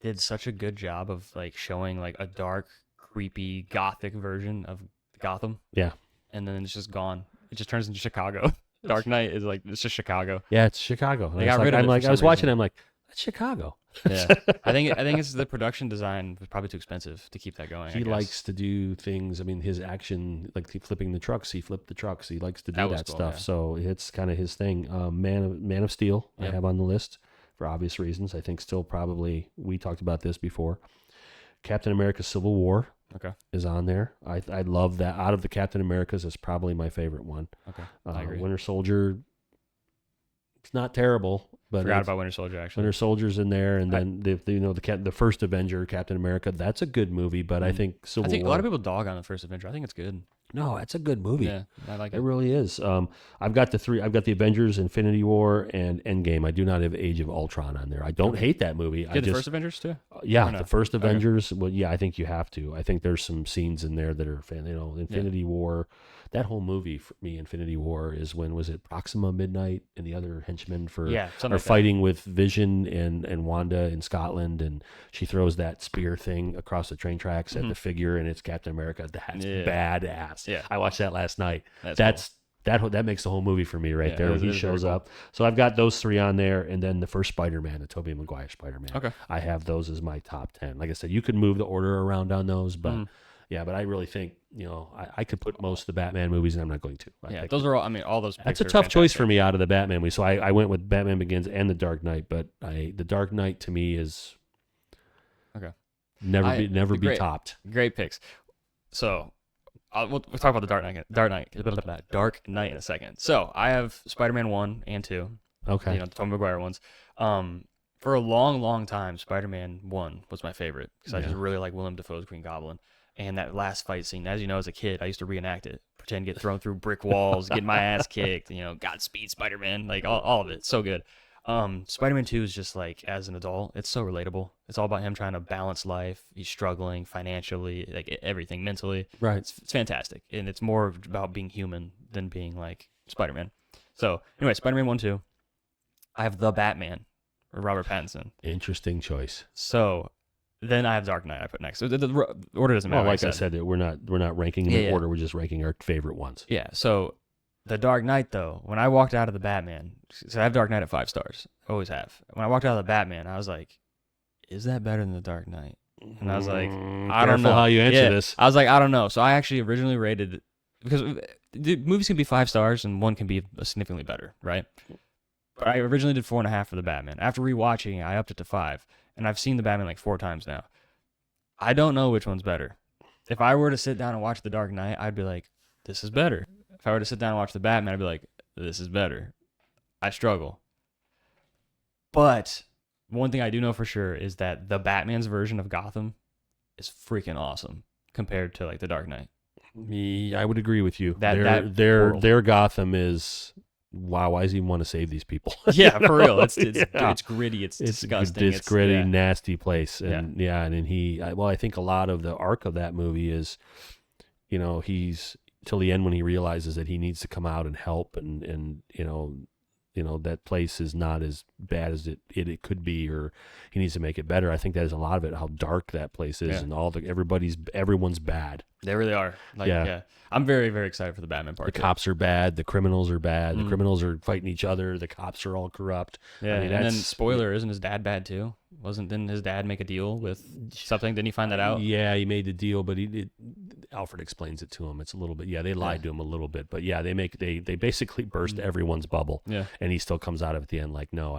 S1: did such a good job of like showing like a dark, creepy, gothic version of Gotham.
S2: Yeah.
S1: And then it's just gone. It just turns into Chicago. Dark Knight is like, it's just Chicago.
S2: Yeah, it's Chicago.
S1: They got rid of it for some
S2: I was watching
S1: reason.
S2: it, I'm like, that's Chicago.
S1: Yeah. I think it's the production design was probably too expensive to keep that going.
S2: He likes to do things. I mean, his action, like flipping the trucks. He flipped the trucks. He likes to do that
S1: cool,
S2: stuff.
S1: yeah.
S2: So it's kind of his thing. Man of Steel, I have on the list for obvious reasons. I think still probably, we talked about this before. Captain America Civil War is on there. I love that. Out of the Captain Americas, it's probably my favorite one.
S1: Okay, I agree.
S2: Winter Soldier, it's not terrible. But
S1: forgot about Winter Soldier, actually.
S2: Winter Soldier's in there, and then the first Avenger, Captain America. That's a good movie, but I think Civil War.
S1: A lot of people dog on the first Avenger. I think it's good.
S2: No, it's a good movie.
S1: Yeah, I like it.
S2: It really is. I've got the Avengers, Infinity War, and Endgame. I do not have Age of Ultron on there. I don't hate that movie.
S1: You had the first Avengers too?
S2: Yeah, the first Avengers. Well, yeah, I think you have to. I think there's some scenes in there that are Infinity War. That whole movie for me, Infinity War, is when was it Proxima Midnight and the other henchmen are fighting with Vision and Wanda in Scotland, and she throws that spear thing across the train tracks at the figure, and it's Captain America. That's badass.
S1: Yeah,
S2: I watched that last night.
S1: That's cool.
S2: That makes the whole movie for me right there when he shows up. So I've got those 3 on there, and then the first Spider-Man, the Tobey Maguire Spider-Man.
S1: Okay,
S2: I have those as my top 10. Like I said, you could move the order around on those, but. Yeah, but I really think, I could put most of the Batman movies, and I'm not going to.
S1: Those are all, all those picks
S2: That's a
S1: are
S2: tough choice
S1: fantastic.
S2: for me out of the Batman movies. So I went with Batman Begins and The Dark Knight, but The Dark Knight to me is never be topped.
S1: Great picks. So we'll talk about the Dark Knight in a second. So I have Spider-Man 1 and 2.
S2: Okay.
S1: The Tobey Maguire ones. For a long, long time, Spider-Man 1 was my favorite because I just really like Willem Dafoe's Green Goblin. And that last fight scene, as you know, as a kid, I used to reenact it, pretend to get thrown through brick walls, get my ass kicked, Godspeed Spider-Man, like all of it. So good. Spider-Man 2 is just like, as an adult, it's so relatable. It's all about him trying to balance life. He's struggling financially, like everything, mentally.
S2: Right.
S1: It's fantastic. And it's more about being human than being like Spider-Man. So anyway, Spider-Man 1, 2. I have The Batman, or Robert Pattinson.
S2: Interesting choice.
S1: So then I have Dark Knight I put next. So the order doesn't matter.
S2: Well, like I said, we're not ranking in order. We're just ranking our favorite ones.
S1: Yeah. So the Dark Knight, though, when I walked out of the Batman, so I have Dark Knight at 5 stars. Always have. When I walked out of the Batman, I was like, is that better than the Dark Knight? And I was like, I don't know
S2: how you answer this.
S1: I was like, I don't know. So I actually originally rated, because the movies can be 5 stars and one can be significantly better, right? But I originally did 4.5 for the Batman. After rewatching it, I upped it to 5, and I've seen the Batman like 4 times now. I don't know which one's better. If I were to sit down and watch The Dark Knight, I'd be like, this is better. If I were to sit down and watch the Batman, I'd be like, this is better. I struggle. But one thing I do know for sure is that the Batman's version of Gotham is freaking awesome compared to like The Dark Knight.
S2: I would agree with you.
S1: That
S2: Their Gotham is, wow, why does he want to save these people?
S1: Yeah, for real. It's
S2: Yeah.
S1: it's gritty. It's disgusting.
S2: It's gritty,
S1: yeah.
S2: nasty place. And I think a lot of the arc of that movie is, he's till the end when he realizes that he needs to come out and help, and that place is not as bad as it could be, or he needs to make it better. I think that is a lot of it, how dark that place is, and everyone's bad.
S1: They really are. Like, yeah. I'm very, very excited for the Batman part.
S2: The cops are bad. The criminals are bad. The criminals are fighting each other. The cops are all corrupt.
S1: Yeah, and then spoiler, isn't his dad bad too? Didn't his dad make a deal with something? Didn't he find that out?
S2: Yeah, he made the deal, but Alfred explains it to him. It's a little bit. Yeah, they lied to him a little bit, but yeah, they basically burst everyone's bubble.
S1: Yeah,
S2: and he still comes out at the end like, no,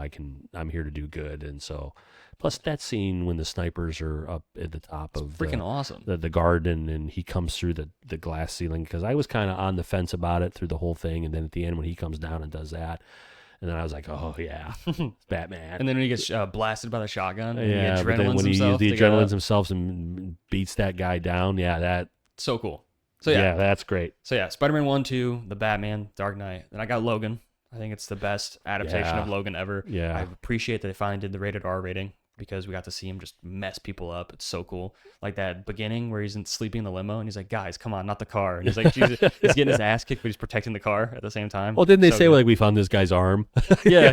S2: I'm here to do good, and so. Plus that scene when the snipers are up at the top of
S1: freaking awesome.
S2: The garden, and he comes through the glass ceiling, because I was kind of on the fence about it through the whole thing, and then at the end when he comes down and does that, and then I was like, oh yeah, it's Batman.
S1: And then when he gets blasted by the shotgun, and
S2: yeah,
S1: he
S2: but then when he
S1: himself
S2: adrenalines himself and beats that guy down, yeah, that
S1: so cool. So yeah,
S2: that's great.
S1: So yeah, Spider-Man 1, 2, the Batman, Dark Knight. Then I got Logan. I think it's the best adaptation of Logan ever.
S2: Yeah,
S1: I appreciate that they finally did the rated R rating, because we got to see him just mess people up. It's so cool. Like that beginning where he's sleeping in the limo and he's like, guys, come on, not the car. And he's like, Jesus, he's getting his ass kicked, but he's protecting the car at the same time.
S2: Well, didn't they
S1: so
S2: say
S1: good.
S2: like we found this guy's arm?
S1: Yeah.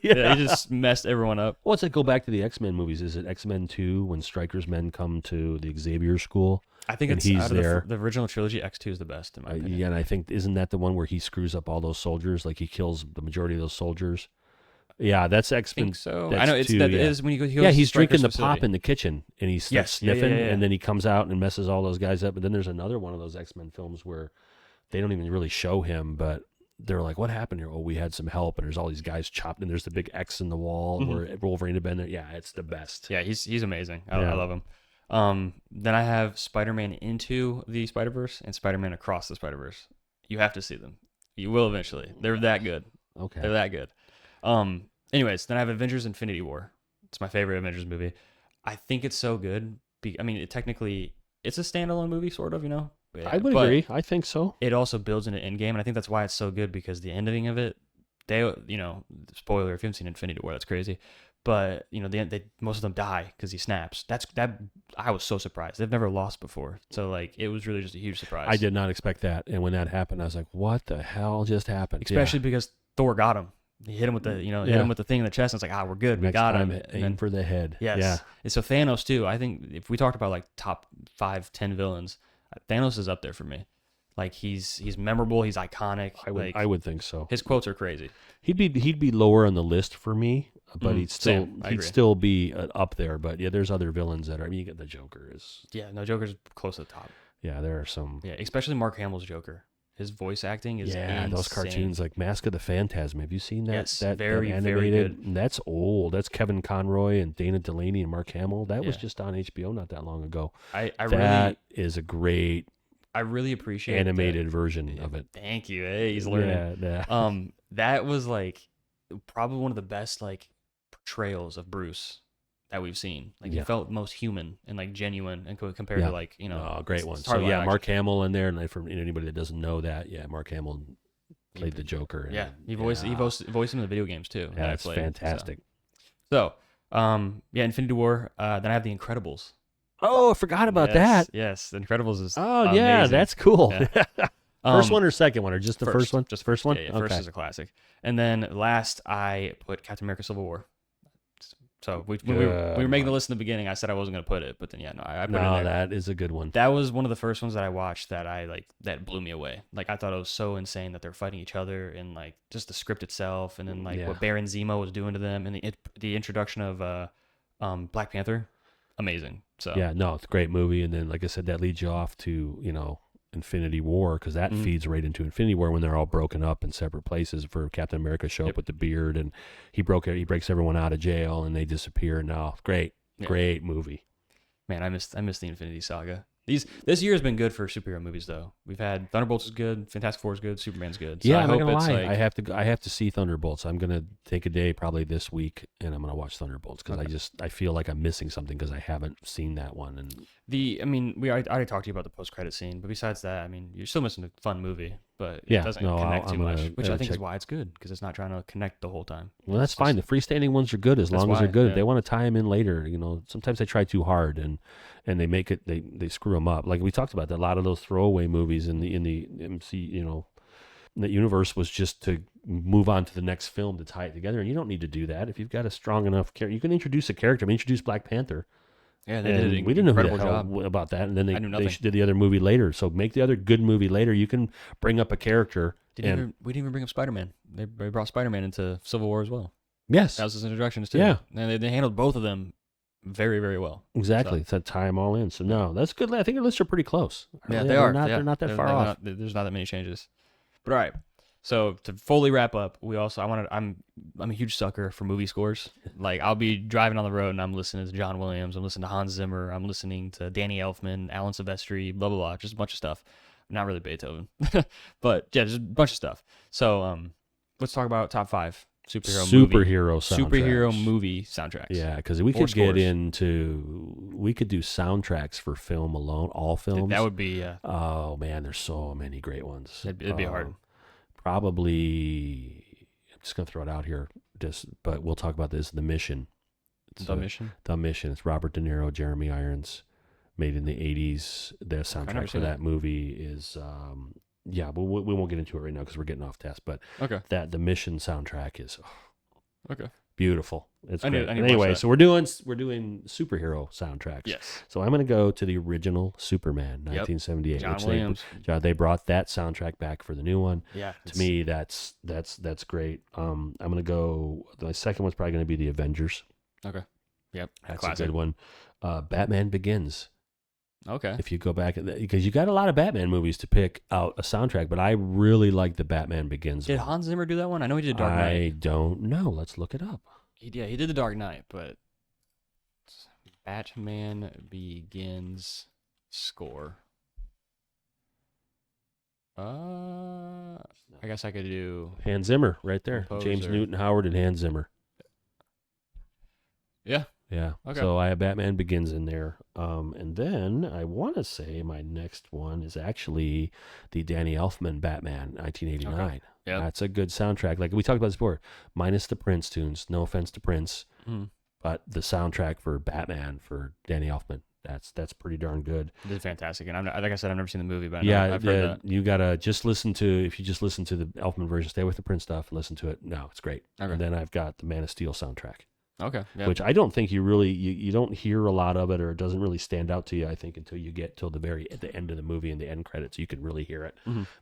S1: He just messed everyone up.
S2: Well, it's like go back to the X-Men movies. Is it X-Men 2 when Stryker's men come to the Xavier school?
S1: I think it's
S2: he's
S1: out of
S2: there.
S1: The original trilogy, X2 is the best in my opinion.
S2: Yeah, and I think, isn't that the one where he screws up all those soldiers? Like he kills the majority of those soldiers? Yeah, that's X-Men.
S1: I think so.
S2: That's
S1: I know it's
S2: two,
S1: that
S2: yeah.
S1: is when he goes
S2: He's drinking the
S1: facility.
S2: pop in the kitchen, and he starts sniffing, and then he comes out and messes all those guys up. But then there's another one of those X-Men films where they don't even really show him, but they're like, what happened here? Oh, we had some help, and there's all these guys chopped, and there's the big X in the wall where Wolverine had been there. Yeah, it's the best.
S1: Yeah, he's amazing. I love him. Then I have Spider-Man Into the Spider-Verse and Spider-Man Across the Spider-Verse. You have to see them. You will eventually. They're that good.
S2: Okay.
S1: They're that good. Anyways, then I have Avengers Infinity War. It's my favorite Avengers movie. I think it's so good. Technically, it's a standalone movie, sort of, Yeah,
S2: I would agree. I think so.
S1: It also builds into Endgame, and I think that's why it's so good, because the ending of it, spoiler, if you haven't seen Infinity War, that's crazy. But, most of them die because he snaps. I was so surprised. They've never lost before. So, like, it was really just a huge surprise.
S2: I did not expect that. And when that happened, I was like, what the hell just happened?
S1: Especially because Thor got him. He hit him with hit him with the thing in the chest, and it's like, we're good. We got him.
S2: Aim then, for the head.
S1: Yes. Yeah. And so Thanos, too. I think if we talked about, like, top 5, 10 villains, Thanos is up there for me. Like, he's memorable. He's iconic.
S2: I would think so.
S1: His quotes are crazy.
S2: He'd be lower on the list for me, but he'd still be up there. But yeah, there's other villains that are. I mean, you get the Joker is.
S1: Yeah, no, Joker's close to the top.
S2: Yeah, there are some.
S1: Yeah, especially Mark Hamill's Joker. His voice acting is insane.
S2: Those cartoons like Mask of the Phantasm. Have you seen that?
S1: Yes,
S2: that
S1: very
S2: animated?
S1: very good.
S2: That's old. That's Kevin Conroy and Dana Delaney and Mark Hamill. That was just on HBO not that long ago. That is a great.
S1: I really appreciate
S2: animated version of it.
S1: Thank you. Hey, he's learning.
S2: Yeah.
S1: That was like probably one of the best like portrayals of Bruce that we've seen. Like he felt most human and like genuine, and compared to like
S2: great one. So Mark Hamill in there, and for anybody that doesn't know that, Mark Hamill played the Joker. And,
S1: he voiced him in the video games too.
S2: Yeah, that's fantastic.
S1: So, Infinity War. Then I have the Incredibles.
S2: Oh, I forgot about that.
S1: Yes, The Incredibles is
S2: amazing. That's cool.
S1: Yeah.
S2: First one or second one, or just the first one?
S1: Just
S2: first one?
S1: Yeah, first is a classic. And then last, I put Captain America Civil War. So when we were making the list in the beginning, I said I wasn't going to put it, but then I put it in there.
S2: That is a good one.
S1: That was one of the first ones that I watched that blew me away. Like I thought it was so insane that they're fighting each other, and like just the script itself, and then like what Baron Zemo was doing to them, and the introduction of Black Panther, amazing. So
S2: it's a great movie, and then like I said, that leads you off to Infinity War, because that feeds right into Infinity War when they're all broken up in separate places. For Captain America show up with the beard, and he breaks everyone out of jail, and they disappear. No, great movie.
S1: Man, I miss the Infinity Saga. This year has been good for superhero movies, though. We've had Thunderbolts is good, Fantastic Four is good, Superman's good. So
S2: Yeah,
S1: I
S2: I'm not
S1: hope
S2: gonna
S1: it's
S2: lie.
S1: like
S2: I have to see Thunderbolts. I'm gonna take a day probably this week, and I'm gonna watch Thunderbolts because I feel like I'm missing something because I haven't seen that one. And
S1: I already talked to you about the post-credit scene, but besides that, I mean, you're still missing a fun movie, but
S2: Yeah,
S1: it doesn't
S2: no,
S1: connect
S2: I'm
S1: too
S2: gonna-
S1: much, which I think
S2: check-
S1: is why it's good, because it's not trying to connect the whole time.
S2: well, that's fine. The freestanding ones are good as long as they're
S1: why,
S2: good.
S1: yeah.
S2: If they want to tie them in later, sometimes they try too hard and they make it they screw them up. Like we talked about, that a lot of those throwaway movies in the MC, in the universe was just to move on to the next film to tie it together, and you don't need to do that if you've got a strong enough character. You can introduce a character. I mean, introduce Black Panther.
S1: Yeah, they
S2: And
S1: did an
S2: we didn't know who the
S1: incredible
S2: hell
S1: job.
S2: about that, and then
S1: I knew
S2: they
S1: nothing.
S2: did the other movie later. So make the other good movie later. You can bring up a character.
S1: We didn't even bring up Spider-Man. They brought Spider-Man into Civil War as well.
S2: Yes,
S1: That was his introductions too.
S2: Yeah.
S1: And they handled both of them very, very well.
S2: exactly. So tie them all in. So no, that's good. I think your lists are pretty close.
S1: Yeah,
S2: Really,
S1: they are.
S2: They're not that far off.
S1: There's not that many changes. But all right. So to fully wrap up, I'm a huge sucker for movie scores. Like I'll be driving on the road and I'm listening to John Williams, I'm listening to Hans Zimmer, I'm listening to Danny Elfman, Alan Silvestri, blah blah blah, just a bunch of stuff. Not really Beethoven, but yeah, just a bunch of stuff. So let's talk about top 5
S2: Superhero soundtracks.
S1: movie soundtracks.
S2: Yeah, because we
S1: Or
S2: could get
S1: scores.
S2: we could do soundtracks for film alone, all films.
S1: That would be
S2: Oh man, there's so many great ones.
S1: it'd be hard.
S2: Probably, I'm just gonna throw it out here, but we'll talk about this. The Mission.
S1: The Mission.
S2: The Mission. It's Robert De Niro, Jeremy Irons, made in the '80s. The soundtrack for that movie is, but we won't get into it right now because we're getting off task. But
S1: Okay.
S2: the Mission soundtrack is
S1: Okay.
S2: beautiful. It's
S1: I need
S2: great.
S1: to
S2: And
S1: watch
S2: anyway,
S1: that.
S2: so we're doing superhero soundtracks.
S1: Yes.
S2: So I'm going to go to the original Superman,
S1: Yep.
S2: 1978.
S1: John
S2: which
S1: Williams.
S2: They brought that soundtrack back for the new one.
S1: Yeah.
S2: To me, that's great. I'm going to go. My second one's probably going to be the Avengers.
S1: Okay. Yep.
S2: That's
S1: Classic.
S2: a good one. Batman Begins.
S1: Okay.
S2: If you go back, because you got a lot of Batman movies to pick out a soundtrack, but I really like the Batman Begins.
S1: Did
S2: one.
S1: Hans Zimmer do that one? I know he did Dark Knight.
S2: I don't know. Let's look it up.
S1: He did the Dark Knight, but Batman Begins score. I guess I could do.
S2: Hans Zimmer, right there. James
S1: Composer.
S2: Newton Howard and Hans Zimmer.
S1: Yeah.
S2: Yeah.
S1: Okay.
S2: So I have Batman Begins in there. And then I want to say my next one is actually the Danny Elfman Batman, 1989.
S1: Okay. Yep.
S2: That's a good soundtrack. Like we talked about this before, minus the Prince tunes. No offense to Prince, but the soundtrack for Batman for Danny Elfman, that's pretty darn good.
S1: Did fantastic, and like I said, I've never seen the movie, but I've heard that.
S2: You gotta just listen to, if you just listen to the Elfman version, stay with the Prince stuff and listen to it. No, it's great.
S1: Okay.
S2: And then I've got the Man of Steel soundtrack.
S1: Okay. Yeah.
S2: Which I don't think you really you don't hear a lot of it, or it doesn't really stand out to you. I think until you get till at the end of the movie and the end credits, you can really hear it.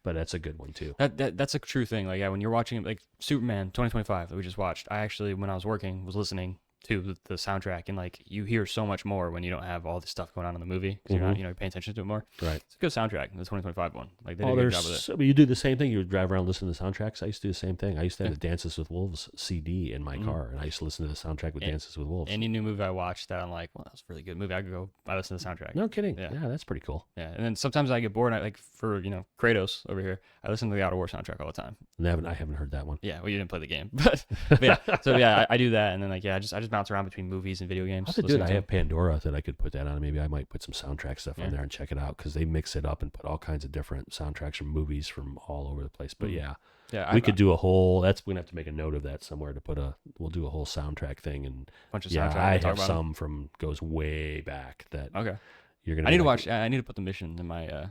S2: But that's a good one too.
S1: That's a true thing. Like when you're watching like Superman 2025 that we just watched, I actually when I was working was listening to the soundtrack, and like you hear so much more when you don't have all this stuff going on in the movie because you're not you're paying attention to it more.
S2: Right.
S1: It's a good soundtrack. The 2025 one, like they did a good job with it.
S2: You do the same thing. You would drive around listening to soundtracks. I used to do the same thing. I used to have the Dances with Wolves CD in my car, and I used to listen to the soundtrack with Dances with Wolves.
S1: Any new movie I watched that I'm like, well, that was a really good movie, I listen to the soundtrack.
S2: No kidding.
S1: Yeah.
S2: Yeah, that's pretty cool.
S1: Yeah, and then sometimes I get bored. And I like for Kratos over here. I listen to the God of War soundtrack all the time.
S2: I haven't heard that one.
S1: Yeah, well, you didn't play the game, but yeah. So yeah, I do that, and then I just bounce around between movies and video games.
S2: I'll have to do it. I have Pandora that I could put that on. Maybe I might put some soundtrack stuff on there and check it out because they mix it up and put all kinds of different soundtracks from movies from all over the place. But yeah, we could do a whole. We're gonna have to make a note of that somewhere to put we'll do a whole soundtrack thing and
S1: bunch of
S2: yeah.
S1: soundtrack.
S2: I have some from goes way back that
S1: okay.
S2: You're gonna.
S1: I need to watch. I need to put the Mission in my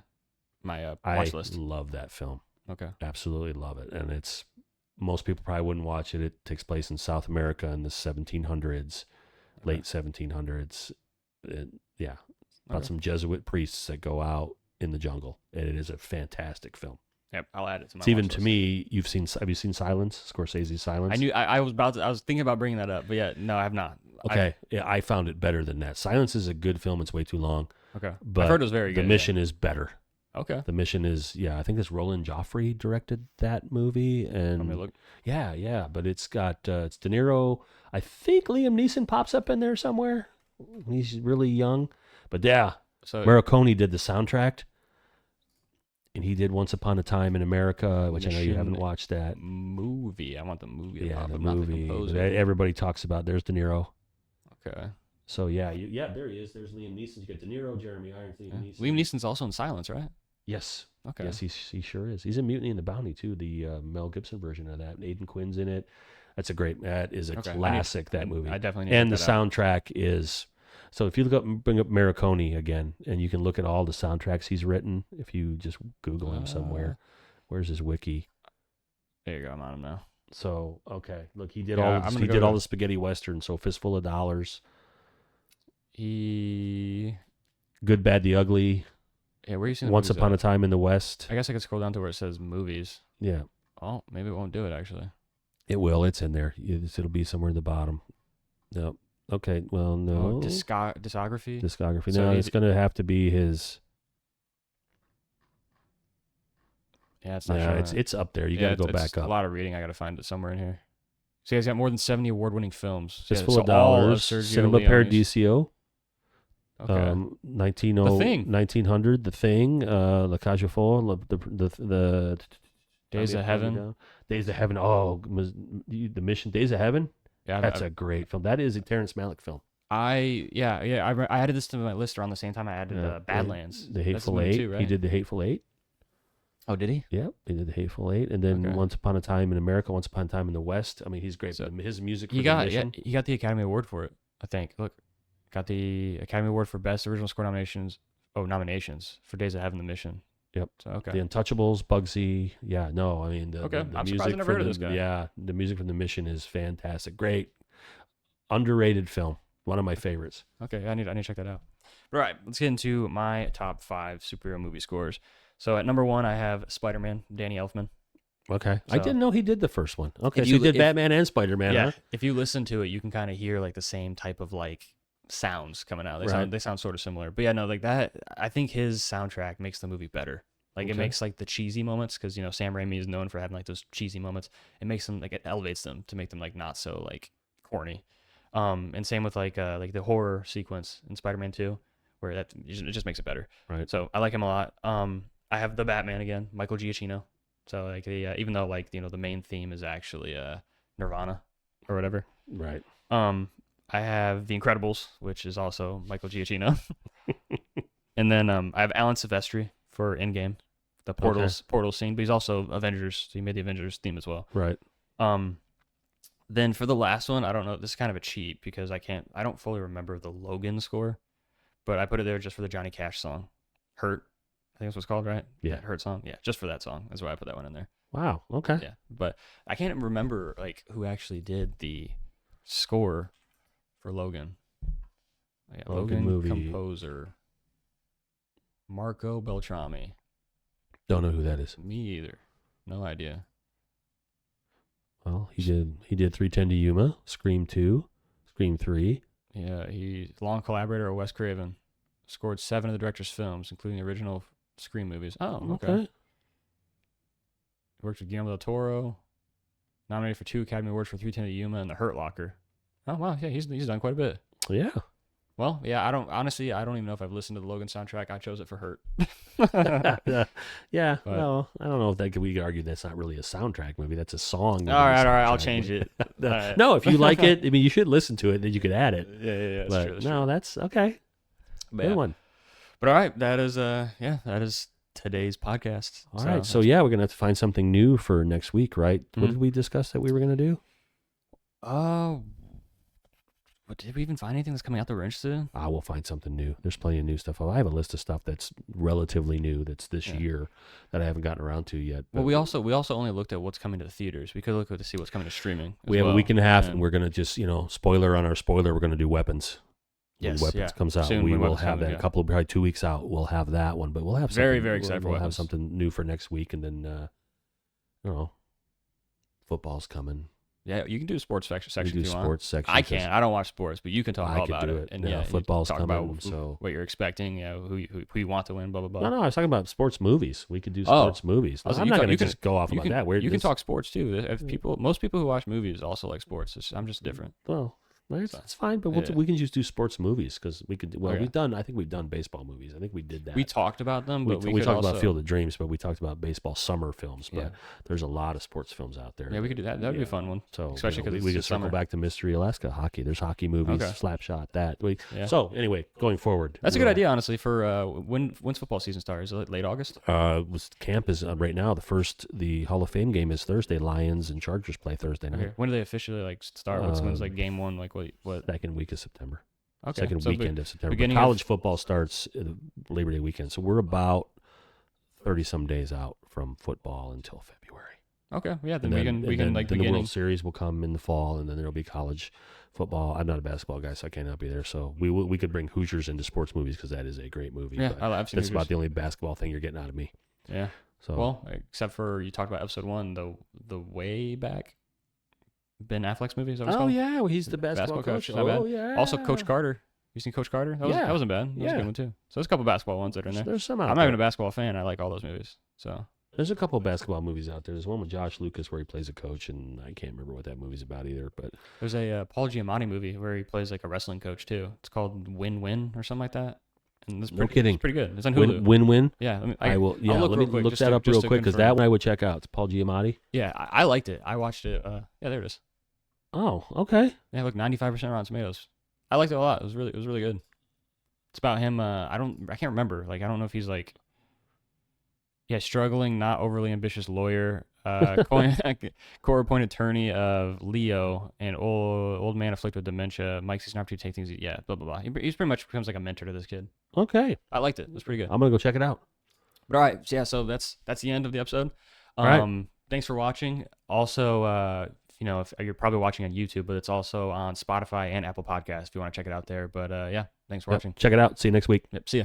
S1: watch list.
S2: I love that film.
S1: Okay.
S2: Absolutely love it, and it's most people probably wouldn't watch it. It takes place in South America in the 1700s. Late 1700s, about some Jesuit priests that go out in the jungle, and it is a fantastic film.
S1: Yep, I'll add it to my.
S2: It's even
S1: watch
S2: to
S1: list.
S2: me. Have you seen Silence? Scorsese's Silence.
S1: I knew I was thinking about bringing that up, but yeah, no, I have not.
S2: Okay, I found it better than that. Silence is a good film. It's way too long.
S1: Okay,
S2: but
S1: I've heard it was very good.
S2: The Mission is better.
S1: Okay.
S2: The Mission is, I think this Roland Joffrey directed that movie,
S1: Let me
S2: and
S1: look.
S2: yeah, but it's got it's De Niro. I think Liam Neeson pops up in there somewhere. He's really young, but yeah,
S1: So
S2: Morricone did the soundtrack, and he did Once Upon a Time in America, which I know you haven't
S1: Mission
S2: watched that.
S1: movie. I want the movie to
S2: Yeah,
S1: pop
S2: the
S1: up, not the
S2: movie
S1: composer.
S2: that everybody talks about. There's De Niro.
S1: Okay.
S2: So yeah, there he is. There's Liam Neeson. You got De Niro, Jeremy Irons, Liam
S1: Yeah.
S2: Neeson.
S1: Liam Neeson's also in Silence, right?
S2: Yes.
S1: Okay.
S2: Yes, he sure is. He's in Mutiny and the Bounty too, the Mel Gibson version of that. Aidan Quinn's in it. That is a
S1: Okay.
S2: classic. That movie.
S1: I definitely need
S2: And
S1: to
S2: the
S1: check that out.
S2: soundtrack is. So if you bring up Morricone again, and you can look at all the soundtracks he's written. If you just Google him somewhere, where's his wiki?
S1: There you go. I'm on him now.
S2: So okay, look, he
S1: Yeah, I'm gonna
S2: he
S1: go
S2: did
S1: to-
S2: all the spaghetti western. So Fistful of Dollars,
S1: He.
S2: Good, Bad, the Ugly,
S1: Yeah, where are you seeing the
S2: Once
S1: movies
S2: Upon a
S1: at?
S2: Time in the West.
S1: I guess I could scroll down to where it says movies.
S2: Yeah,
S1: Oh, maybe it won't do it actually.
S2: it will. It's in there. It'll be somewhere in the bottom. No. Okay. Well, no.
S1: Oh, discography.
S2: Discography.
S1: So
S2: No,
S1: he
S2: it's
S1: d-
S2: going to have to be his.
S1: Yeah, it's not
S2: Yeah,
S1: showing.
S2: it's up there. You
S1: Yeah,
S2: got to go
S1: it's
S2: back
S1: a
S2: up.
S1: lot of reading. I got to find it somewhere in here. So he's got more than 70 award-winning films. So,
S2: Fistful
S1: so
S2: of
S1: all of
S2: Dollars,
S1: Sergio
S2: Cinema
S1: Leone's.
S2: Paradiso,
S1: Okay.
S2: 1900, The Thing, La Cage aux Folles, the
S1: Days of Heaven.
S2: Days of Heaven. Oh, The Mission, Days of Heaven.
S1: Yeah,
S2: That's a great film. That is a Terrence Malick film.
S1: I added this to my list around the same time I added Badlands.
S2: The
S1: That's
S2: Hateful
S1: movie
S2: Eight.
S1: too, right?
S2: He did The Hateful Eight.
S1: Oh, did he?
S2: Yep, he did The Hateful Eight, and then
S1: Okay.
S2: Once Upon a Time in America, Once Upon a Time in the West. I mean, he's great.
S1: So
S2: But his music.
S1: He
S2: for
S1: got
S2: The Mission,
S1: he got the Academy Award for it. I think. Look, got the Academy Award for Best Original Score nominations. Oh, nominations for Days of Heaven, The Mission.
S2: Yep.
S1: So okay.
S2: The Untouchables, Bugsy. Yeah, no, I mean the
S1: Okay,
S2: the
S1: I'm surprised
S2: music
S1: I never
S2: for
S1: heard of
S2: the
S1: this guy.
S2: yeah the music from The Mission is fantastic. Great, underrated film. One of my favorites.
S1: Okay, I need to check that out. All right, let's get into my top 5 superhero movie scores. So at number 1, I have Spider-Man, Danny Elfman.
S2: Okay, I
S1: So-
S2: didn't know he did the first one. Okay,
S1: If
S2: so
S1: you-
S2: he did
S1: if-
S2: Batman and Spider-Man.
S1: Yeah,
S2: Huh?
S1: if you listen to it, you can kind of hear like the same type of like sounds coming out.
S2: Right.
S1: They sound sort of similar. But yeah, no, like that. I think his soundtrack makes the movie better. Like it
S2: Okay.
S1: makes like the cheesy moments because Sam Raimi is known for having like those cheesy moments. It makes them like it elevates them to make them like not so like corny. And same with like the horror sequence in Spider-Man 2, where it just makes it better.
S2: Right.
S1: So I like him a lot. I have the Batman again, Michael Giacchino. So like even though like the main theme is actually Nirvana or whatever.
S2: Right.
S1: I have The Incredibles, which is also Michael Giacchino. And then I have Alan Silvestri for Endgame, the portal scene, but he's also Avengers, so he made the Avengers theme as well.
S2: Right.
S1: Then for the last one, I don't know, this is kind of a cheat because I don't fully remember the Logan score, but I put it there just for the Johnny Cash song, Hurt. I think that's what it's called, right?
S2: Yeah.
S1: That Hurt song. Yeah, just for that song. That's why I put that one in there.
S2: Wow. Okay.
S1: Yeah, but I can't remember like who actually did the score for Logan. Yeah,
S2: Logan
S1: Logan
S2: movie.
S1: composer Marco Beltrami.
S2: Don't know who that is.
S1: Me either. No idea.
S2: Well, he did 310 to Yuma, Scream 2, Scream 3.
S1: Yeah, he's long collaborator with Wes Craven. Scored 7 of the director's films, including the original Scream movies. Oh, okay. Worked with Guillermo del Toro. Nominated for 2 Academy Awards for 310 to Yuma and The Hurt Locker. Oh wow, yeah, he's done quite a bit.
S2: Yeah.
S1: Well, yeah, I don't even know if I've listened to the Logan soundtrack. I chose it for Hurt.
S2: Yeah.
S1: But-
S2: Well, I don't know if we could argue that's not really a soundtrack movie. That's a song.
S1: All right, I'll change it. All right.
S2: No, if you like it, I mean, you should listen to it. Then you could add it.
S1: Yeah, that's
S2: But
S1: true. That's
S2: no,
S1: true.
S2: that's okay.
S1: But,
S2: Good
S1: yeah.
S2: one.
S1: But all right, that is today's podcast.
S2: All right. So yeah, we're gonna have to find something new for next week, right? What
S1: Mhm.
S2: did we discuss that we were gonna do?
S1: But did we even find anything that's coming out that we're interested in?
S2: We'll find something new. There's plenty of new stuff. I have a list of stuff that's relatively new that's this
S1: Yeah.
S2: year that I haven't gotten around to yet.
S1: Well,
S2: but
S1: we also only looked at what's coming to the theaters. We could look to see what's coming to streaming.
S2: we have a week and a half, and we're gonna just spoiler on our spoiler. We're gonna do Weapons. When
S1: Yes,
S2: Weapons
S1: yeah.
S2: comes out,
S1: Soon
S2: we
S1: when
S2: will
S1: Weapons
S2: have
S1: comes,
S2: that.
S1: yeah.
S2: A couple of probably 2 weeks out, we'll have that one. But we'll have
S1: Very,
S2: something,
S1: very excited for
S2: We'll have
S1: Weapons.
S2: something new for next week, and then football's coming.
S1: Yeah, you can do a sports section
S2: We do
S1: if you want.
S2: sports section.
S1: I can't. I don't watch sports, but you can talk
S2: I
S1: all
S2: could
S1: about
S2: do
S1: it.
S2: it.
S1: And
S2: Yeah,
S1: yeah,
S2: football's
S1: talk
S2: coming,
S1: about
S2: so
S1: what you're expecting. Who you want to win. Blah blah blah.
S2: No, I was talking about sports movies. We could do
S1: Oh.
S2: sports movies.
S1: I was like,
S2: I'm
S1: you
S2: not
S1: can-
S2: going
S1: you
S2: to
S1: can-
S2: just go off
S1: You
S2: about
S1: can
S2: that.
S1: you can talk sports too. If most people who watch movies also like sports. I'm just different.
S2: Well, that's fine, but we can just do sports movies because we could. Well,
S1: Okay.
S2: I think we've done baseball movies. I think we did that.
S1: We talked about them, but
S2: we
S1: could
S2: talked
S1: also,
S2: about Field of Dreams, but we talked about baseball summer films. But
S1: Yeah.
S2: there's a lot of sports films out there.
S1: Yeah, we could do that. That'd be a fun one.
S2: So
S1: especially because
S2: we could
S1: it's
S2: circle
S1: summer.
S2: back to Mystery Alaska hockey. There's hockey movies,
S1: Okay.
S2: Slapshot, that.
S1: Yeah.
S2: So anyway, going forward,
S1: That's a good idea, honestly. For when's football season start? Is it late August?
S2: Camp is right now. The Hall of Fame game is Thursday. Lions and Chargers play Thursday night.
S1: Okay. When do they officially start? When's game one? What?
S2: Second week of September.
S1: Okay.
S2: Second
S1: So
S2: weekend of September. But
S1: beginning
S2: college football starts Labor Day weekend, so we're about 30 some days out from football until February.
S1: Okay. Yeah. Then
S2: And
S1: we can like
S2: then the
S1: beginning.
S2: World Series will come in the fall, and then there'll be college football. I'm not a basketball guy, so I cannot be there. So we could bring Hoosiers into sports movies because that is a great movie.
S1: Yeah,
S2: but
S1: I've seen
S2: that's about
S1: Hoosiers.
S2: the only basketball thing you're getting out of me.
S1: Yeah.
S2: So
S1: Well, except for you talked about episode 1, the way back. Ben Affleck's movie. Is that what it's called?
S2: yeah, well, he's the basketball coach.
S1: Not bad.
S2: Yeah.
S1: Also, Coach Carter. You seen Coach Carter? That wasn't bad. That was a good one too. So there's a couple basketball ones that are in there.
S2: There's some out
S1: I'm not
S2: there.
S1: even a basketball fan. I like all those movies. So
S2: There's a couple of basketball movies out there. There's one with Josh Lucas where he plays a coach, and I can't remember what that movie's about either. But
S1: there's a Paul Giamatti movie where he plays like a wrestling coach too. It's called Win Win or something like that. And
S2: No kidding.
S1: It's pretty good. It's on Hulu.
S2: Win-win.
S1: Yeah,
S2: I will. Yeah,
S1: I'll look
S2: let
S1: real
S2: me
S1: quick
S2: look
S1: just
S2: that
S1: to-
S2: up
S1: just
S2: real
S1: to
S2: quick because
S1: confirm.
S2: that one I would check out. It's Paul Giamatti.
S1: Yeah, I liked it. I watched it. Yeah, there it is.
S2: Oh, okay.
S1: Yeah, look, 95% Rotten Tomatoes. I liked it a lot. It was really good. It's about him. I can't remember. Like, I don't know if he's like, struggling, not overly ambitious lawyer, court-appointed attorney of Leo, and old man afflicted with dementia. Mike sees an opportunity to take things. Yeah, blah blah blah. He's pretty much becomes like a mentor to this kid.
S2: Okay.
S1: I liked it. It was pretty good.
S2: I'm gonna go check it out.
S1: But all right, yeah. So that's the end of the episode.
S2: All right.
S1: Thanks for watching. Also, if you're probably watching on YouTube, but it's also on Spotify and Apple Podcasts if you want to check it out there. But yeah, thanks for watching.
S2: Check it out. See you next week.
S1: Yep. See ya.